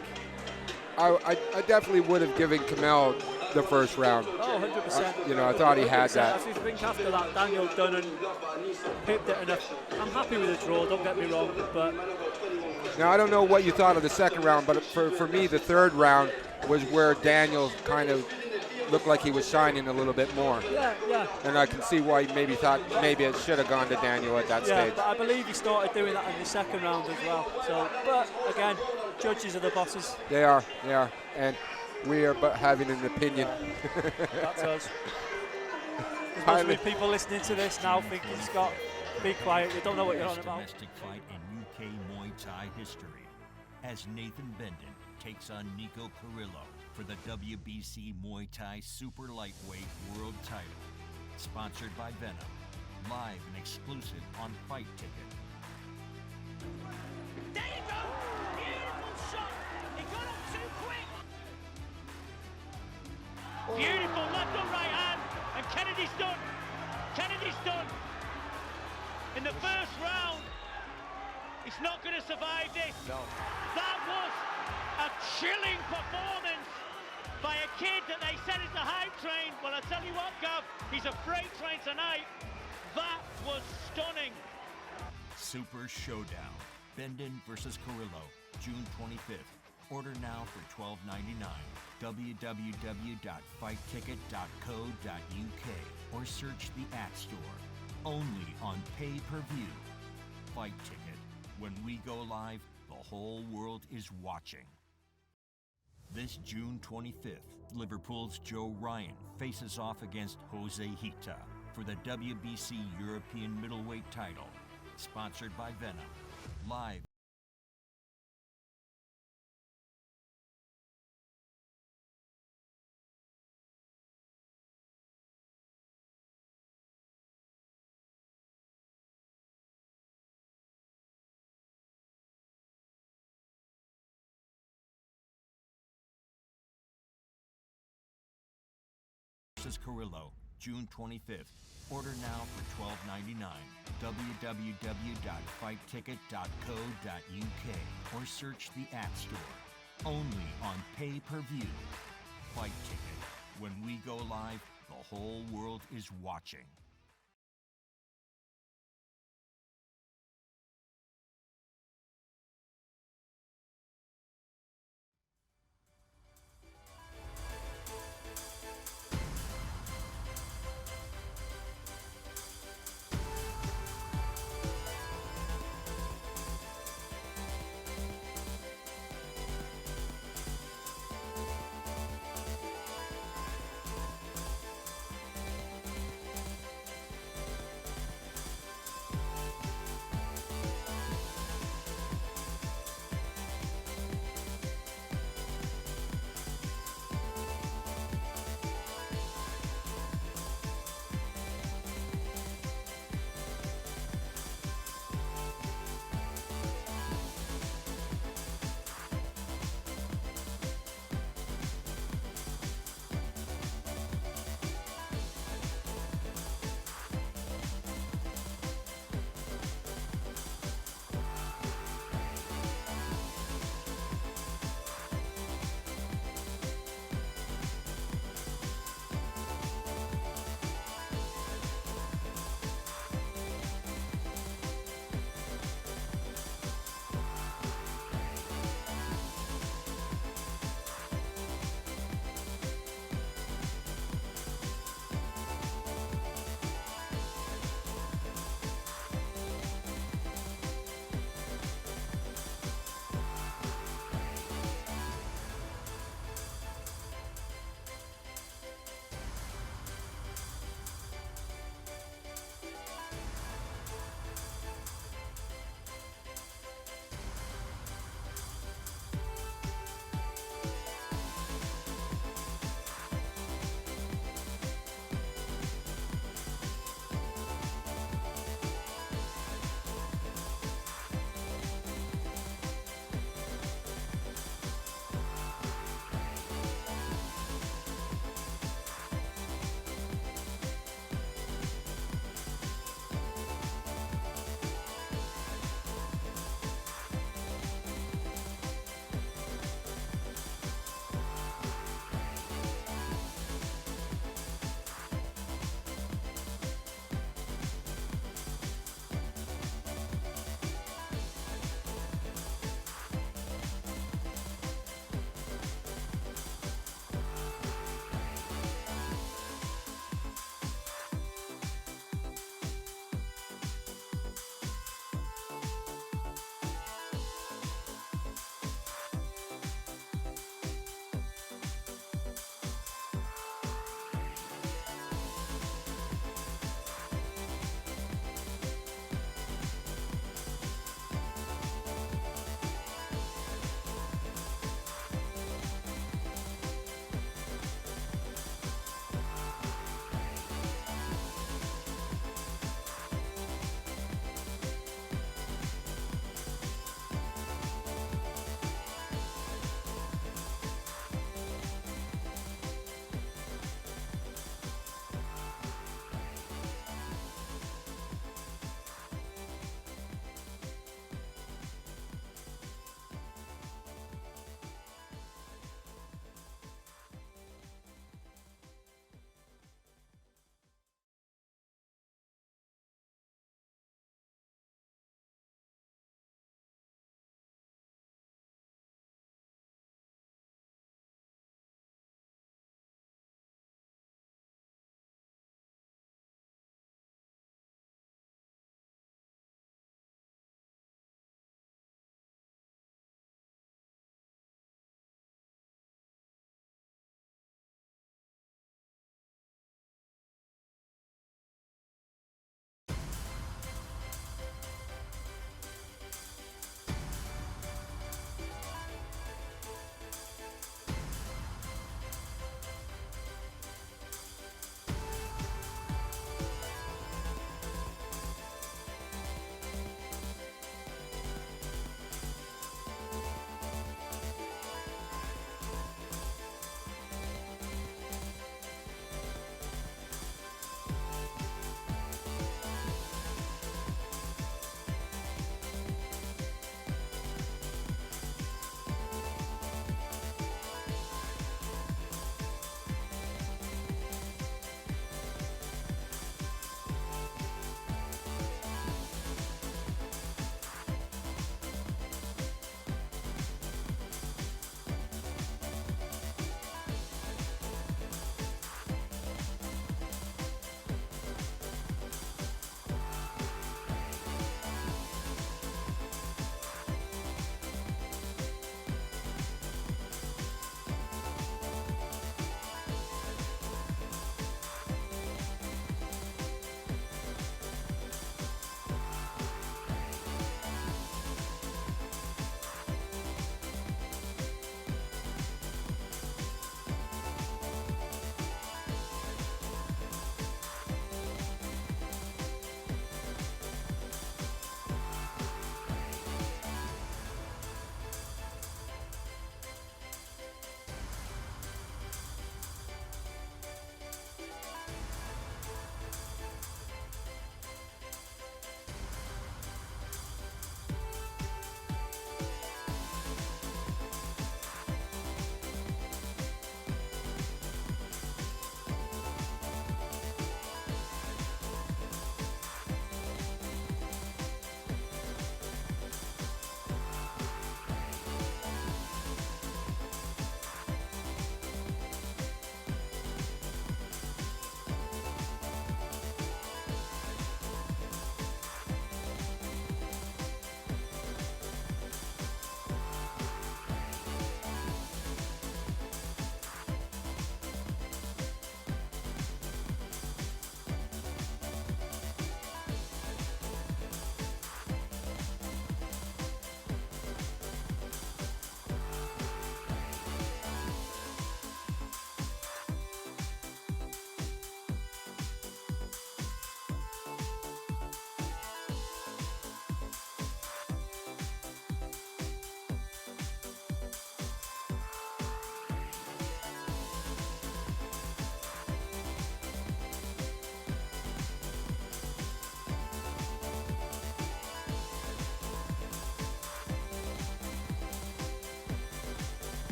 I definitely would have given Kamil the first round. Oh, 100%. You know, I thought he had that. I think after that, Daniel done and pipped it enough. I'm happy with the draw, don't get me wrong, but... Now, I don't know what you thought of the second round, but for me, the third round was where Daniel kind of looked like he was shining a little bit more. Yeah. And I can see why he maybe thought maybe it should have gone to Daniel at that stage. Yeah, but I believe he started doing that in the second round as well. So, but again, judges are the bosses. They are. And we are but having an opinion. That's us. There's must be people listening to this now thinking, Scott, be quiet, you don't know what you're on about. Domestic fight in UK Muay Thai history, as Nathan Benden takes on Nico Carrillo for the WBC Muay Thai Super Lightweight World Title. Sponsored by Venom. Live and exclusive on FightTicket. There you go! Beautiful shot! He got up too quick! Beautiful left or right hand, and Kennedy's done. Kennedy's done. In the first round, he's not going to survive this. No. That was a chilling performance by a kid that they said is the hype train. Well, I tell you what, Gav, he's a freight train tonight. That was stunning. Super Showdown. Benden versus Carrillo, June 25th. Order now for $12.99. www.fightticket.co.uk or search the App Store. Only on pay-per-view. Fight Ticket. When we go live, the whole world is watching. This June 25th, Liverpool's Joe Ryan faces off against Jose Hita for the WBC European Middleweight title. Sponsored by Venom. Live. Carrillo, June 25th. Order now for $12.99. www.fightticket.co.uk or search the App Store. Only on pay-per-view. Fight Ticket. When we go live, the whole world is watching.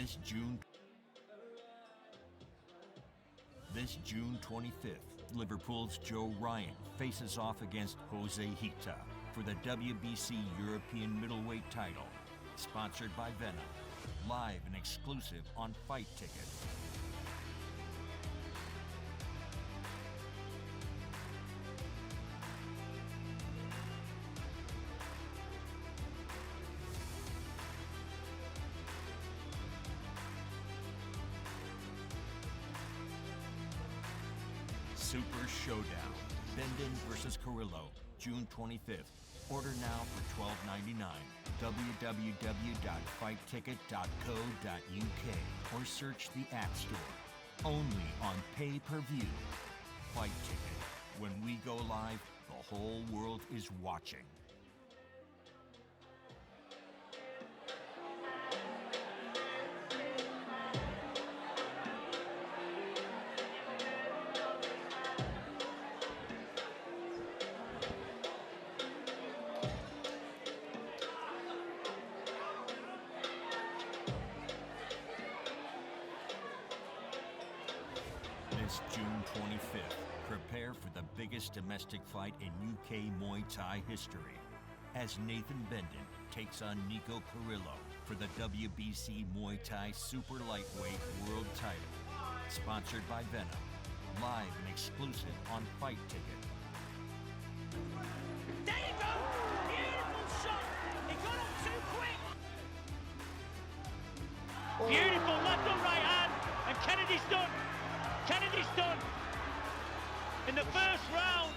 This June 25th, Liverpool's Joe Ryan faces off against Jose Hita for the WBC European middleweight title, sponsored by Venom, live and exclusive on FightTicket. Super Showdown, Bendon versus Carrillo, June 25th. Order now for $12.99. www.fightticket.co.uk or search the App Store. Only on pay-per-view. Fight Ticket. When we go live, the whole world is watching. This June 25th, prepare for the biggest domestic fight in UK Muay Thai history as Nathan Bendon takes on Nico Carrillo for the WBC Muay Thai Super Lightweight World Title. Sponsored by Venom, live and exclusive on Fight Ticket. There you go! Beautiful shot! He got up too quick! Beautiful left and right hand, and Kennedy's done. Kennedy's done. In the first round,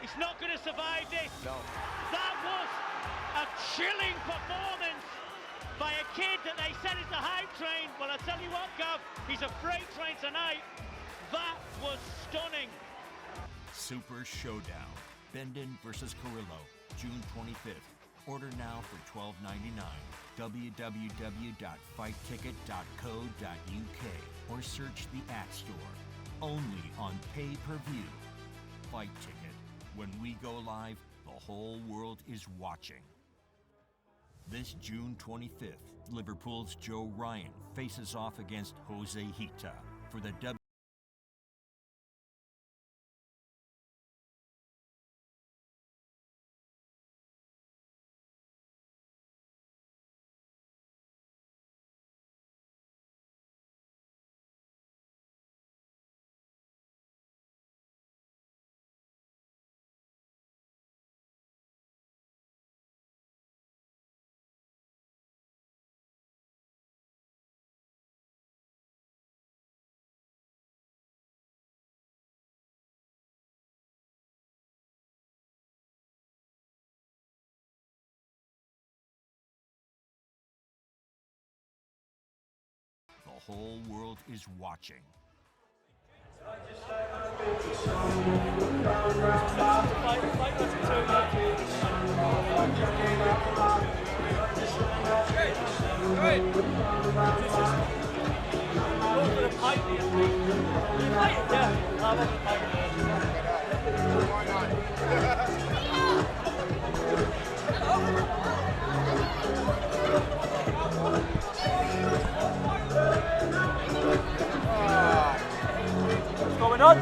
he's not going to survive this. No. That was a chilling performance by a kid that they said is the hype train. Well, I tell you what, Gav, he's a freight train tonight. That was stunning. Super Showdown, Bendon versus Carrillo, June 25th. Order now for $12.99. www.fightticket.co.uk or search the App Store. Only on pay-per-view. Fight Ticket. When we go live, the whole world is watching. This June 25th, Liverpool's Joe Ryan faces off against Jose Hita for the The whole world is watching. Going on?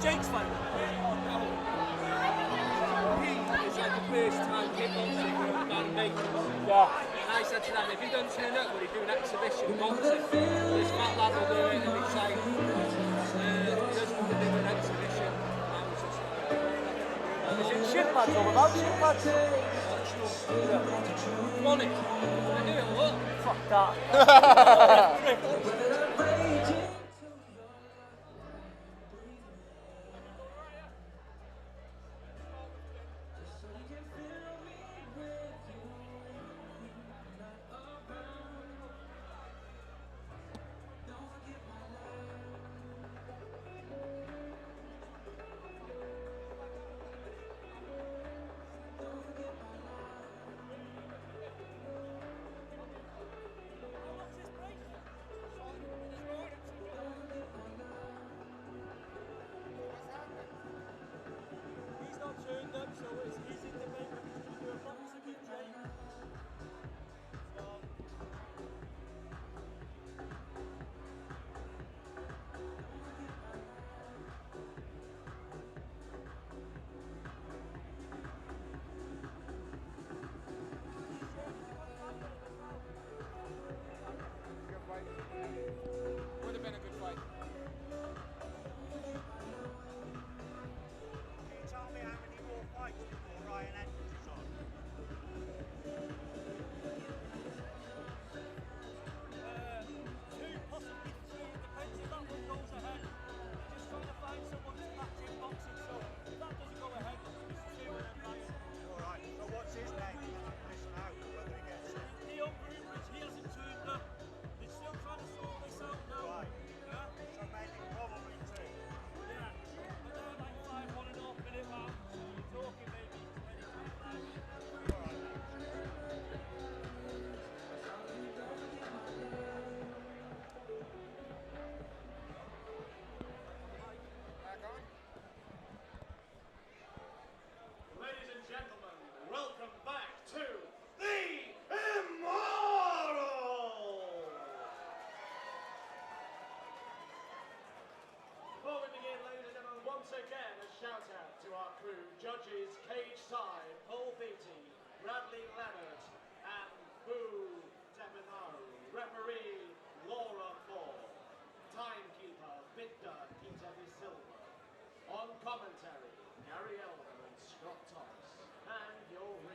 Jake's fight. It's like the first time kickboxing band mates. Yeah. And I said to them, if he doesn't turn up, will he do an exhibition boxing? This fat lad will do it, and he's like, he doesn't want to do an exhibition. And I was just like, Is it shin pads or without shin pads? Money. I do it a lot. Fuck that.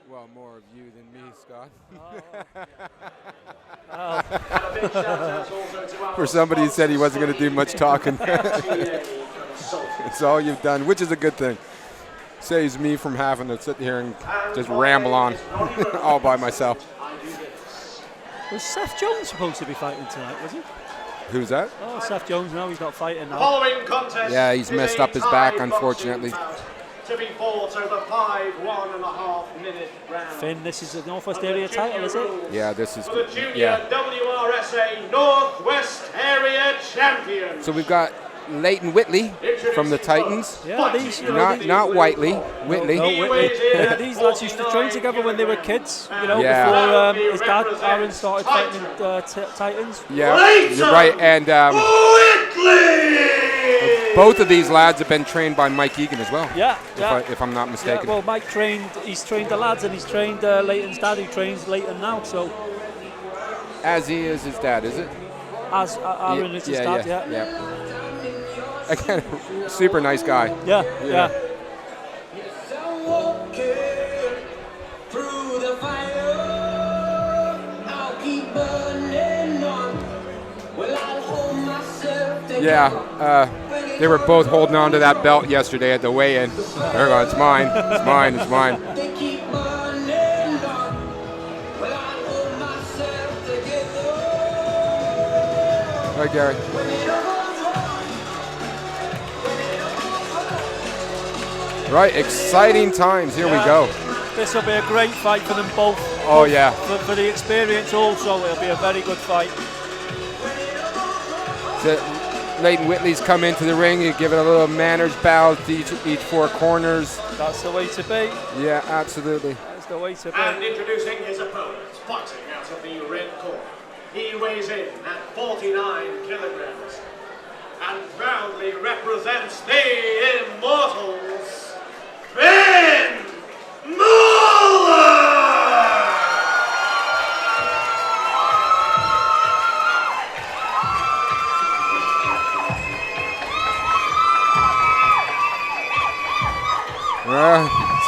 Well, more of you than me, Scott. For somebody who said he wasn't going to do much talking. It's all you've done, which is a good thing. Saves me from having to sit here and just ramble on all by myself. Was Seth Jones supposed to be fighting tonight, was he? Who's that? Oh, Seth Jones, no, he's not fighting now. Following contest, yeah, he's messed up his back, unfortunately. To be fought over 5 1.5-minute rounds. Finn, this is the Northwest Area title, is it? Yeah, this is. For the Junior WRSA Northwest Area Champion. So we've got Leighton Whitley from the Titans. Yeah, these, not Whiteley, Whitley. No, Whitley. These lads used to train together when they were kids, before his dad, Aaron, started fighting in Titans. Yeah, you're right. And both of these lads have been trained by Mike Egan as well. Yeah, if I'm not mistaken. Yeah, well, he's trained the lads, and he's trained Leighton's dad, who trains Leighton now. So, as he is his dad, is it? As Aaron is his dad, yeah. Again, super nice guy. Yeah. Yeah, they were both holding on to that belt yesterday at the weigh-in. There we go, it's mine, it's mine, it's mine. Hi, Gary. Right, exciting times. Here we go. This will be a great fight for them both. Oh, yeah. For the experience also, it'll be a very good fight. So Leighton Whitley's come into the ring. You give it a little manners bow to each 4 corners. That's the way to be. Yeah, absolutely. That's the way to be. And introducing his opponent, fighting out of the red corner. He weighs in at 49 kilograms and proudly represents the Immortals, Ben Mueller!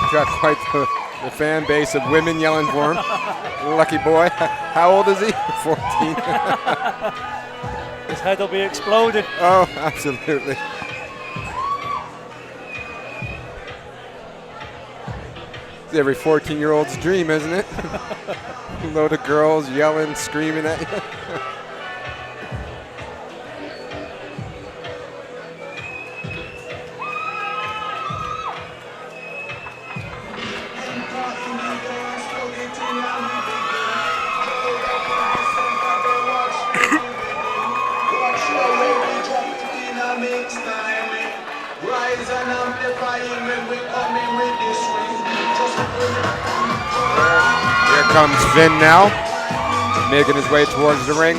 He's got quite the fan base of women yelling for him. Lucky boy. How old is he? 14. His head will be exploding. Oh, absolutely. It's every 14-year-old's dream, isn't it? A load of girls yelling, screaming at you. Here comes Finn now, making his way towards the ring.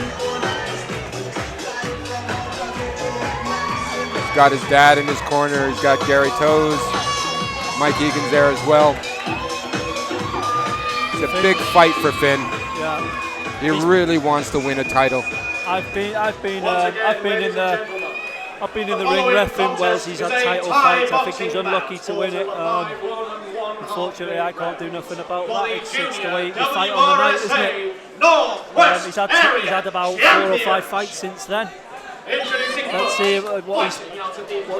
He's got his dad in his corner. He's got Gary Toes. Mike Egan's there as well. It's a big fight for Finn. Yeah. He really wants to win a title. I've been in the ring reffing whilst he's had title fights. I think he's unlucky to win it. Unfortunately, I can't do nothing about that. It's the way you fight on the night, isn't it? He's had about 4 or 5 fights since then. Let's see what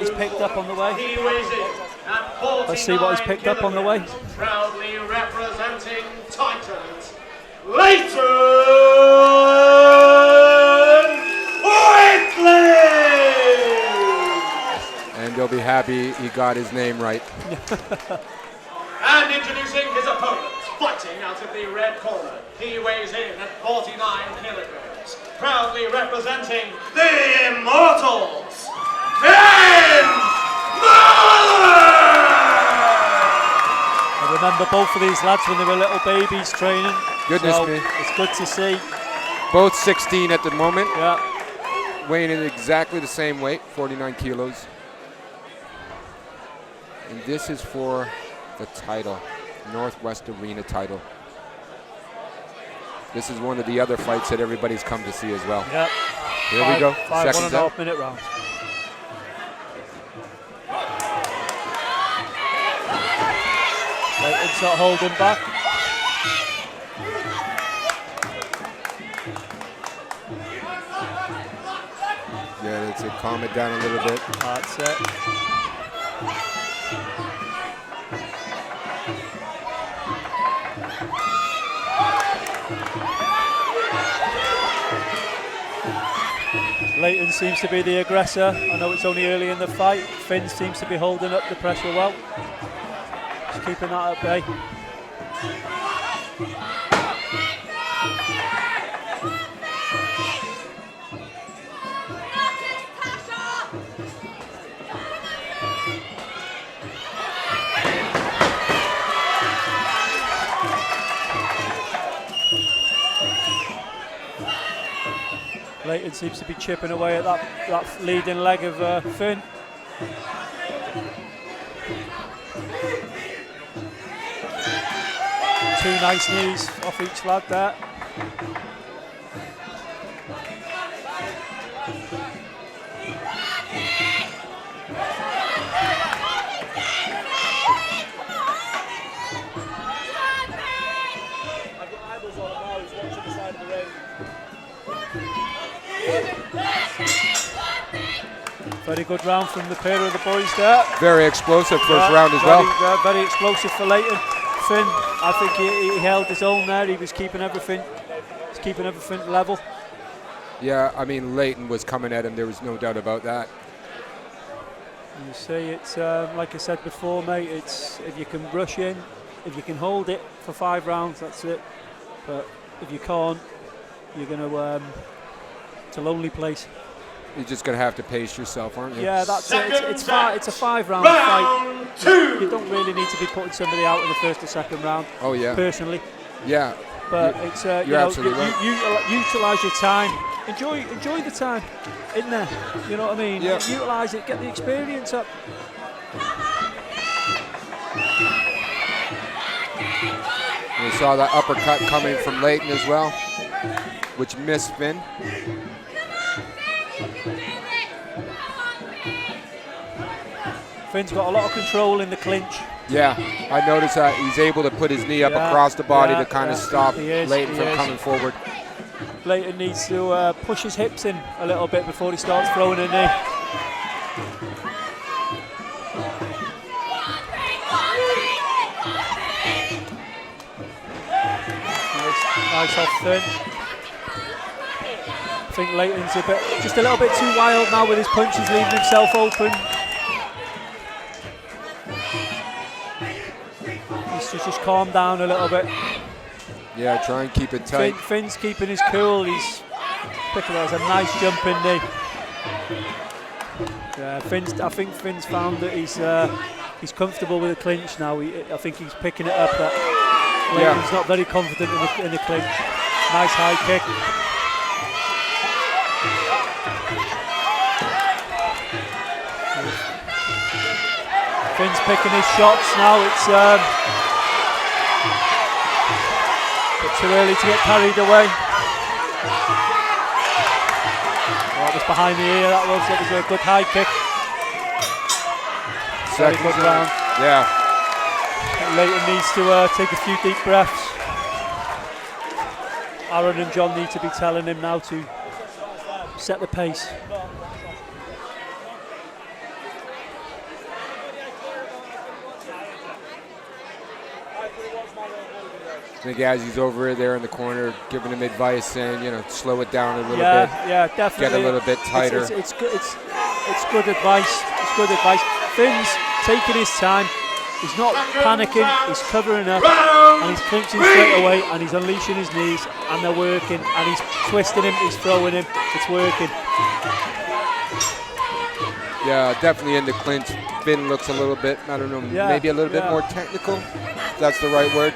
he's picked up on the way. Let's see what he's picked up on the way. Proudly representing Titans, Leighton Whitley! And they'll be happy he got his name right. And introducing his opponent, fighting out of the red corner. He weighs in at 49 kilograms. Proudly representing the Immortals, Ben Mueller! I remember both of these lads when they were little babies training. Goodness so me. It's good to see. Both 16 at the moment. Yeah. Weighing in exactly the same weight, 49 kilos. And this is for the title, Northwest Arena title. This is one of the other fights that everybody's come to see as well. Yep. Here we go. 5 Seconds out. 1.5 minute round. Leighton's not holding back. That's it. Calm it down a little bit. That's it. Leighton seems to be the aggressor. I know it's only early in the fight. Finn seems to be holding up the pressure well. Just keeping that at bay. Leighton seems to be chipping away at that leading leg of Finn. Two nice knees off each lad there. Very good round from the pair of the boys there. Very explosive first round as well. Very explosive for Leighton. Finn, I think he held his own there. He was keeping everything level. Yeah, I mean, Leighton was coming at him. There was no doubt about that. You see, it's like I said before, mate. It's if you can rush in, if you can hold it for 5 rounds, that's it. But if you can't, you're going to it's a lonely place. You're just going to have to pace yourself, aren't you? Yeah, that's it. It's a 5-round fight. You don't really need to be putting somebody out in the first or second round. Oh yeah. Personally. Yeah. But it's you're absolutely right. Utilise your time. Enjoy the time in there. You know what I mean? Yeah. Utilise it. Get the experience up. We saw that uppercut coming from Leighton as well, which missed Finn. Finn's got a lot of control in the clinch. Yeah, I noticed that he's able to put his knee up across the body to kind of stop Leighton from coming forward. Leighton needs to push his hips in a little bit before he starts throwing a knee. Nice off Finn. I think Leighton's just a little bit too wild now with his punches, leaving himself open. Just calm down a little bit. Yeah, try and keep it tight. Finn's keeping his cool. He's picking up a nice jumping knee. Yeah, I think Finn's found that he's comfortable with the clinch now. I think he's picking it up. That Leighton's not very confident in the clinch. Nice high kick. Finn's picking his shots now. It's too early to get carried away. That was behind the ear. That was a good high kick. Very good round. Yeah. Leighton needs to take a few deep breaths. Aaron and John need to be telling him now to set the pace. I think as he's over there in the corner, giving him advice, saying, slow it down a little bit. Yeah, definitely. Get a little bit tighter. It's good advice. It's good advice. Finn's taking his time. He's not panicking. He's covering up, and he's clinching straight away, and he's unleashing his knees, and they're working, and he's twisting him. He's throwing him. It's working. Yeah, definitely in the clinch. Finn looks a little bit, I don't know, maybe a little bit more technical, if that's the right word.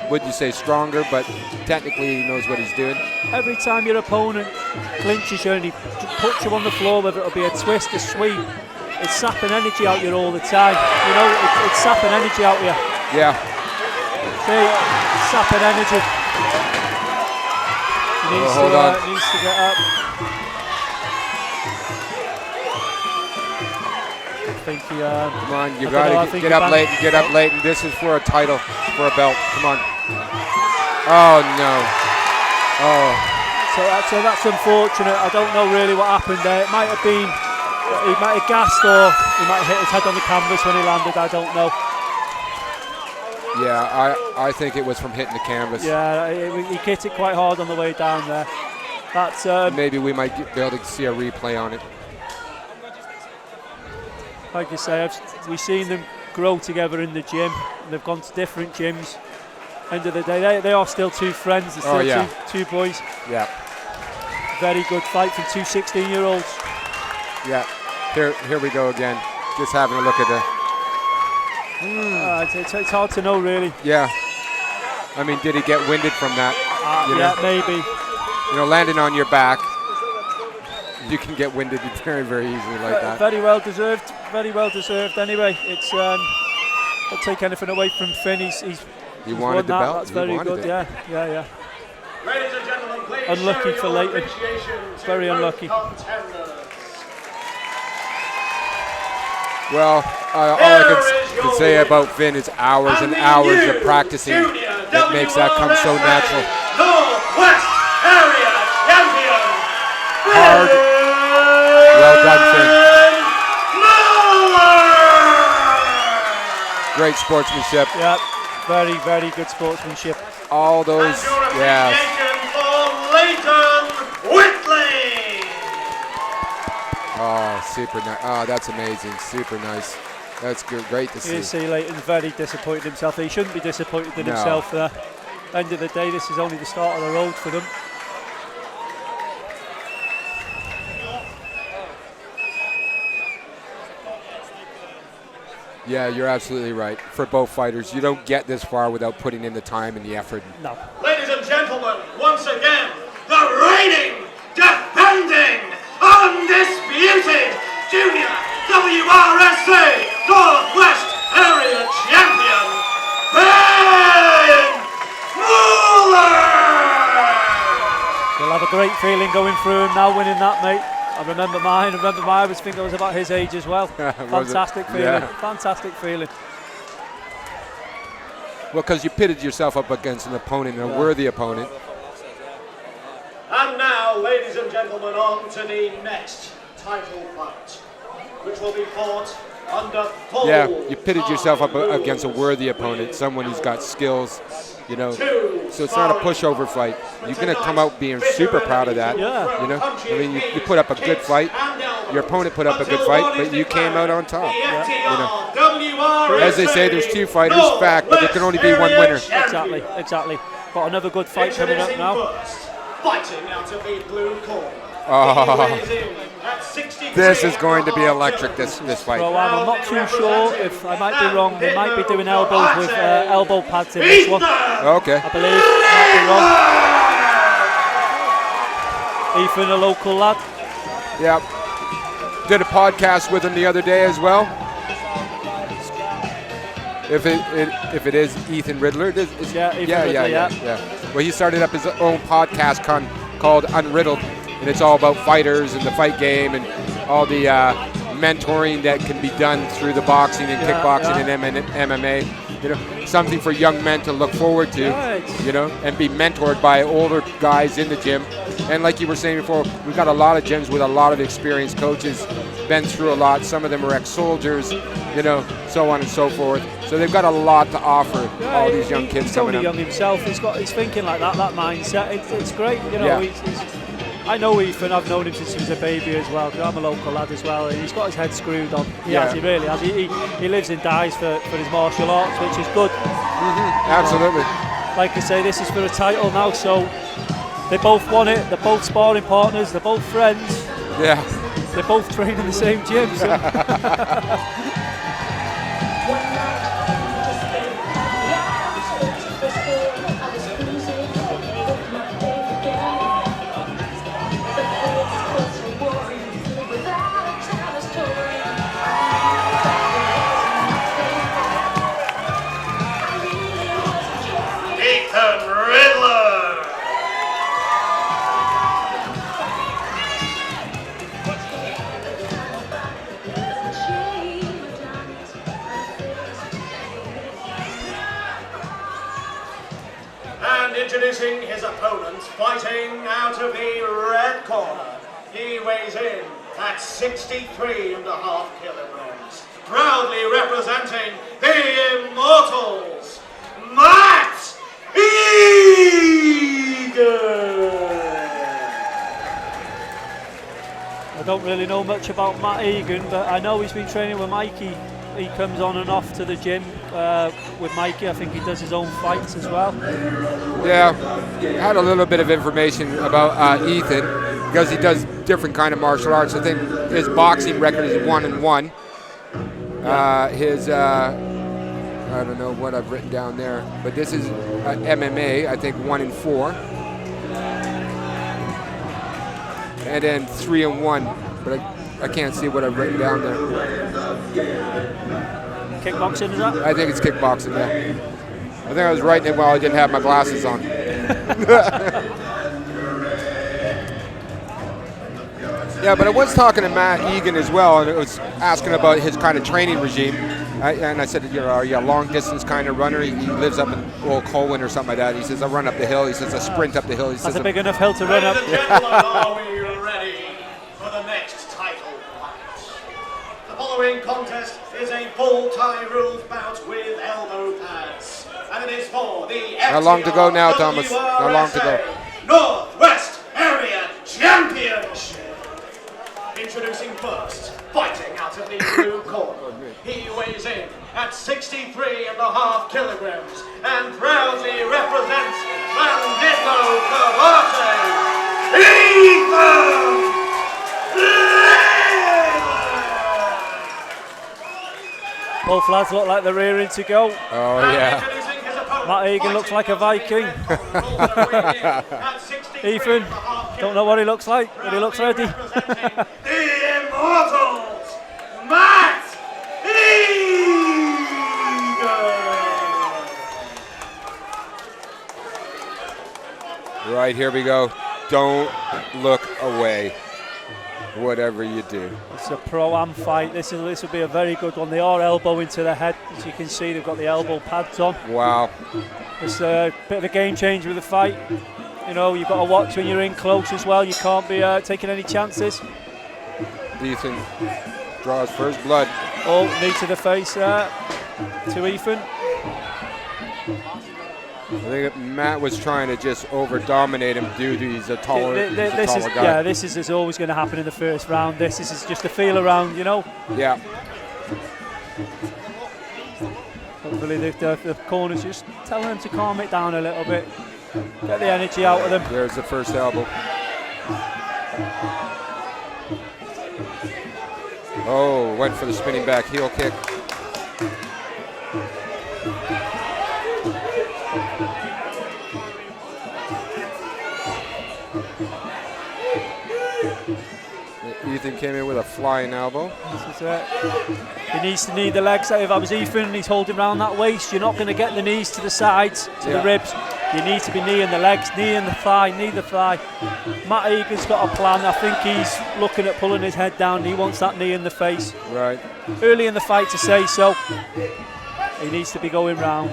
Would you say stronger, but technically he knows what he's doing. Every time your opponent clinches you and he puts you on the floor, whether it'll be a twist, a sweep, it's sapping energy out you all the time. It's sapping energy out you. Yeah. See, it's sapping energy. He needs to get up. Come on, you got to get up, Leighton. Get up, Leighton. This is for a title, for a belt. Come on. Oh no. Oh. So that's unfortunate. I don't know really what happened there. It might have been he might have gassed, or he might have hit his head on the canvas when he landed. I don't know. Yeah, I think it was from hitting the canvas. Yeah, he hit it quite hard on the way down there. That's maybe we might be able to see a replay on it. Like you say, we've seen them grow together in the gym. They've gone to different gyms. End of the day, they are still two friends. They're still two boys. Yeah. Very good fight from two 16-year-olds. Yeah. Here we go again. Just having a look at the. It's hard to know, really. Yeah. I mean, did he get winded from that? Yeah, maybe. You know, landing on your back, you can get winded very, very easily like that. Very well deserved. Very well deserved. Anyway, it's don't take anything away from Finn. He wanted the belt. That's very good. Yeah. Ladies and gentlemen, please unlucky for Leighton. Very unlucky. Well, all I can say about Finn is hours and hours of practicing that makes that come so natural. Northwest Area Champion. Hard. Well done, Finn. Great sportsmanship. Yeah, very, very good sportsmanship. All those, yeah. For Leighton Whitley. Oh, super nice. Oh, that's amazing. Super nice. That's good. Great to see. You see Leighton very disappointed himself. He shouldn't be disappointed in himself. End of the day, this is only the start of the road for them. Yeah, you're absolutely right. For both fighters, you don't get this far without putting in the time and the effort. No. Ladies and gentlemen, once again, the reigning, defending, undisputed Junior WRSA Northwest Area Champion, Finn Mueller! He'll have a great feeling going through him now, winning that, mate. I remember mine. I was thinking I was about his age as well. Fantastic feeling. Yeah. Fantastic feeling. Well, because you pitted yourself up against an opponent, a worthy opponent. And now, ladies and gentlemen, on to the next title fight, which will be fought under full. Yeah, you pitted yourself up against a worthy opponent, someone who's got skills, you know. So it's not a pushover fight. You're going to come out being super proud of that. Yeah. You know, I mean, you put up a good fight. Your opponent put up a good fight, but you came out on top. Yeah. You know. As they say, there's two fighters, fact, but there can only be one winner. Exactly. Got another good fight coming up now. Fighting out of the blue corner. This is going to be electric, this fight. Well, I'm not too sure if I might be wrong. They might be doing elbows with elbow pads in this one. Okay. I believe. Might be wrong. Ethan, a local lad. Yeah. Did a podcast with him the other day as well. If it is Ethan Riddler, it is. Yeah. Well, he started up his own podcast called Unriddled, and it's all about fighters and the fight game and all the mentoring that can be done through the boxing and kickboxing and MMA. You know, something for young men to look forward to. You know, and be mentored by older guys in the gym. And like you were saying before, we've got a lot of gyms with a lot of experienced coaches, been through a lot. Some of them are ex-soldiers, you know, so on and so forth. So they've got a lot to offer, all these young kids coming up. He's only young himself. He's thinking like that mindset. It's great, you know. I know Ethan. I've known him since he was a baby as well. I'm a local lad as well. And he's got his head screwed on. He really has. He lives and dies for his martial arts, which is good. Absolutely. Like I say, this is for a title now, so they both want it. They're both sparring partners. They're both friends. Yeah. They both train in the same gym. So. Riddler. Introducing his opponent, fighting out of the red corner. He weighs in at 63.5 kilograms. Proudly representing the Immortals, Matt Egan! I don't really know much about Matt Egan, but I know he's been training with Mikey. He comes on and off to the gym with Mikey. I think he does his own fights as well. Yeah, I had a little bit of information about Ethan because he does different kind of martial arts. I think his boxing record is 1-1. His I don't know what I've written down there, but this is MMA. I think 1-4, and then 3-1. But I can't see what I've written down there. Kickboxing, is that? I think it's kickboxing, yeah. I think I was writing it while I didn't have my glasses on. Yeah, but I was talking to Matt Egan as well, and I was asking about his kind of training regime. And I said, are you a long distance kind of runner? He lives up in Old Colwyn or something like that. He says, I run up the hill. He says, I sprint up the hill. He says, that's a big enough hill to run up. Ladies and gentlemen, are we ready for the next title fight? The following contest is a full-time rules bout with elbow pads. And it is for the How long to go now, Thomas? How long to go? Northwest Area Championship. Introducing first, fighting out of the blue corner. He weighs in at 63.5 kilograms and proudly represents Bandito Karate, Egan! Both lads look like they're rearing to go. Oh, yeah. Matt Egan looks like a Viking. Ethan, don't know what he looks like, but he looks ready. The Immortals, Matt Egan! Right, here we go. Don't look away, whatever you do. It's a pro-am fight. This will be a very good one. They are elbowing to the head. As you can see, they've got the elbow pads on. Wow. It's a bit of a game changer with the fight. You know, you've got to watch when you're in close as well. You can't be taking any chances. Ethan draws first blood. Oh, knee to the face to Ethan. I think Matt was trying to just over-dominate him due to he's a taller guy. Yeah, this is always going to happen in the first round. This is just a feel around, you know. Yeah. Hopefully the corner's just telling them to calm it down a little bit. Get the energy out of them. There's the first elbow. Oh, went for the spinning back heel kick. Ethan came in with a flying elbow. This is it. He needs to knee the legs. If I was Ethan, he's holding around that waist. You're not going to get the knees to the sides, to the ribs. You need to be kneeing the legs, kneeing the thigh, knee the thigh. Matt Egan's got a plan. I think he's looking at pulling his head down. He wants that knee in the face. Right. Early in the fight to say so. He needs to be going round.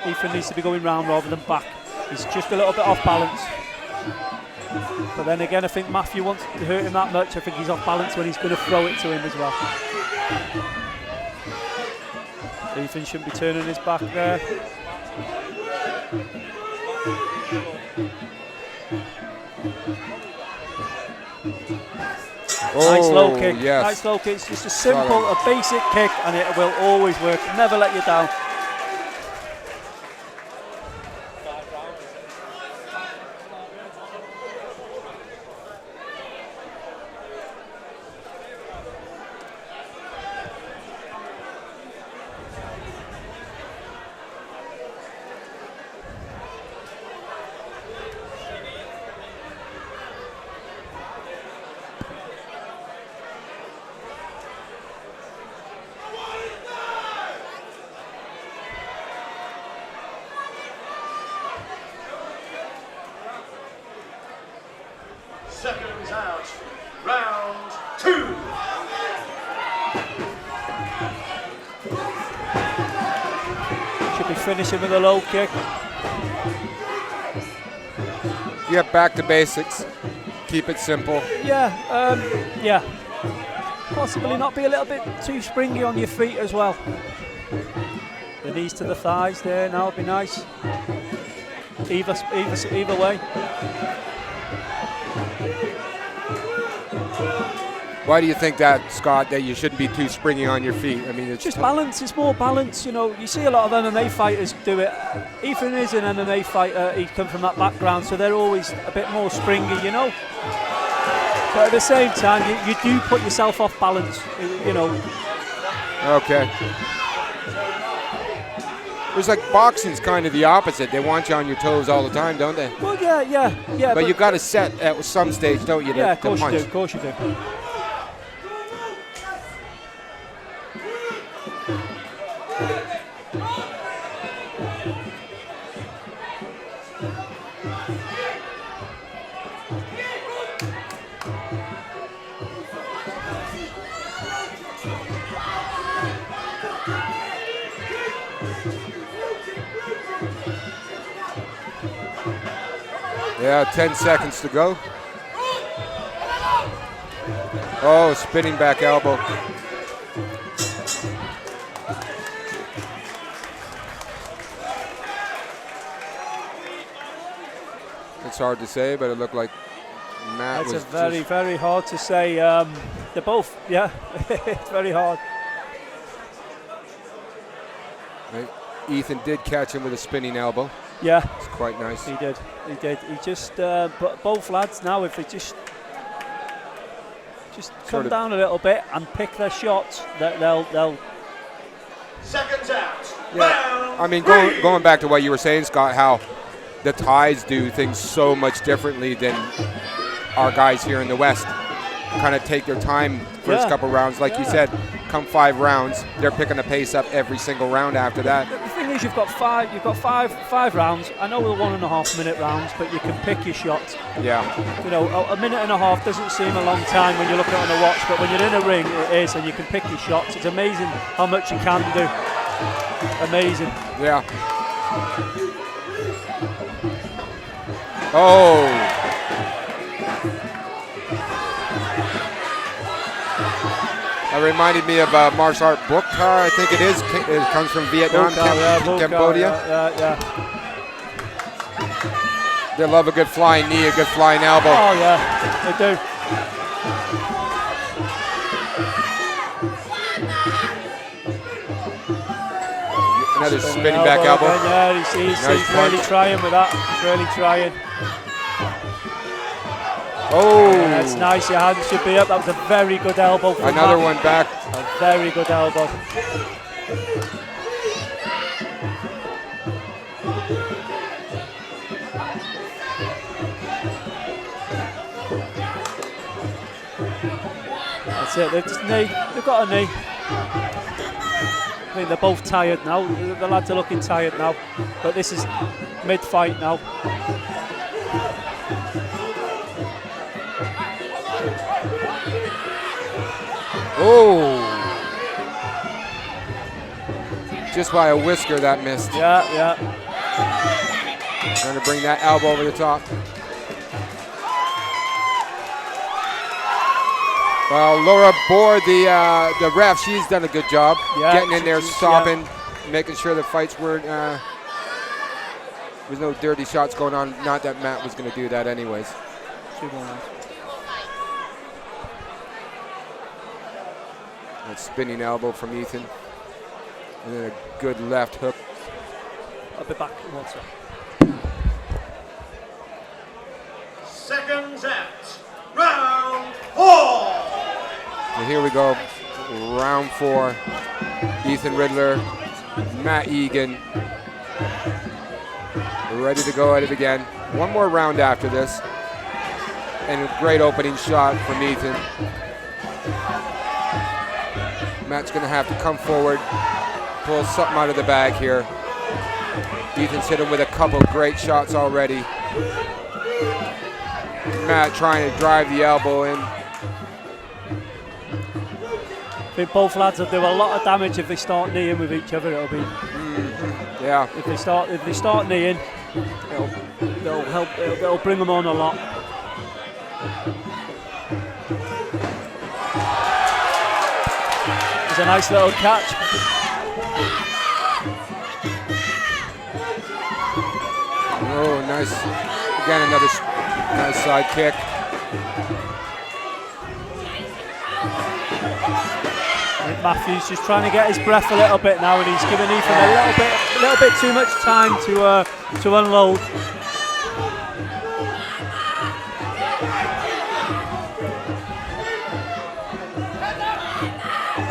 Ethan needs to be going round rather than back. He's just a little bit off balance. But then again, I think Matthew wants to hurt him that much. I think he's off balance when he's going to throw it to him as well. Ethan shouldn't be turning his back there. Oh, nice low kick. Yes. Nice low kick. It's just a simple, a basic kick, and it will always work. Never let you down. Seconds out. Round 2. Should be finishing with a low kick. Yeah, back to basics. Keep it simple. Yeah. Possibly not be a little bit too springy on your feet as well. The knees to the thighs there now would be nice. Either way. Why do you think that, Scott, that you shouldn't be too springy on your feet? I mean, it's just balance. It's more balance. You know, you see a lot of MMA fighters do it. Ethan is an MMA fighter. He comes from that background, so they're always a bit more springy, you know. But at the same time, you do put yourself off balance, you know. Okay. It's like boxing's kind of the opposite. They want you on your toes all the time, don't they? Well, yeah. But you've got to set at some stage, don't you? Yeah, of course you do. Of course you do. Yeah, 10 seconds to go. Oh, spinning back elbow. It's hard to say, but it looked like Matt was It's very hard to say. They're both, yeah, it's very hard. Right. Ethan did catch him with a spinning elbow. Yeah. It's quite nice. He did. He just, but both lads now, if they just come down a little bit and pick their shots, they'll. Seconds out. Yeah. I mean, going back to what you were saying, Scott, how the Thais do things so much differently than our guys here in the West. Kind of take their time first couple rounds. Like you said, come 5 rounds, they're picking the pace up every single round after that. The thing is, you've got five rounds. I know they're 1.5 minute rounds, but you can pick your shots. Yeah. You know, a minute and a half doesn't seem a long time when you're looking on the watch, but when you're in a ring, it is, and you can pick your shots. It's amazing how much you can do. Amazing. Yeah. Oh. That reminded me of martial art Buktar, I think it is. It comes from Vietnam, Cambodia. Yeah. They love a good flying knee, a good flying elbow. Oh, yeah, they do. Another spinning back elbow. Yeah, he's really trying with that. He's really trying. Oh. That's nice. Your hand should be up. That was a very good elbow. Another one back. A very good elbow. That's it. They've got a knee. I think they're both tired now. The lads are looking tired now. But this is mid-fight now. Oh! Just by a whisker that missed. Yeah. Trying to bring that elbow over the top. Well, Laura Bohr, the ref, she's done a good job getting in there, stopping, making sure the fights weren't. There was no dirty shots going on. Not that Matt was going to do that anyways. 2 more rounds. That spinning elbow from Ethan. And then a good left hook. I'll be back in 1 second. Seconds out. Round 4. And here we go. Round 4. Ethan Riddler, Matt Egan. We're ready to go at it again. One more round after this. And a great opening shot from Ethan. Matt's going to have to come forward, pull something out of the bag here. Ethan's hit him with a couple great shots already. Matt trying to drive the elbow in. I think both lads will do a lot of damage if they start kneeing with each other. It'll be yeah. If they start kneeing, It'll help. It'll bring them on a lot. It's a nice little catch. Oh, nice. Again, another nice side kick. I think Matthew's just trying to get his breath a little bit now, and he's giving Ethan a little bit too much time to unload.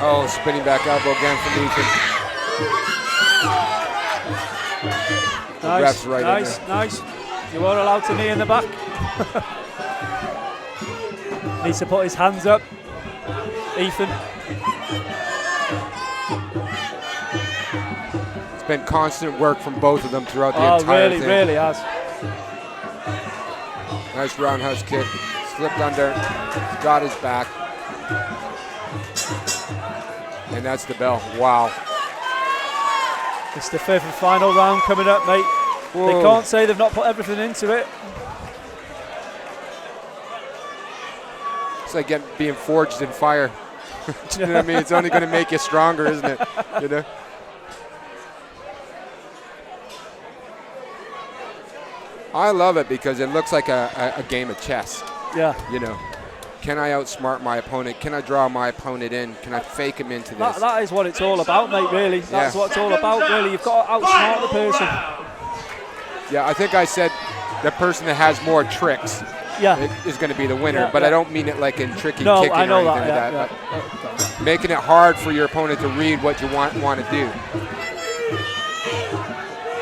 Oh, spinning back elbow again from Ethan. Nice, right nice, nice. You are allowed to knee in the back. Needs to put his hands up. Ethan. It's been constant work from both of them throughout the entire thing. Really has. Nice roundhouse kick. Slipped under. Got his back. And that's the bell. Wow. It's the 5th and final round coming up, mate. Whoa. They can't say they've not put everything into it. It's like being forged in fire. Do you know what I mean? It's only going to make you stronger, isn't it? You know? I love it because it looks like a game of chess. Yeah. You know, can I outsmart my opponent? Can I draw my opponent in? Can I fake him into this? That is what it's all about, mate, really. That's what it's all about, really. You've got to outsmart the person. Yeah, I think I said the person that has more tricks is going to be the winner, but I don't mean it like in tricky kicking or anything like that. Making it hard for your opponent to read what you want to do.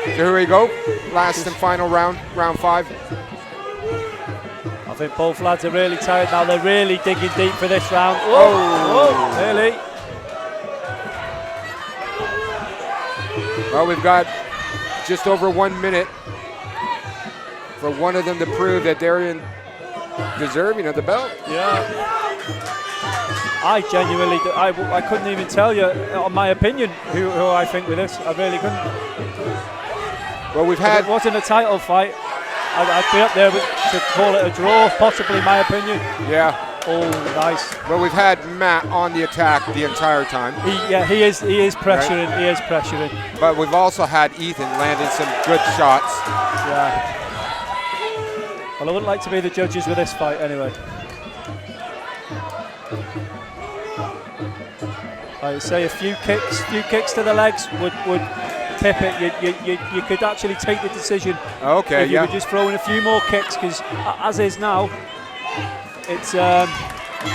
So here we go, last and final round, round 5. I think both lads are really tired now. They're really digging deep for this round. Whoa, nearly. Well, we've got just over 1 minute for one of them to prove that they're deserving of the belt. Yeah. I genuinely, I couldn't even tell you, on my opinion, who I think with this. I really couldn't. Well, we've had. If it wasn't a title fight, I'd be up there to call it a draw, possibly, my opinion. Yeah. Oh, nice. Well, we've had Matt on the attack the entire time. He is pressuring. Right? He is pressuring. But we've also had Ethan landing some good shots. Yeah. Well, I wouldn't like to be the judges with this fight anyway. I would say a few kicks to the legs would tip it. You could actually take the decision. Okay, if you were just throwing a few more kicks, because as is now, it's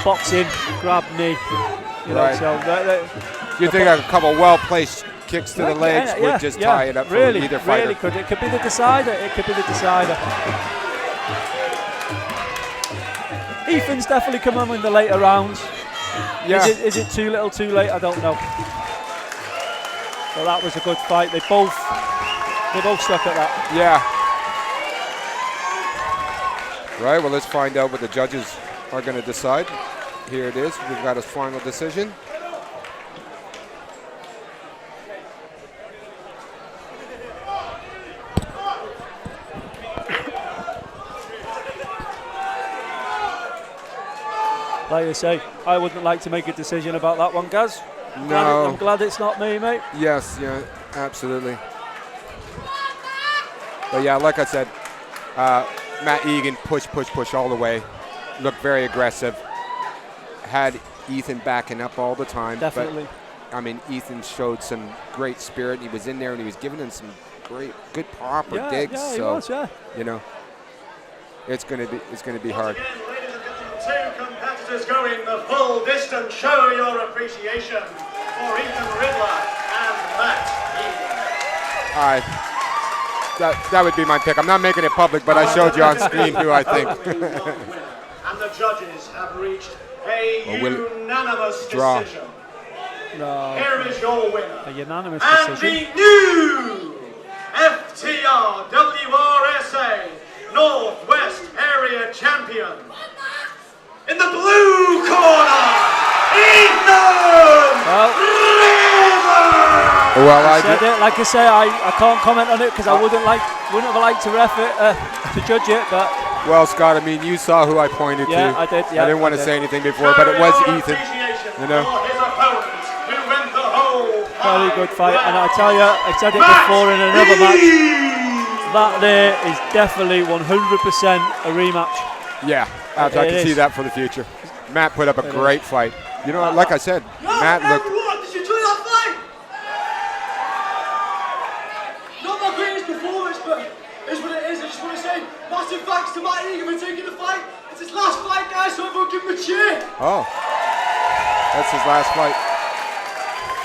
boxing, grab, knee. You know, right. So you think a couple well-placed kicks to the legs would just tie it up for either fighter? Really could. It could be the decider. It could be the decider. Ethan's definitely come on in the later rounds. Yeah. Is it too little, too late? I don't know. Well, that was a good fight. They both stuck at that. Yeah. Right. Well, let's find out what the judges are going to decide. Here it is. We've got his final decision. Like I say, I wouldn't like to make a decision about that one, Gaz. No. I'm glad it's not me, mate. Yes, yeah, absolutely. But yeah, like I said, Matt Egan push all the way. Looked very aggressive. Had Ethan backing up all the time. Definitely. But, I mean, Ethan showed some great spirit. He was in there and he was giving him some good proper digs. Yeah, he so, was, yeah. You know, it's gonna be hard. Two competitors going the full distance. Show your appreciation for Ethan Riddler and Matt Egan. That would be my pick. I'm not making it public, but I showed you on screen who I think. And the judges have reached a unanimous decision. No. Here is your winner. A unanimous and decision. And the new FTR WRSA Northwest Area Champion. In the blue corner, Ethan Riddler! Well, I said it, like I say, I can't comment on it because I wouldn't like wouldn't have liked to ref it, to judge it, but... Well, Scott, I mean, you saw who I pointed to. Yeah, I did, yeah. I didn't want to say anything before, but it was Ethan. You know? Very good fight, and I tell you, I said it before in another match, that there is definitely 100% a rematch. Yeah, I can see that for the future. Matt put up a great fight. You know, like I said, Matt looked... Did you enjoy that fight? Not my greatest performance, but it's what it is. I just want to say massive thanks to Matt Egan for taking the fight. It's his last fight, guys, so everyone give him a cheer. Oh, that's his last fight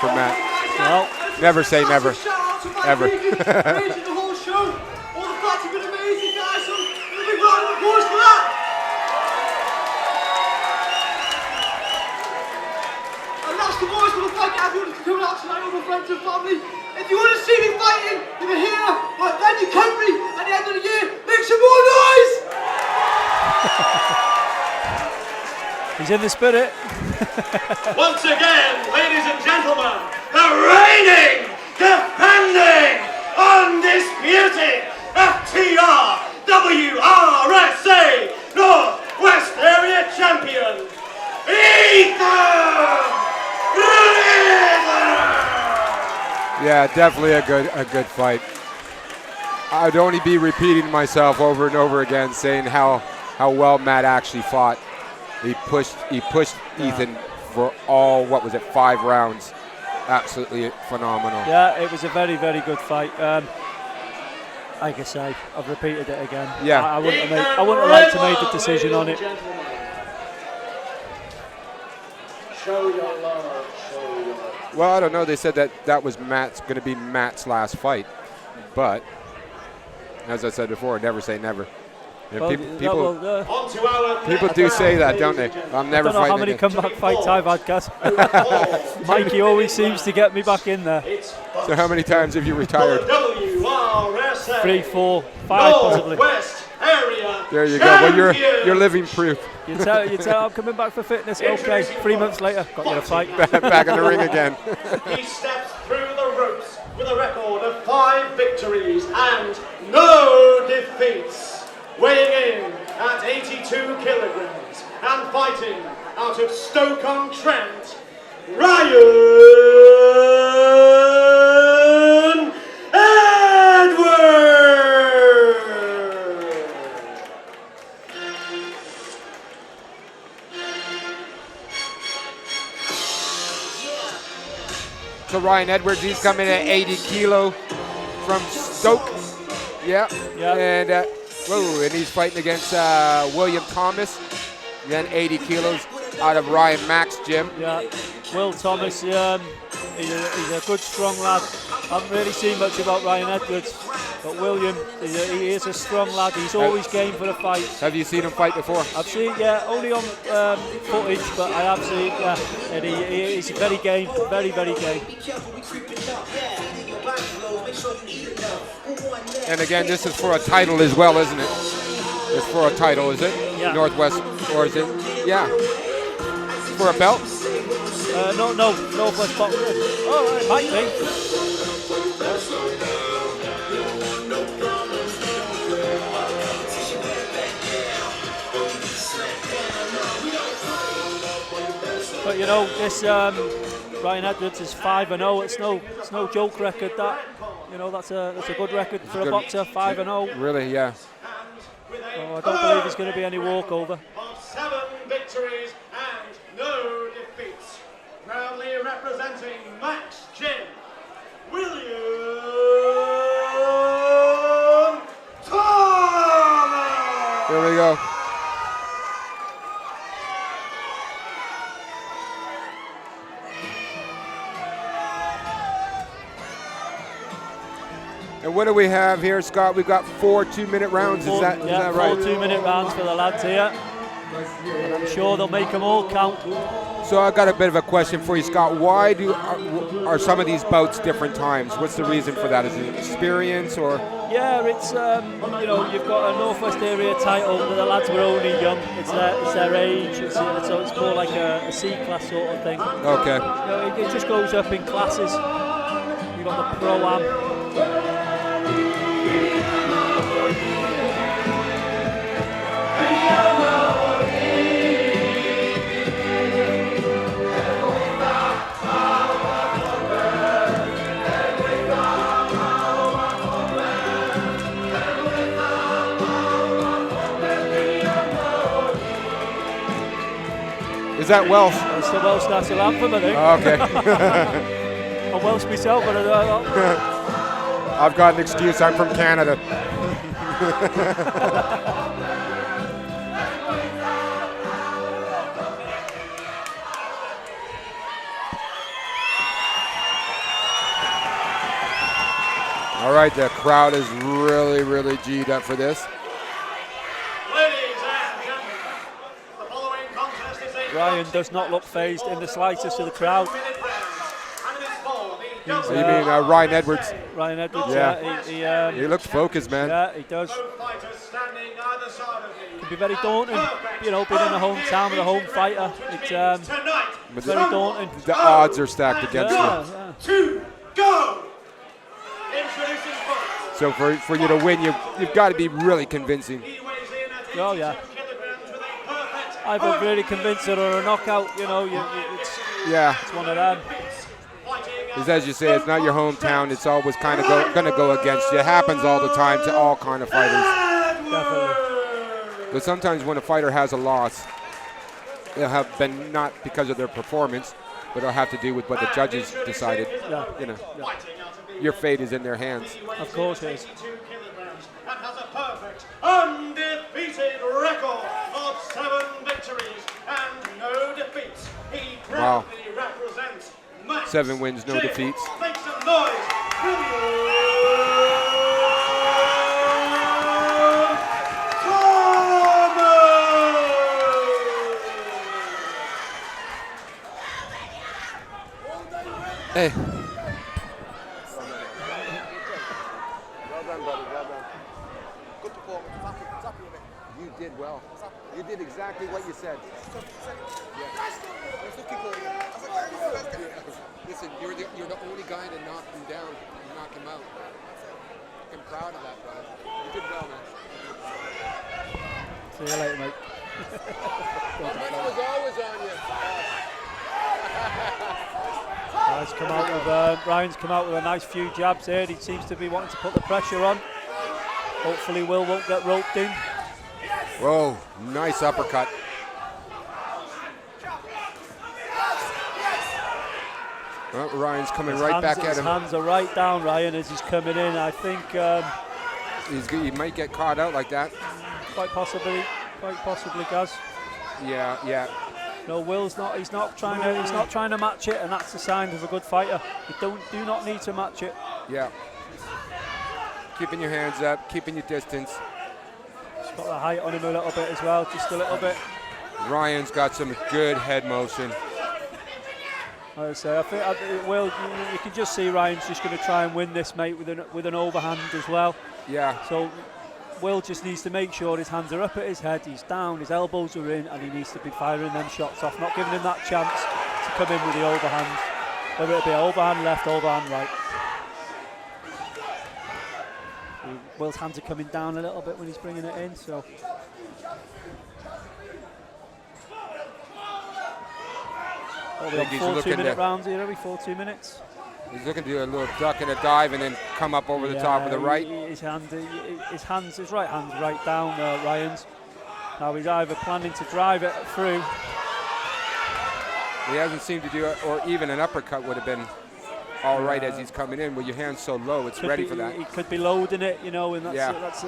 for Matt. Well, never say never, ever. Amazing the whole show. All the fights have been amazing, guys, so a big round of applause for that. And that's the voice for the fight. Everyone for coming out tonight, all my friends and family. If you want to see me fighting, either here or at your country at the end of the year, make some more noise! he's in the spirit. Once again, ladies and gentlemen, the reigning, defending, undisputed FTR WRSA Northwest Area Champion, Ethan Riddler! Yeah, definitely a good fight. I'd only be repeating myself over and over again, saying how well Matt actually fought. He pushed Ethan for all, 5 rounds. Absolutely phenomenal. Yeah, it was a very, very good fight. Like I say, I've repeated it again. Yeah. I wouldn't have liked to make the decision on it. Show your love, show your love. Well, I don't know. They said that was going to be Matt's last fight, but as I said before, never say never. Well, people do say that, don't they? I'm never fighting. I don't know how many comeback fights I've had, Gaz. Mikey always seems to get me back in there. So how many times have you retired? 3, 4, 5 possibly. There you go. Well, you're living proof. You tell I'm coming back for fitness. Okay, 3 months later, got you a fight. Back in the ring again. He steps through the ropes with a record of 5 victories and no defeats. Weighing in at 82 kilograms and fighting out of Stoke-on-Trent, Ryan Edwards! So Ryan Edwards, he's coming at 80 kilo from Stoke. Yeah. And and he's fighting against William Thomas, then 80 kilos out of Ryan Mack's gym. Yeah, Will Thomas, he's a good, strong lad. I haven't really seen much about Ryan Edwards, but William, he is a strong lad. He's always game for a fight. Have you seen him fight before? I've seen, only on footage, but I have seen, and he's very game, very, very game. And again, this is for a title as well, isn't it? It's for a title, is it? Yeah. Northwest, or is it? Yeah. For a belt? No, Northwest Boxing. Oh, it might be. But you know, this Ryan Edwards is 5-0. It's no joke record. That, you know, that's a good record for a boxer. 5-0. Really, yeah. So I don't believe there's going to be any walkover. Of 7 victories and no defeats. Proudly representing Max Gym, William Thomas! Here we go. And what do we have here, Scott? We've got 4 2-minute rounds. Is that right? 4 2-minute rounds for the lads here. And I'm sure they'll make them all count. So I've got a bit of a question for you, Scott. Why are some of these bouts different times? What's the reason for that? Is it experience or? Yeah, it's you know, you've got a Northwest area title, but the lads were only young. It's their age. So it's more like a C-class sort of thing. Okay. You know, it just goes up in classes. You've got the Pro-Am. Is that Welsh? That's the Welsh national anthem, I think. Okay. I'm Welsh myself, but I don't know. I've got an excuse. I'm from Canada. All right, the crowd is really G'd up for this. Ladies and gentlemen, the following contest is a Ryan does not look phased in the slightest to the crowd. You mean Ryan Edwards? Ryan Edwards, Yeah. He looks focused, man. Yeah, he does. Can be very daunting, you know, being in the hometown with a home fighter. It's very daunting. The odds are stacked against you. Yeah. Two, go! Introducing first. So for you to win, you've got to be really convincing. He weighs in at Oh, yeah. 82 kilograms with a perfect Either really convincing or a knockout, you know, it's one of them. Because as you say, it's not your hometown. It's always kind of going to go against you. It happens all the time to all kind of fighters. Definitely. But sometimes when a fighter has a loss, it'll have been not because of their performance, but it'll have to do with what the judges decided. Yeah. You know, your fate is in their hands. Of course it is. and has a perfect, undefeated record of 7 victories and no defeats. He proudly represents Max 7 wins, no defeats. Make some noise. Hey. Well done, buddy. Well done. Good performance. Happy with it. You did well. You did exactly what you said. Listen, you're the only guy to knock him down and knock him out. I'm proud of that, brother. You did well, man. See you later, mate. The money was always on you. Ryan's come out with a nice few jabs there. He seems to be wanting to put the pressure on. Hopefully Will won't get roped in. Whoa, nice uppercut. Well, Ryan's coming right back at him. His hands are right down, Ryan, as he's coming in. I think he might get caught out like that. Quite possibly, Gaz. Yeah. No, Will's not. He's not trying to match it, and that's the sign of a good fighter. You do not need to match it. Yeah. Keeping your hands up, keeping your distance. He's got the height on him a little bit as well, just a little bit. Ryan's got some good head motion. I would say, I think Will. You can just see Ryan's just going to try and win this, mate, with an overhand as well. Yeah. So Will just needs to make sure his hands are up at his head, he's down, his elbows are in, and he needs to be firing them shots off, not giving him that chance to come in with the overhand. Whether it be overhand left, overhand right. Will's hands are coming down a little bit when he's bringing it in, so. Oh, we're on 4 2-minute rounds here, are we? 4 2 minutes? He's looking to do a little duck and a dive and then come up over the top of the right. His right hand's right down, Ryan's. Now he's either planning to drive it through. He hasn't seemed to do it, or even an uppercut would have been all right as he's coming in. With your hands so low, it's ready for that. He could be loading it, you know, and that's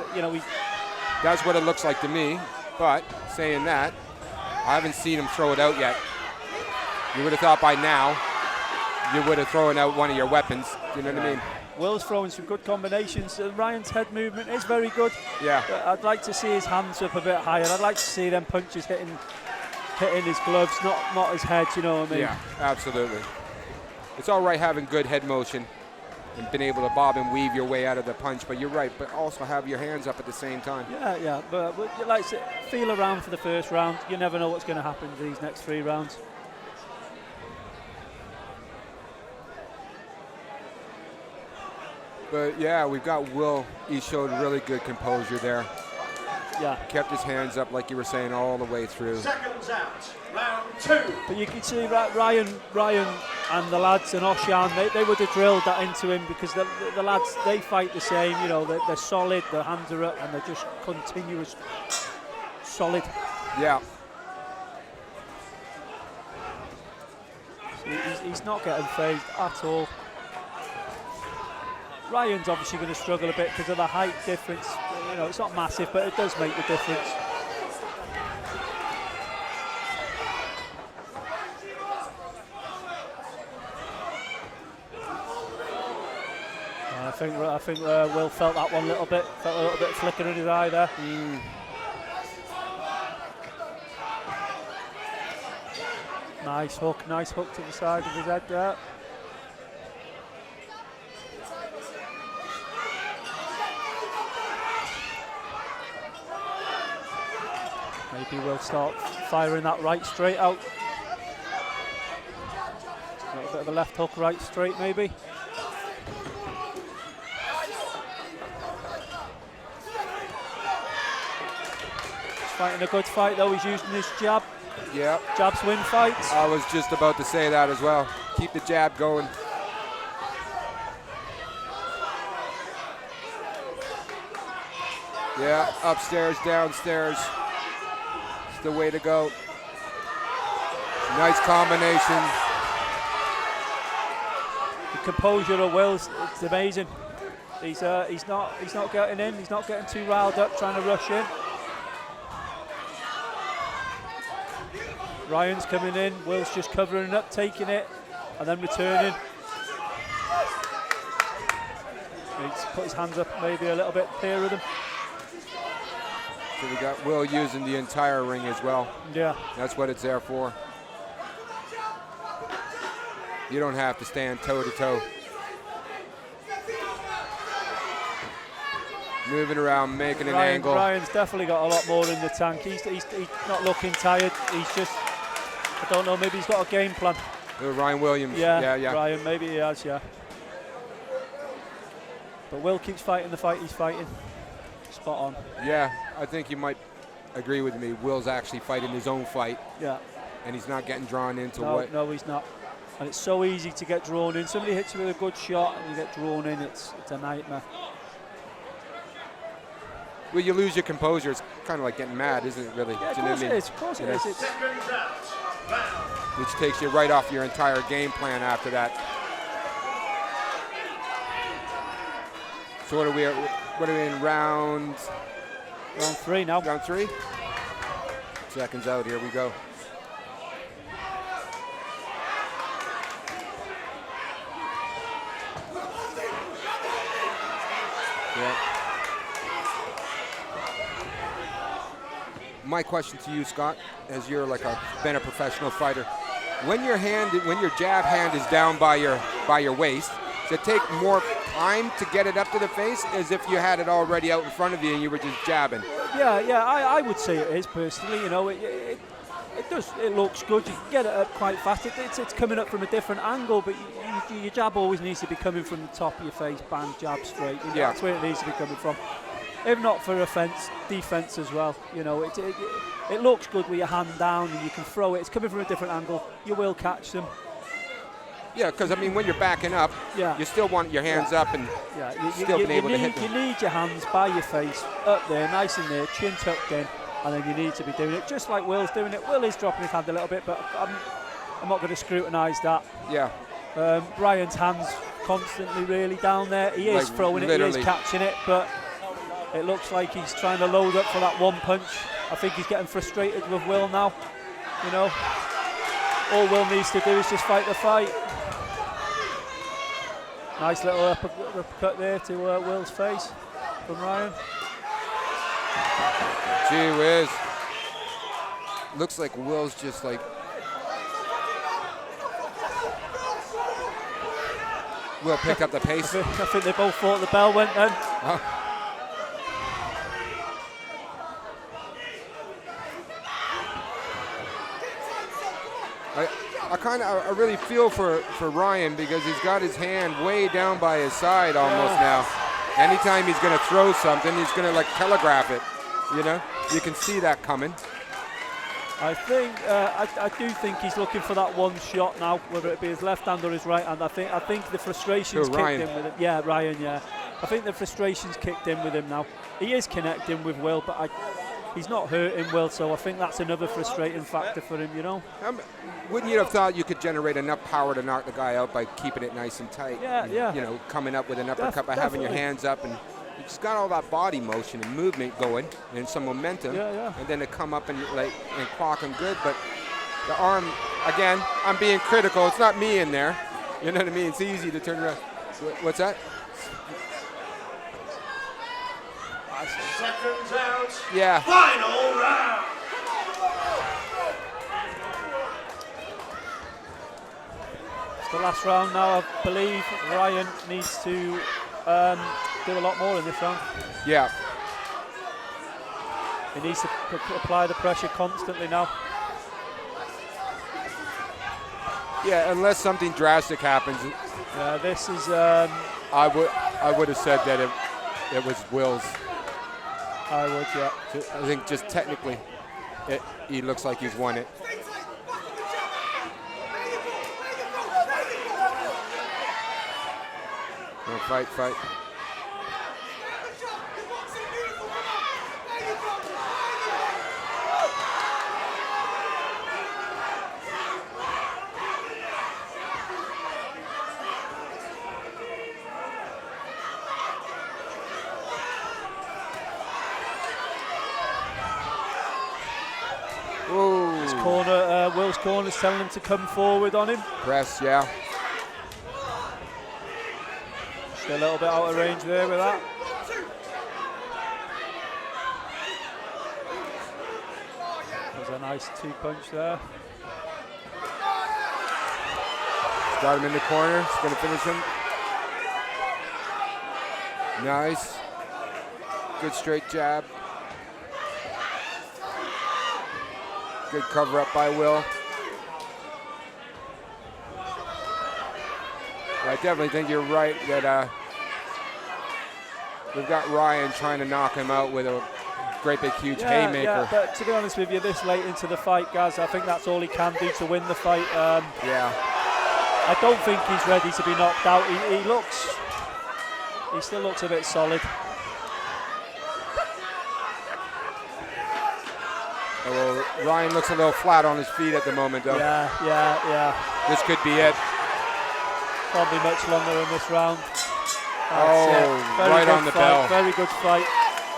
That's what it looks like to me. But saying that, I haven't seen him throw it out yet. You would have thought by now you would have thrown out one of your weapons. You know what I mean? Will's throwing some good combinations. Ryan's head movement is very good. Yeah. But I'd like to see his hands up a bit higher. I'd like to see them punches hitting his gloves, not his head. You know what I mean? Yeah, absolutely. It's all right having good head motion and being able to bob and weave your way out of the punch, but you're right. But also have your hands up at the same time. Yeah. But you like to feel around for the first round. You never know what's going to happen in these next 3 rounds. But yeah, we've got Will. He showed really good composure there. Yeah. Kept his hands up, like you were saying, all the way through. Seconds out, round 2. But you can see Ryan and the lads and Oshan, they would have drilled that into him, because the lads, they fight the same. You know, they're solid, their hands are up, and they're just continuous, solid. Yeah. He's not getting phased at all. Ryan's obviously going to struggle a bit because of the height difference. You know, it's not massive, but it does make the difference. I think Will felt that one a little bit. Felt a little bit flicker in his eye there. Nice hook to the side of his head there. Maybe we'll start firing that right straight out. A little bit of a left hook, right straight maybe. He's fighting a good fight though, he's using his jab. Yeah. Jabs win fights. I was just about to say that as well. Keep the jab going. Yeah, upstairs, downstairs. It's the way to go. Nice combination. The composure of Will's, it's amazing. He's not getting in, he's not getting too riled up, trying to rush in. Ryan's coming in, Will's just covering up, taking it, and then returning. He's put his hands up maybe a little bit clearer with him. So we got Will using the entire ring as well. Yeah. That's what it's there for. You don't have to stand toe to toe. Moving around, making an angle. Ryan's definitely got a lot more in the tank. He's not looking tired. He's just, I don't know, maybe he's got a game plan. Ryan Williams. Yeah, yeah. Ryan, maybe he has, yeah. But Will keeps fighting the fight he's fighting. Spot on. Yeah, I think you might agree with me. Will's actually fighting his own fight. Yeah. And he's not getting drawn into No, he's not. And it's so easy to get drawn in. Somebody hits you with a good shot and you get drawn in. It's a nightmare. Well, you lose your composure. It's kind of like getting mad, isn't it, really? Yeah, of course it is. Of course it is. Which takes you right off your entire game plan after that. So what are we in round 3 now? Round 3? Seconds out, here we go. Yeah. My question to you, Scott, as you're been a professional fighter, when your jab hand is down by your waist, does it take more time to get it up to the face as if you had it already out in front of you and you were just jabbing? Yeah, I would say it is personally. You know, it looks good. You can get it up quite fast. It's coming up from a different angle, but your jab always needs to be coming from the top of your face. Bang, jab straight. You know, yeah. That's where it needs to be coming from. If not for defense as well. You know, it looks good with your hand down and you can throw it. It's coming from a different angle. You will catch them. Yeah, because I mean, when you're backing up, you still want your hands up and still being able to hit them. You need your hands by your face, up there, nice in there, chin tucked in, and then you need to be doing it just like Will's doing it. Will is dropping his hand a little bit, but I'm not going to scrutinise that. Yeah. Ryan's hands constantly really down there. He is throwing it, he is catching it, but it looks like he's trying to load up for that one punch. I think he's getting frustrated with Will now. You know, all Will needs to do is just fight the fight. Nice little uppercut there to Will's face from Ryan. Gee whiz. Looks like Will's just like... Will picked up the pace. I think they both thought the bell went then. I really feel for Ryan because he's got his hand way down by his side almost now. Anytime he's going to throw something, he's going to telegraph it. You know, you can see that coming. I think I do think he's looking for that one shot now, whether it be his left hand or his right hand. I think the frustrations kicked in with him. Yeah, Ryan. Yeah, I think the frustrations kicked in with him now. He is connecting with Will, but he's not hurting Will, so I think that's another frustrating factor for him, you know. Wouldn't you have thought you could generate enough power to knock the guy out by keeping it nice and tight? Yeah, and, yeah. You know, coming up with an uppercut by having your hands up, and you just got all that body motion and movement going and some momentum. And then to come up and clock him good, but the arm, again, I'm being critical. It's not me in there. You know what I mean? It's easy to turn around. What's that? Seconds out. Yeah. Final round. It's the last round now. I believe Ryan needs to do a lot more in this round. Yeah. He needs to apply the pressure constantly now. Yeah, unless something drastic happens. Yeah, this is. I would have said that it was Will's. I would, yeah. I think just technically, he looks like he's won it. No, fight. His corner, Will's corner is telling him to come forward on him. Press, yeah. Still a little bit out of range there with that. There's a nice two-punch there. Got him in the corner. He's going to finish him. Nice. Good straight jab. Good cover up by Will. I definitely think you're right that we've got Ryan trying to knock him out with a great big huge haymaker. Yeah, but to be honest with you, this late into the fight, guys, I think that's all he can do to win the fight. Yeah. I don't think he's ready to be knocked out. He still looks a bit solid. Well, Ryan looks a little flat on his feet at the moment, though. Yeah. This could be it. Probably much longer in this round. Right on the bell. Very good fight.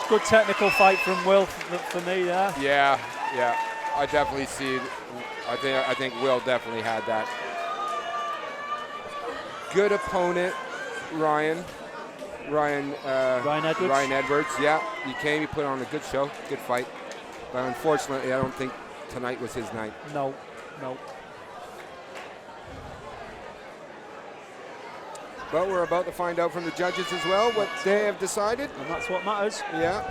Good technical fight from Will for me, yeah. Yeah. I definitely see. I think Will definitely had that. Good opponent, Ryan Edwards. Ryan Edwards. Yeah, he came. He put on a good show. Good fight. But unfortunately, I don't think tonight was his night. No. But we're about to find out from the judges as well what they have decided. And that's what matters. Yeah.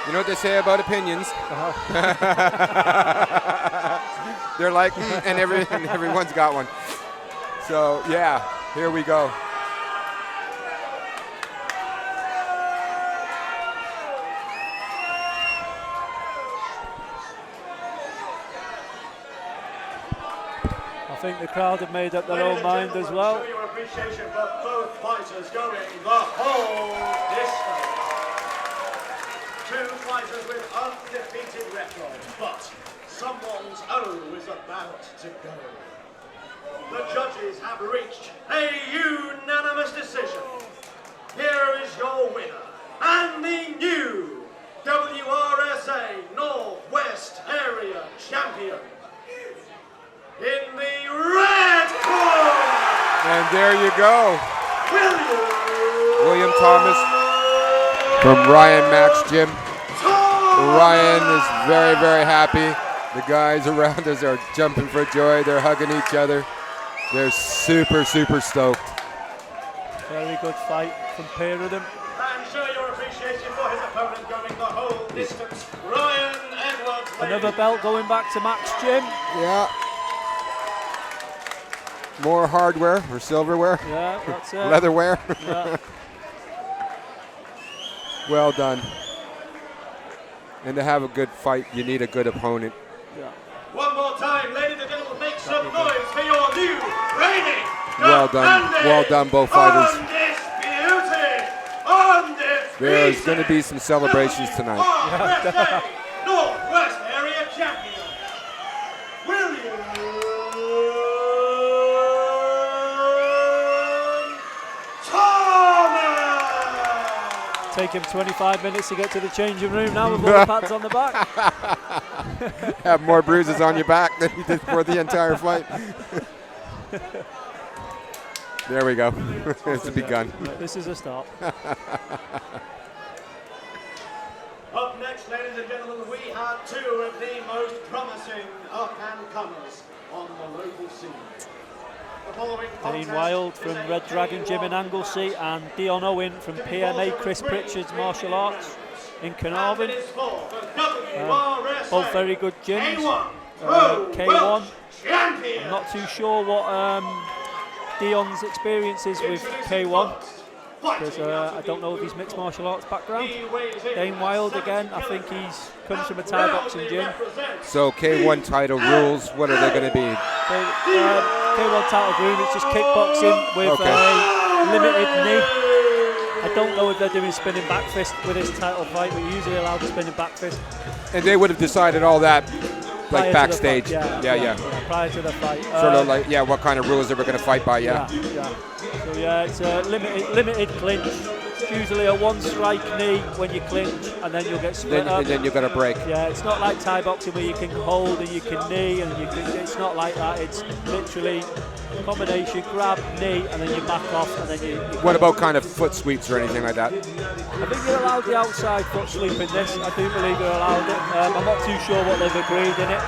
You know what they say about opinions? They're like, and everyone's got one. So, yeah, here we go. I think the crowd have made up their own mind as well. Show your appreciation for both fighters going the whole distance. Two fighters with undefeated records, but someone's O is about to go. The judges have reached a unanimous decision. Here is your winner and the new WRSA Northwest Area Champion. In the red corner. And there you go. William Thomas from Ryan Max Gym. Ryan is very, very happy. The guys around us are jumping for joy. They're hugging each other. They're super, super stoked. Very good fight from pair of them. And show your appreciation for his opponent going the whole distance, Ryan Edwards. Another belt going back to Max Gym. Yeah. More hardware or silverware. Yeah, that's it. Leatherware. Yeah. Well done. And to have a good fight, you need a good opponent. Yeah. One more time, ladies and gentlemen, make some noise for your new reigning. Well done, both fighters. Undisputed. There's going to be some celebrations tonight. RSA Northwest Area Champion, William Thomas. Take him 25 minutes to get to the changing room now with all the pats on the back. Have more bruises on your back than you did for the entire fight. There we go. It's begun. This is a start. Up next, ladies and gentlemen, we have two of the most promising up-and-comers on the local scene. The following Dean contest Wild is from a Red Dragon Gym in Anglesey and Dion Owen from PMA Chris Pritchard's Martial Arts in Carnarvon. Both very good gyms. K1. I'm not too sure what Dion's experience is with K1 because I don't know if he's mixed martial arts background. Dane Wild again, I think he's comes from a Thai boxing gym. So K1 title rules, what are they going to be? K1 title room, it's just kickboxing with a limited knee. I don't know if they're doing spinning back fist with this title fight. We're usually allowed to spinning back fist. And they would have decided all that like backstage. Yeah. Prior to the fight. Sort of like, what kind of rules they were going to fight by, So it's a limited clinch. It's usually a one strike knee when you clinch and then you'll get split up. And then you've got to break. Yeah, it's not like Thai boxing where you can hold and you can knee and you can, it's not like that. It's literally a combination, grab, knee, and then you back off and then you what about kind of foot sweeps or anything like that? I think you're allowed the outside foot sweep in this. I do believe you're allowed it. I'm not too sure what they've agreed in it.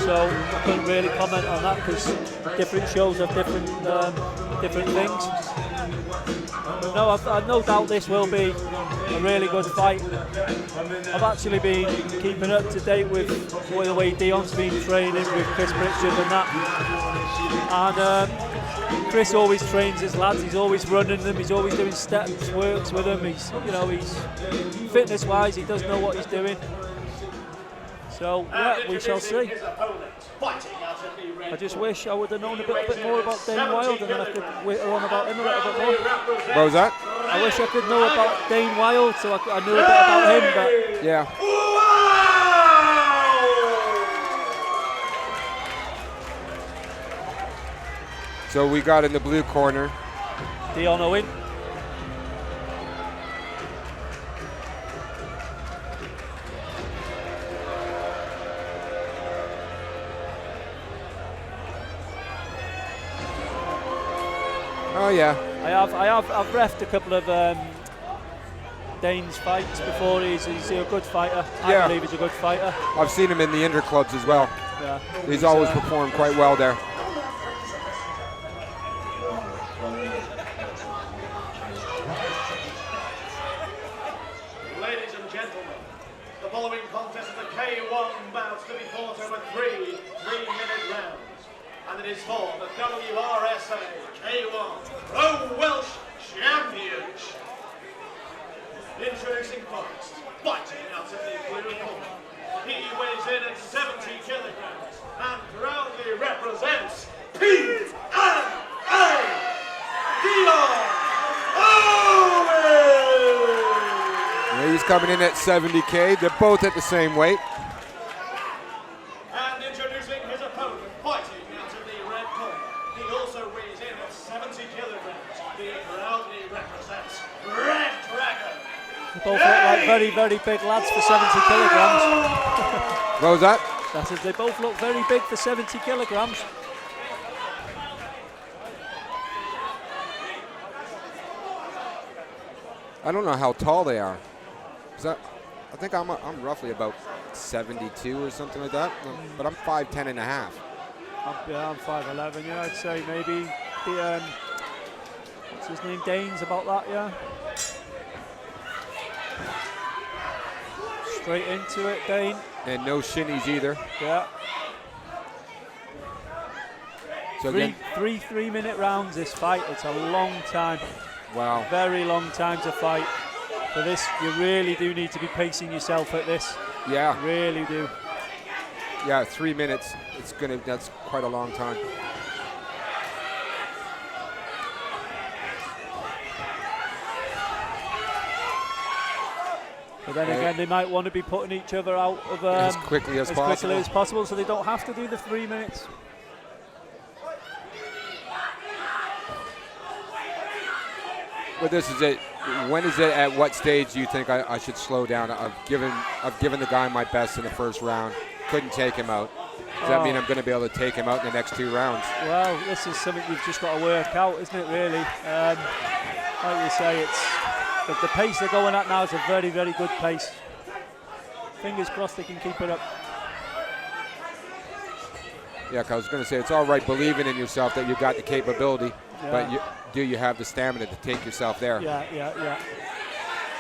So I couldn't really comment on that because different shows have different things. But no, I've no doubt this will be a really good fight. I've actually been keeping up to date with the way Dion's been training with Chris Pritchard and that. And Chris always trains his lads. He's always running them. He's always doing steps, works with them. He's fitness-wise, he does know what he's doing. So we shall see. I just wish I would have known a bit more about Dane Wild and then I could whitter on about him a little bit more. What was that? I wish I could know about Dane Wild so I knew a bit about him, but yeah. So we got in the blue corner Dion Owen. Oh yeah. I've reffed a couple of Dane's fights before. He's a good fighter. I believe he's a good fighter. I've seen him in the interclubs as well. Yeah. He's always performed quite well there. Ladies and gentlemen, the following contest is a K1 bout to be fought over three 3-minute rounds. And it is for the WRSA K1 Pro Welsh Championship. Introducing first, fighting out of the blue corner. He weighs in at 70 kilograms and proudly represents PMA Dion Owen! Yeah, he's coming in at 70K. They're both at the same weight. And introducing his opponent, fighting out of the red corner. He also weighs in at 70 kilograms. He proudly represents Red Dragon. They both look like very, very big lads for 70 kilograms. What was that? That is, they both look very big for 70 kilograms. I don't know how tall they are. I think I'm roughly about 72 or something like that, but I'm 5'10 and a half. I'm 5'11, yeah, I'd say maybe the, what's his name, Dane's about that, yeah. Straight into it, Dane. And no shinies either. Yeah. So three 3-minute rounds this fight. It's a long time. Wow. Very long time to fight. For this, you really do need to be pacing yourself at this. Yeah. Really do. Yeah, 3 minutes. That's quite a long time. then again, they might want to be putting each other out of as quickly as possible, so they don't have to do the 3 minutes. But this is it. When is it? At what stage do you think I should slow down? I've given the guy my best in the first round. Couldn't take him out. Does that mean I'm going to be able to take him out in the next 2 rounds? Well, this is something you've just got to work out, isn't it, really? Like you say, it's the pace they're going at now is a very, very good pace. Fingers crossed they can keep it up. Yeah, 'cause I was going to say, it's all right believing in yourself that you've got the capability, but do you have the stamina to take yourself there? Yeah.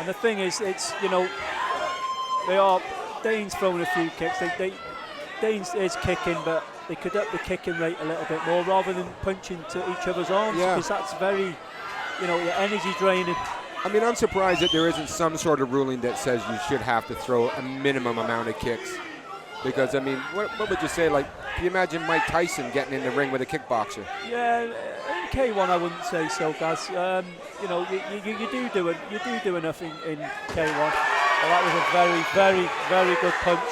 And the thing is, it's, Dane's throwing a few kicks. Dane's is kicking, but they could up the kicking rate a little bit more rather than punching to each other's arms, because that's very, your energy draining. I mean, I'm surprised that there isn't some sort of ruling that says you should have to throw a minimum amount of kicks. Because, I mean, what would you say? Like, can you imagine Mike Tyson getting in the ring with a kickboxer? Yeah, in K1 I wouldn't say so, guys. You do do enough in K1. Well, that was a very, very, very good punch.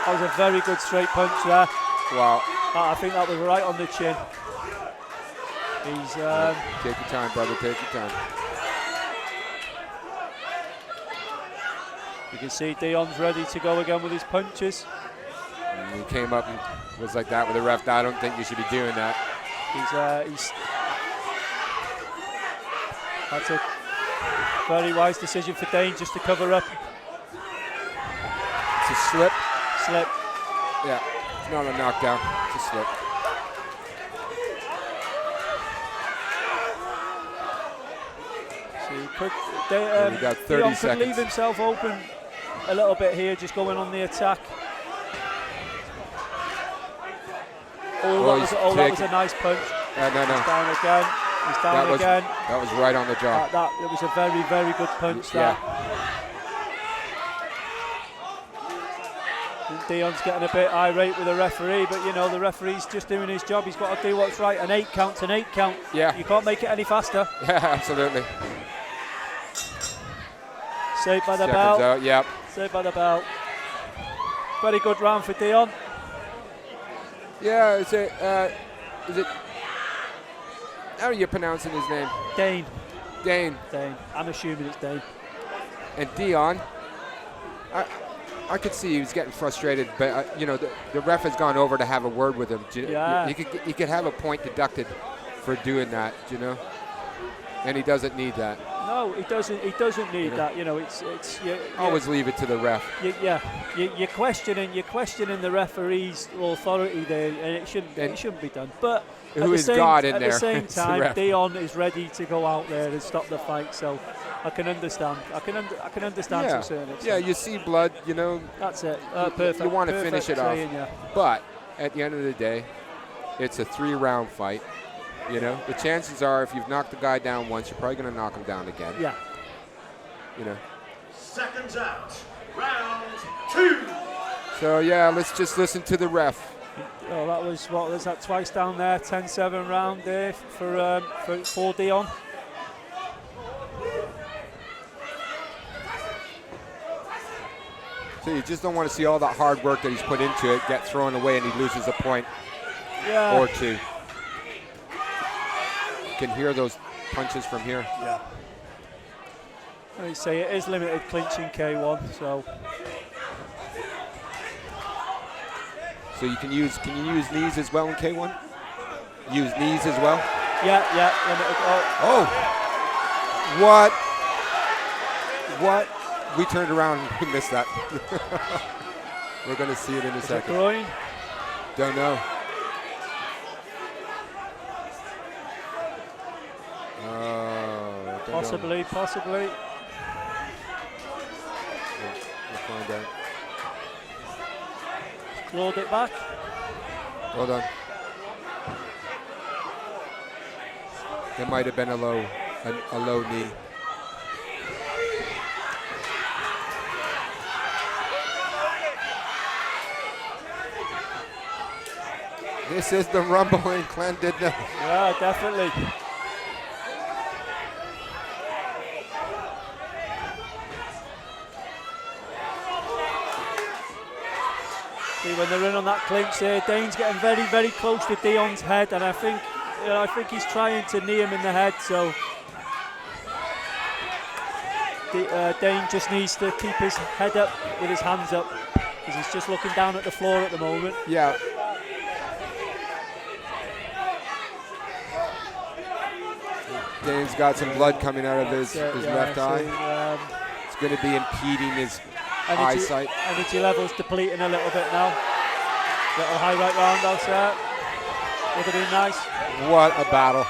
That was a very good straight punch there. Wow. I think that was right on the chin. He's take your time, brother. Take your time. You can see Dion's ready to go again with his punches. And he came up and was like that with the ref. I don't think you should be doing that. That's a very wise decision for Dane, just to cover up. It's a slip. Slip. Yeah, it's not a knockdown. It's a slip. So we got 30 Dion seconds. could leave himself open a little bit here, just going on the attack. That was a nice punch. No. He's down again. He's down again. That was right on the jaw. It was a very, very good punch. Yeah. Dion's getting a bit irate with the referee, but the referee's just doing his job. He's got to do what's right. An 8 count's an 8 count. Yeah. You can't make it any faster. Yeah, absolutely. Saved by the Seconds bell. out, yep. Saved by the bell. Very good round for Dion. Yeah, is it? How are you pronouncing his name? Dane. Dane. I'm assuming it's Dane. And Dion, I could see he was getting frustrated, but the ref has gone over to have a word with him. Yeah. He could have a point deducted for doing that, and he doesn't need that. No, he doesn't need that. It's always leave it to the ref. You're questioning the referee's authority there, and it shouldn't be done. But who is God in there? At the same time, Dion is ready to go out there and stop the fight. So I can understand. I can understand to a certain extent. Yeah, you see blood, That's it. Perfect. You want to finish it off. Yeah. But at the end of the day, it's a 3-round fight. The chances are, if you've knocked the guy down once, you're probably going to knock him down again. Yeah. Seconds out. Round 2. So yeah, let's just listen to the ref. Oh, that was that twice down there, 10-7 round there for Dion. So you just don't want to see all that hard work that he's put into it get thrown away and he loses a point or 2. You can hear those punches from here. Yeah. I say it is limited clinch in K1, so you can you use knees as well in K1? Use knees as well? Yeah, limited. What? We turned around and we missed that. We're going to see it in a second. Groin? Don't know. Possibly. We'll find out. Clawed it back. Hold on. There might have been a low knee. This is the Rumble in Clondidno. Yeah, definitely. See, when they're in on that clinch there, Dane's getting very, very close to Dion's head, and I think he's trying to knee him in the head. So Dane just needs to keep his head up with his hands up, because he's just looking down at the floor at the moment. Yeah. Dane's got some blood coming out of his left eye. It's going to be impeding his eyesight. Energy levels depleting a little bit now. Little high right roundhouse there. Would have been nice. What a battle.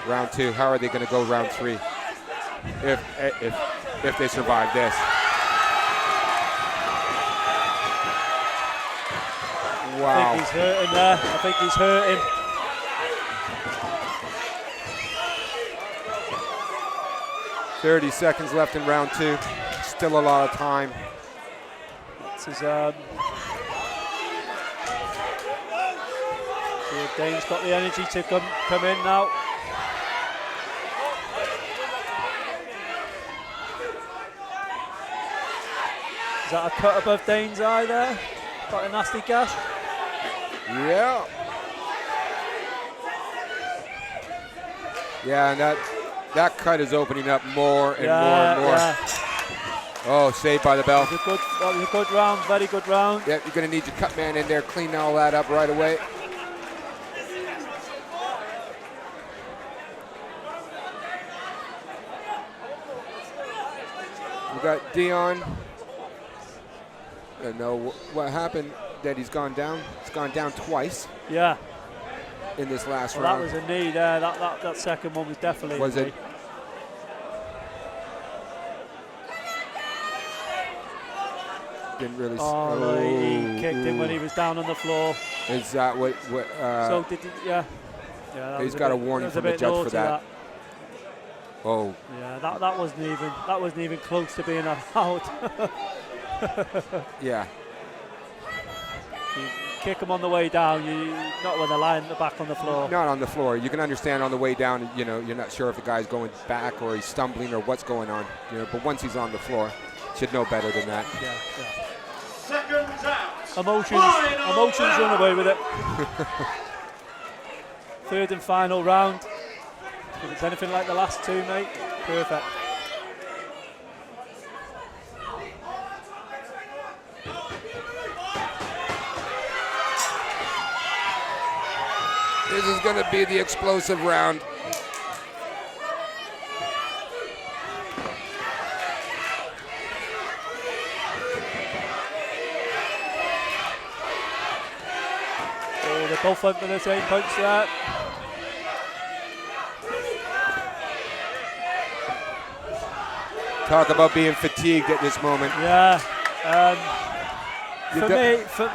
Round 2. How are they going to go round 3? If they survive this. Wow. I think he's hurting there. I think he's hurting. "30 seconds left in round 2. Still a lot of time." This is Dane's got the energy to come in now. Is that a cut above Dane's eye there? Got a nasty gash. Yeah. Yeah, and that cut is opening up more and more and more. Yeah. Oh, saved by the bell. That was a good round, very good round. Yeah, you're going to need your cut man in there, clean all that up right away. We got Dion. I don't know what happened that he's gone down. He's gone down twice. Yeah. In this last Well, round. that was a knee there. That second one was definitely Was a it? knee. Didn't really. Oh, no, he kicked him when he was down on the floor. Is that what? So did he, yeah. Yeah. He's got a warning from the judge for that. Oh. Yeah, that wasn't even close to being out. Yeah. You kick him on the way down, not when they're lying back on the floor. Not on the floor. You can understand on the way down, you know, you're not sure if the guy's going back or he's stumbling or what's going on. You know, but once he's on the floor, should know better than that. Yeah. Seconds out. Emotions run away with it. Third and final round. If it's anything like the last two, mate, perfect. This is going to be the explosive round. Oh, they're both up for the same punch there. Talk about being fatigued at this moment. Yeah.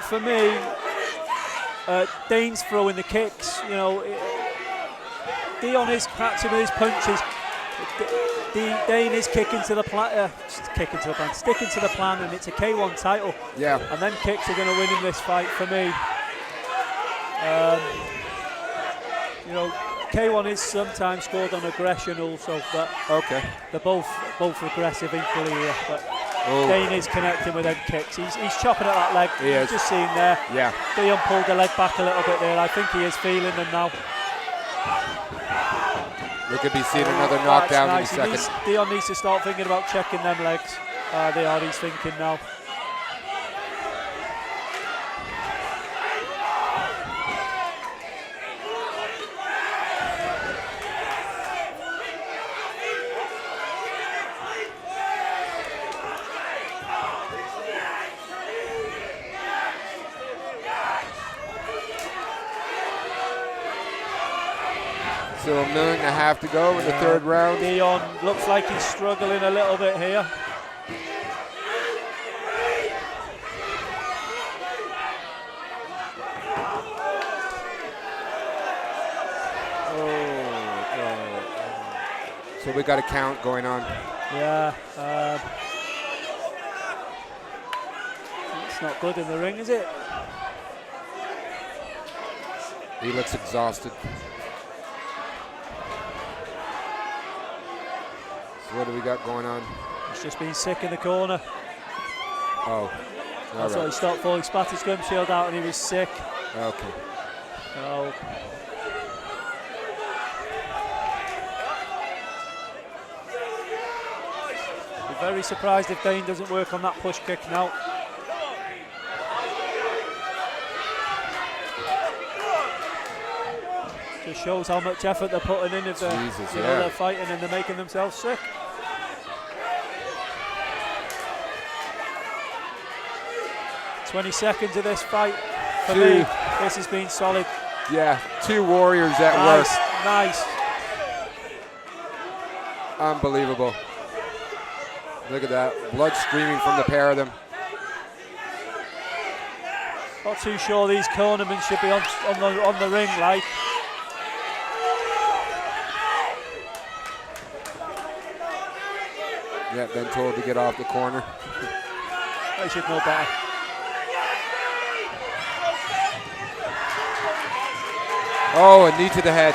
For me, Dane's throwing the kicks. You know, Dion is catching with his punches. Dane is sticking to the plan, and it's a K1 title. Yeah. And then kicks are going to win in this fight for me. You know, K1 is sometimes scored on aggression also, but okay, they're both aggressive equally here. But oh. Dane is connecting with them kicks. He's chopping at that leg. He is. Just seen there. Yeah. Dion pulled the leg back a little bit there. I think he is feeling them now. We could be seeing another knockdown nice. in a second. Dion needs to start thinking about checking them legs. He's thinking now. So a minute and a half to go in the third round. Dion looks like he's struggling a little bit here. So we got a count going on. Yeah. It's not good in the ring, is it? He looks exhausted. So what do we got going on? He's just been sick in the corner. Oh, That's why he stopped falling. Spat his gum shield out and he was sick. Okay. Oh. Be very surprised if Dyane doesn't work on that push kick now. Just shows how much effort they're putting in if they're, Jesus, you know, they're fighting and they're making themselves sick. "20 seconds of this fight for me. This has been solid. Yeah, 2 warriors at work. Nice. Unbelievable. Look at that, blood streaming from the pair of them. Not too sure these cornermen should be on the ring, like. Yeah, been told to get off the corner. They should know better. Oh, a knee to the head.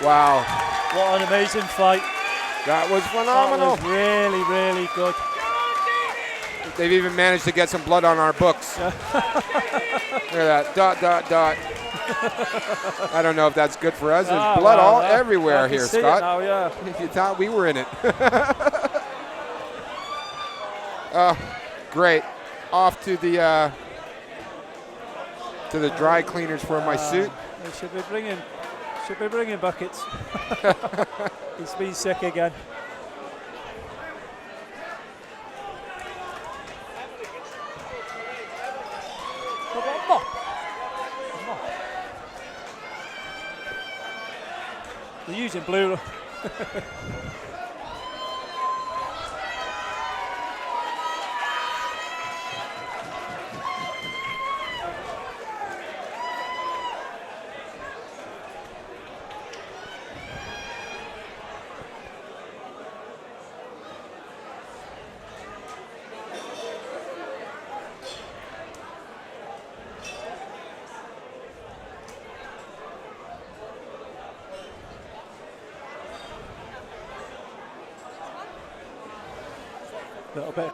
Wow. What an amazing fight. That was phenomenal. That was really, really good. They've even managed to get some blood on our books. Look at that, dot, dot, dot. I don't know if that's good for us. There's blood all everywhere here, Scott. Now, yeah. You thought we were in it. Great. Off to the dry cleaners for my suit. They should be bringing buckets. He's been sick again. They're using blue. Little bit.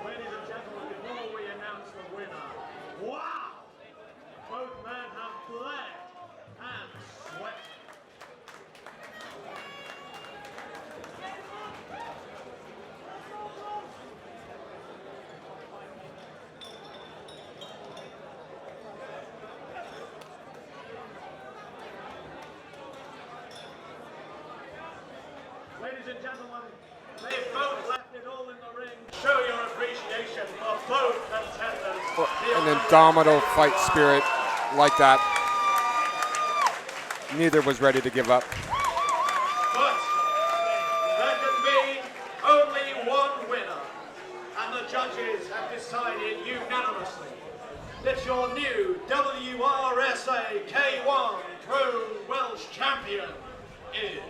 Ladies and gentlemen, before we announce the winner, wow! Both men have bled and sweat. Ladies and gentlemen, they've both left it all in the ring. Show your appreciation for both contenders. An indomitable fight spirit like that. Neither was ready to give up. But there can be only one winner, and the judges have decided unanimously that your new WRSA K1 Pro Welsh Champion is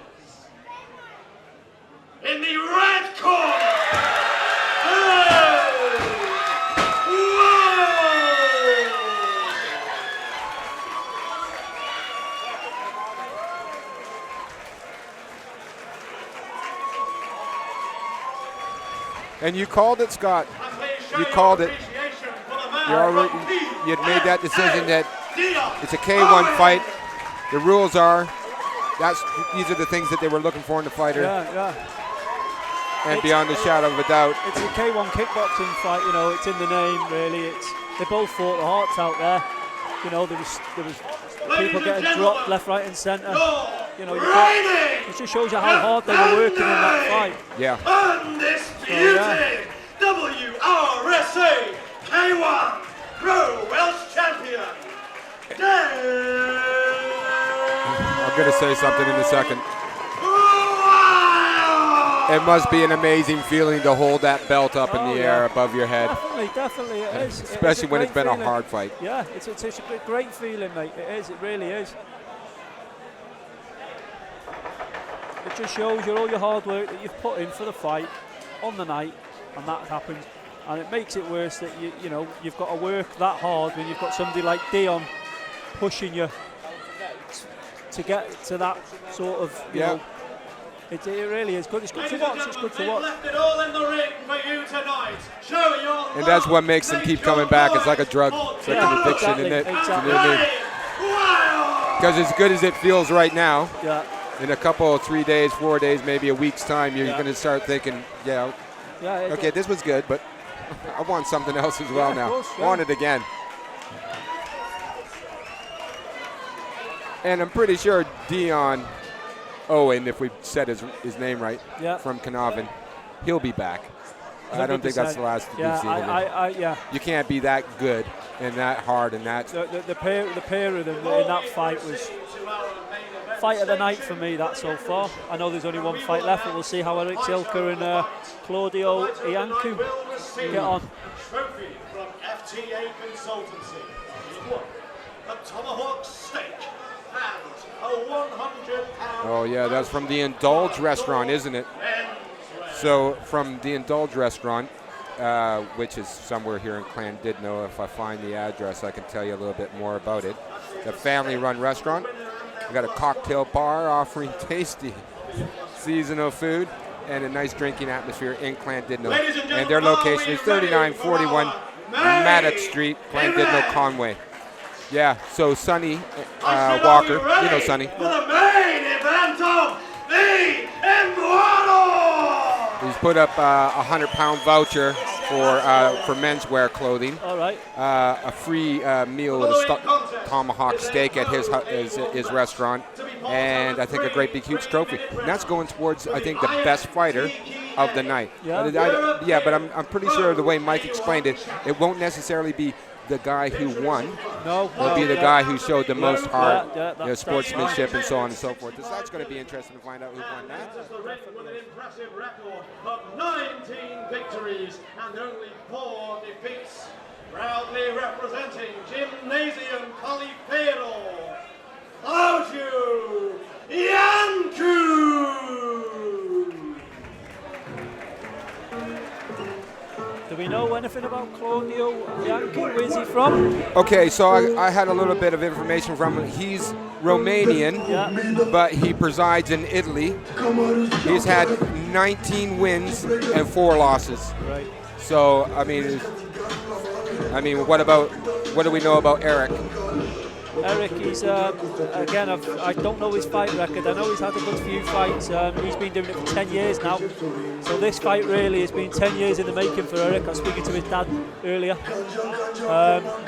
in the red corner. And you called it, Scott. You called it. You'd made that decision that it's a K1 fight. The rules are, these are the things that they were looking for in the fighter. Yeah. And beyond the shadow of a doubt. It's a K1 kickboxing fight, you know, it's in the name really. They both fought their hearts out there. You know, there was people getting dropped left, right and centre. You know, it just shows you how hard they were working in that fight. Yeah. Undisputed WRSA K1 Pro Welsh Champion. I'm going to say something in a second. Wow! It must be an amazing feeling to hold that belt up in the air above your head. Definitely it is. Especially when it's been a hard fight. Yeah, it's a great feeling, mate. It is, it really is. It just shows you all your hard work that you've put in for the fight on the night, and that happens. And it makes it worse that you know you've got to work that hard when you've got somebody like Dion pushing you to get to that sort of you know. It really is good. It's good to watch. It's good to watch. Left it all in the ring for you tonight. Show your And that's what makes them keep coming back. It's like a drug. It's like an addiction, isn't it? Exactly. Because as good as it feels right now, yeah. in a couple, 3 days, 4 days, maybe a week's time, you're going to start thinking, okay, this was good, but I want something else as well now. Course, I want it again. And I'm pretty sure Dion, Owen, if we said his name right, from Caernarfon, he'll be back. 100%. I don't think that's the last we've seen him. You can't be that good and that hard and that. The pair of them in that fight was fight of the night for me. That so far. I know there's only one fight left, but we'll see how Erik Zilka and Claudio Iancu get on. Trophy from FTA Consultancy. A tomahawk steak. Oh yeah, that's from the Indulge restaurant, isn't it? So from the Indulge restaurant, which is somewhere here in Clandidno. If I find the address, I can tell you a little bit more about it. It's a family-run restaurant. We got a cocktail bar offering tasty seasonal food and a nice drinking atmosphere in Clandidno. And their location is 3941 Maddox Street, Clandidno, Conway. Yeah, so Sonny Walker, you know Sonny. For the main event of the Immortal! He's put up a 100-pound voucher for menswear clothing. All right. A free meal with a tomahawk steak at his restaurant, and I think a great big huge trophy. And that's going towards, I think, the best fighter of the night. Yeah. But I'm pretty sure the way Mike explained it, it won't necessarily be the guy who won. Will be the guy who showed the most heart, sportsmanship, and so on and so forth. So that's going to be interesting to find out who won that. With an impressive record of 19 victories and only 4 defeats. Proudly representing Gymnasium Califero, Claudio Iancu. Do we know anything about Claudio Iancu? Where's he from? Okay, so I had a little bit of information from him. He's Romanian, but he presides in Italy. He's had 19 wins and 4 losses. Right. So I mean, what do we know about Erik? Erik, he's again, I don't know his fight record. I know he's had a good few fights. He's been doing it for 10 years now. So this fight really has been 10 years in the making for Erik. I was speaking to his dad earlier.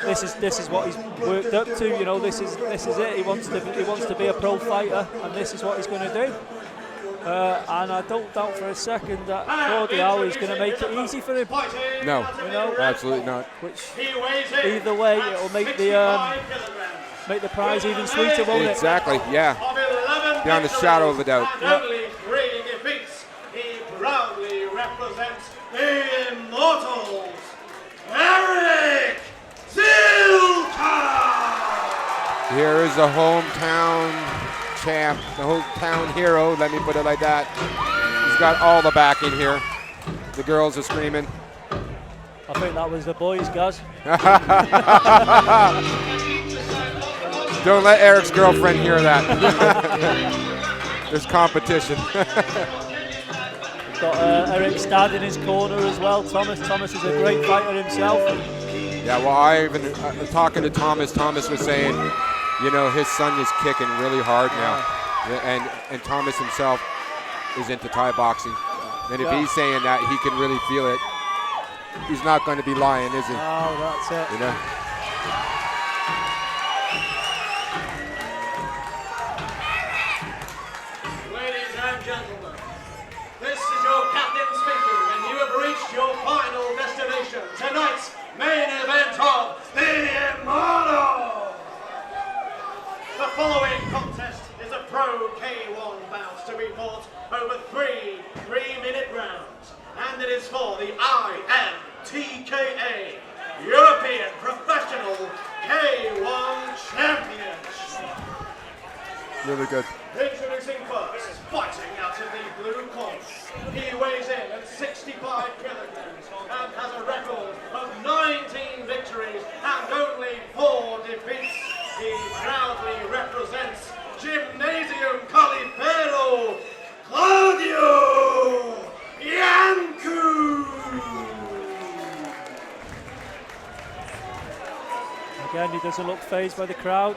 This is what he's worked up to. You know, this is it. He wants to be a pro fighter, and this is what he's going to do. And I don't doubt for a second that Claudio is going to make it easy for him. No, you know, absolutely not. Which either way, it'll make the prize even sweeter, won't it? Exactly, yeah. Beyond a shadow of a doubt. Only 3 defeats. He proudly represents the Immortals, Erik Zilka. Here is the hometown champ, the hometown hero, let me put it like that. He's got all the backing here. The girls are screaming. I think that was the boys, guys. Don't let Erik's girlfriend hear that. There's competition. We've got Erik's dad in his corner as well, Thomas. Thomas is a great fighter himself. Yeah, well, I even, talking to Thomas was saying, you know, his son is kicking really hard now. And Thomas himself is into Thai boxing. And if he's saying that, he can really feel it. He's not going to be lying, is he? Oh, that's it. You know? Ladies and gentlemen, this is your captain speaking, and you have reached your final destination. Tonight's main event of the Immortal. The following contest is a Pro K1 bout to be fought over 3 3-minute rounds. And it is for the IMTKA European Professional K1 Championships. Really good. Introducing first, fighting out of the blue corner. He weighs in at 65 kilograms and has a record of 19 victories and only 4 defeats. He proudly represents Gymnasium Calipero, Claudio Yanku. Again, he doesn't look fazed by the crowd.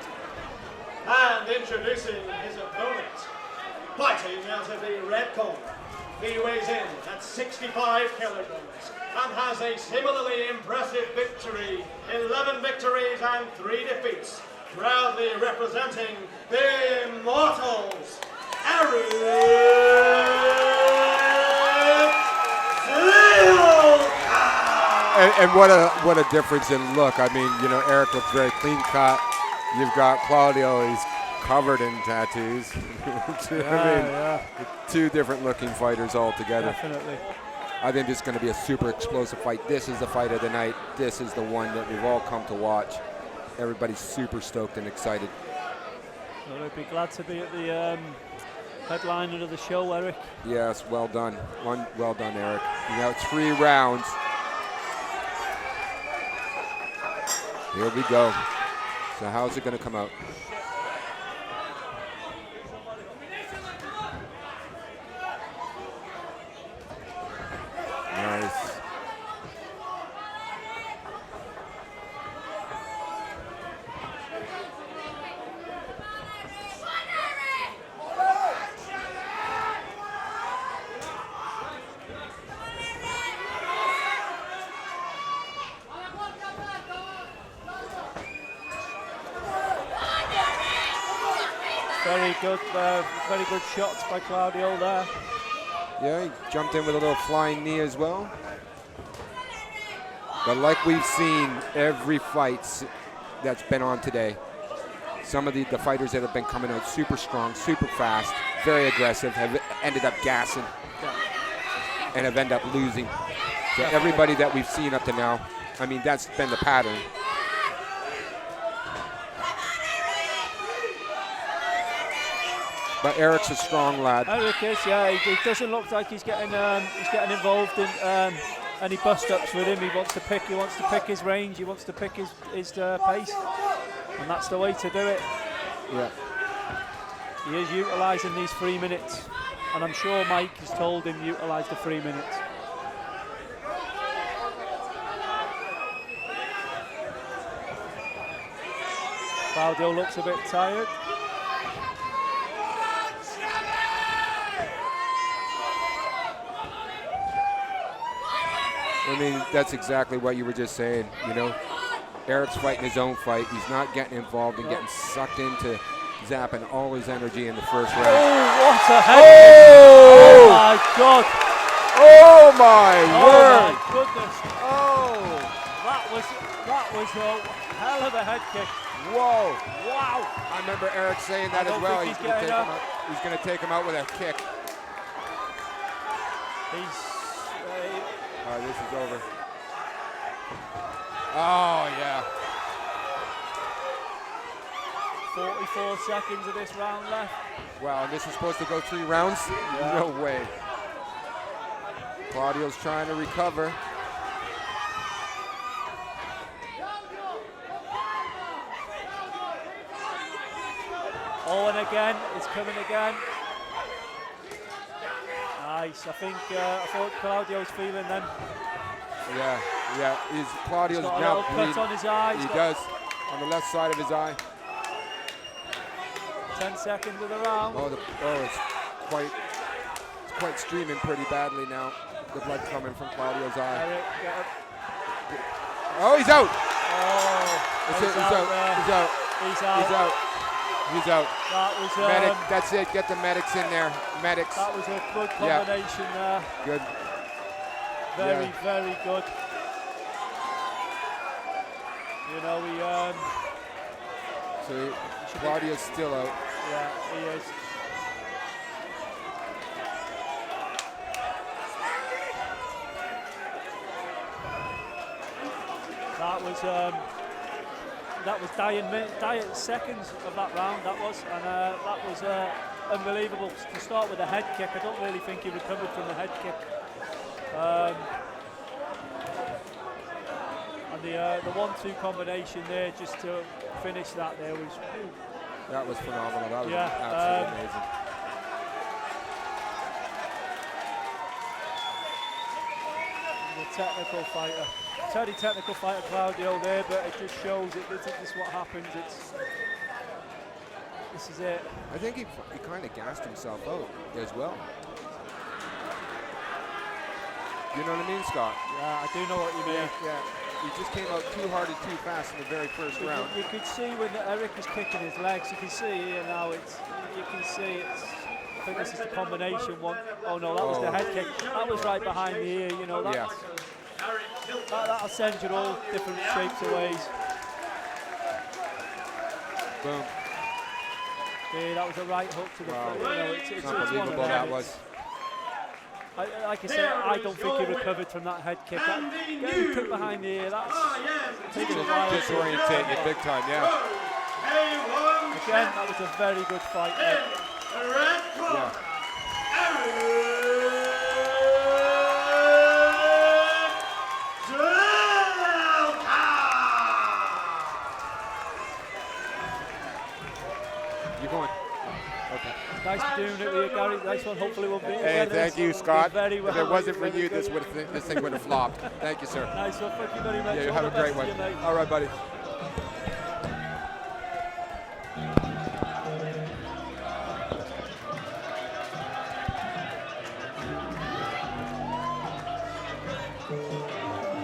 And introducing his opponent, fighting out of the red corner. He weighs in at 65 kilograms and has a similarly impressive victory, 11 victories and 3 defeats, proudly representing the Immortals, Erik And what a difference in look. I mean, you know, Erik looks very clean cut. You've got Claudio, he's covered in tattoos. Two different looking fighters altogether. Definitely. I think this is going to be a super explosive fight. This is the fight of the night. This is the one that we've all come to watch. Everybody's super stoked and excited. Well, I'd be glad to be at the headliner of the show, Erik. Yes, well done. Well done, Erik. You got 3 rounds. Here we go. So how's it going to come out? Nice. Very good shots by Claudio there. Yeah, he jumped in with a little flying knee as well. But like we've seen every fight that's been on today, some of the fighters that have been coming out super strong, super fast, very aggressive, have ended up gassing and have ended up losing. So everybody that we've seen up to now, I mean, that's been the pattern. But Erik's a strong lad. Erik is, yeah. He doesn't look like he's getting involved in any bust-ups with him. He wants to pick his range. He wants to pick his pace, and that's the way to do it. Yeah. He is utilising these 3 minutes, and I'm sure Mike has told him utilise the 3 minutes. Claudio looks a bit tired. I mean, that's exactly what you were just saying, you know. Erik's fighting his own fight. He's not getting involved and getting sucked into zapping all his energy in the first round. Oh, what a head! Oh! Oh my God! Oh my word! Oh my goodness! Oh, that was a hell of a head kick. Whoa! Wow! I remember Erik saying that as well. He's going to take him out with a kick. All right, this is over. Oh, yeah. 44 seconds of this round left. Wow, and this is supposed to go 3 rounds? Yeah. No way. Claudio's trying to recover. Owen again, it's coming again. Nice, I thought Claudio's feeling them. Yeah. Claudio's got a now little bleeding. cut on his eye. He does, on the left side of his eye. 10 seconds of the round. It's quite streaming pretty badly now. The blood coming from Claudio's eye. Erik, oh, he's out. Oh, He's out. That was medic. That's it. Get the medics in there. Medics. That was a good combination there. Good. Very good. You know, So Claudio's still out. Yeah, he is. Dyane seconds of that round. That was, and that was unbelievable to start with a head kick. I don't really think he recovered from the head kick. And the 1-2 combination there, just to finish that there was. That was phenomenal. That was absolutely amazing. Technical fighter, totally technical fighter, Claudio there, but it just shows this is what happens. This is it. I think he kind of gassed himself out as well. You know what I mean, Scott? Yeah, I do know what you mean. Yeah. He just came out too hard and too fast in the very first round. You could see when Erik was kicking his legs. You can see here now. You can see it's. I think this is the combination one. Oh no, that was the head kick. That was right behind the ear. You know that. That'll send you all different shapes of ways. Boom. Yeah, that was a right hook to the wow. foot. You know, it's unbelievable that was. Like I said, I don't think he recovered from that head kick. Getting kicked behind the ear, that's taking a while. Disorientate you big time, yeah. Again, that was a very good fight. Yeah. Nice for doing it with you, Gary. Nice one. Hopefully we'll be Hey, thank you, Scott. Very well. If it wasn't for you, this thing would have flopped. Thank you, sir. Nice one. Thank you very much. Yeah, you have a great one. All right, buddy.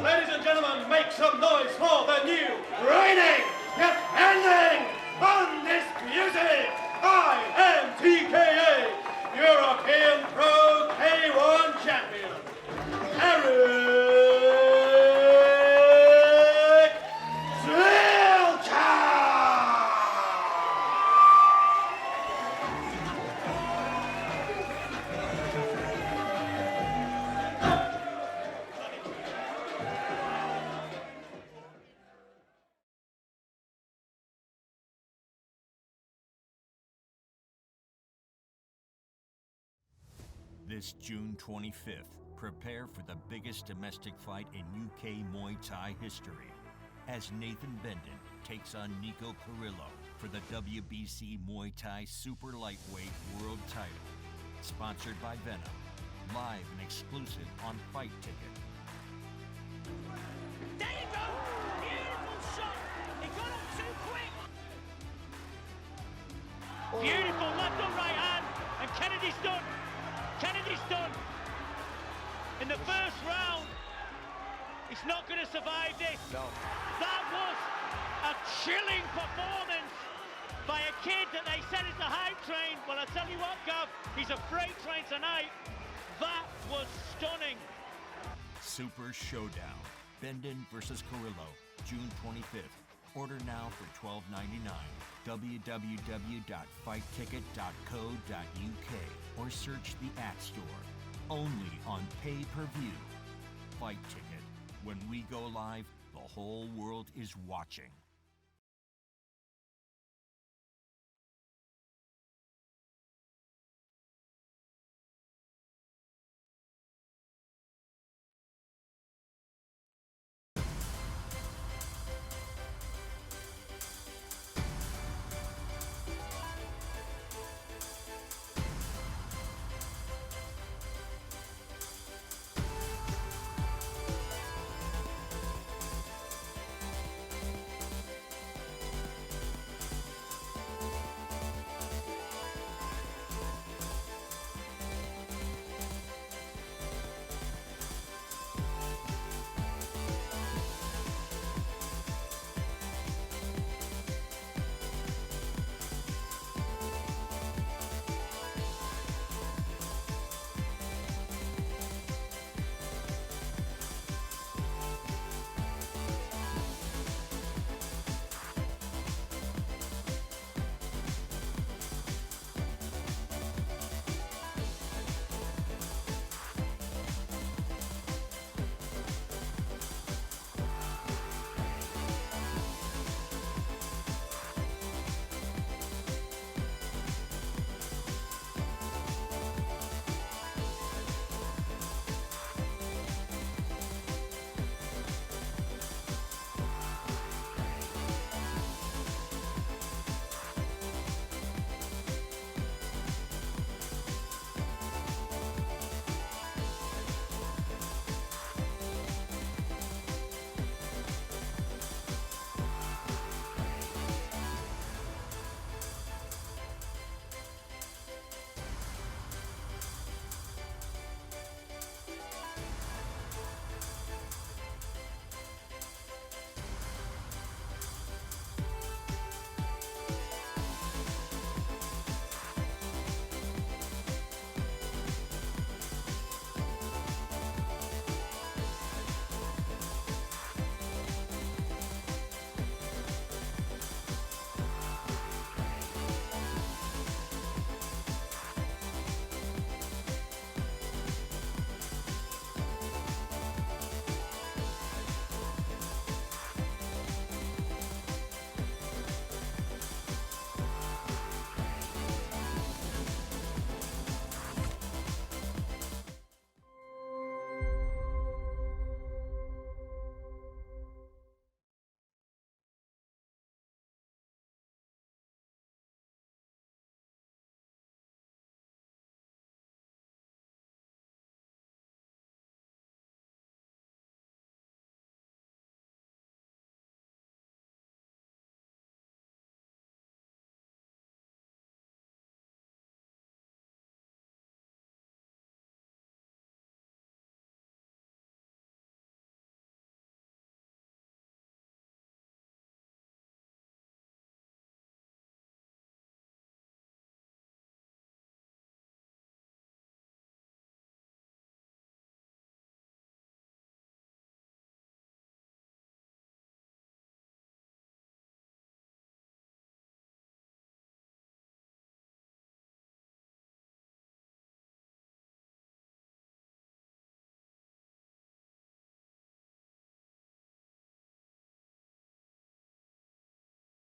Ladies and gentlemen, make some noise for the new reigning, defending, undisputed MTK European Pro K1 champion, Erik Zilka! This June 25th, prepare for the biggest domestic fight in UK Muay Thai history as Nathan Benden takes on Nico Carrillo for the WBC Muay Thai Super Lightweight World Title. Sponsored by Venom, live and exclusive on FightTicket. There you go! Beautiful shot! He got up too quick! Beautiful left and right hand, and Kennedy's done. Kennedy's done. In the first round, he's not going to survive this. No. That was a chilling performance by a kid that they said is the hype train. Well, I tell you what, Gav, he's a freight train tonight. That was stunning. Super Showdown. Benden versus Carrillo, June 25th. Order now for $12.99. www.fightticket.co.uk or search the App Store. Only on pay-per-view. Fight Ticket. When we go live, the whole world is watching.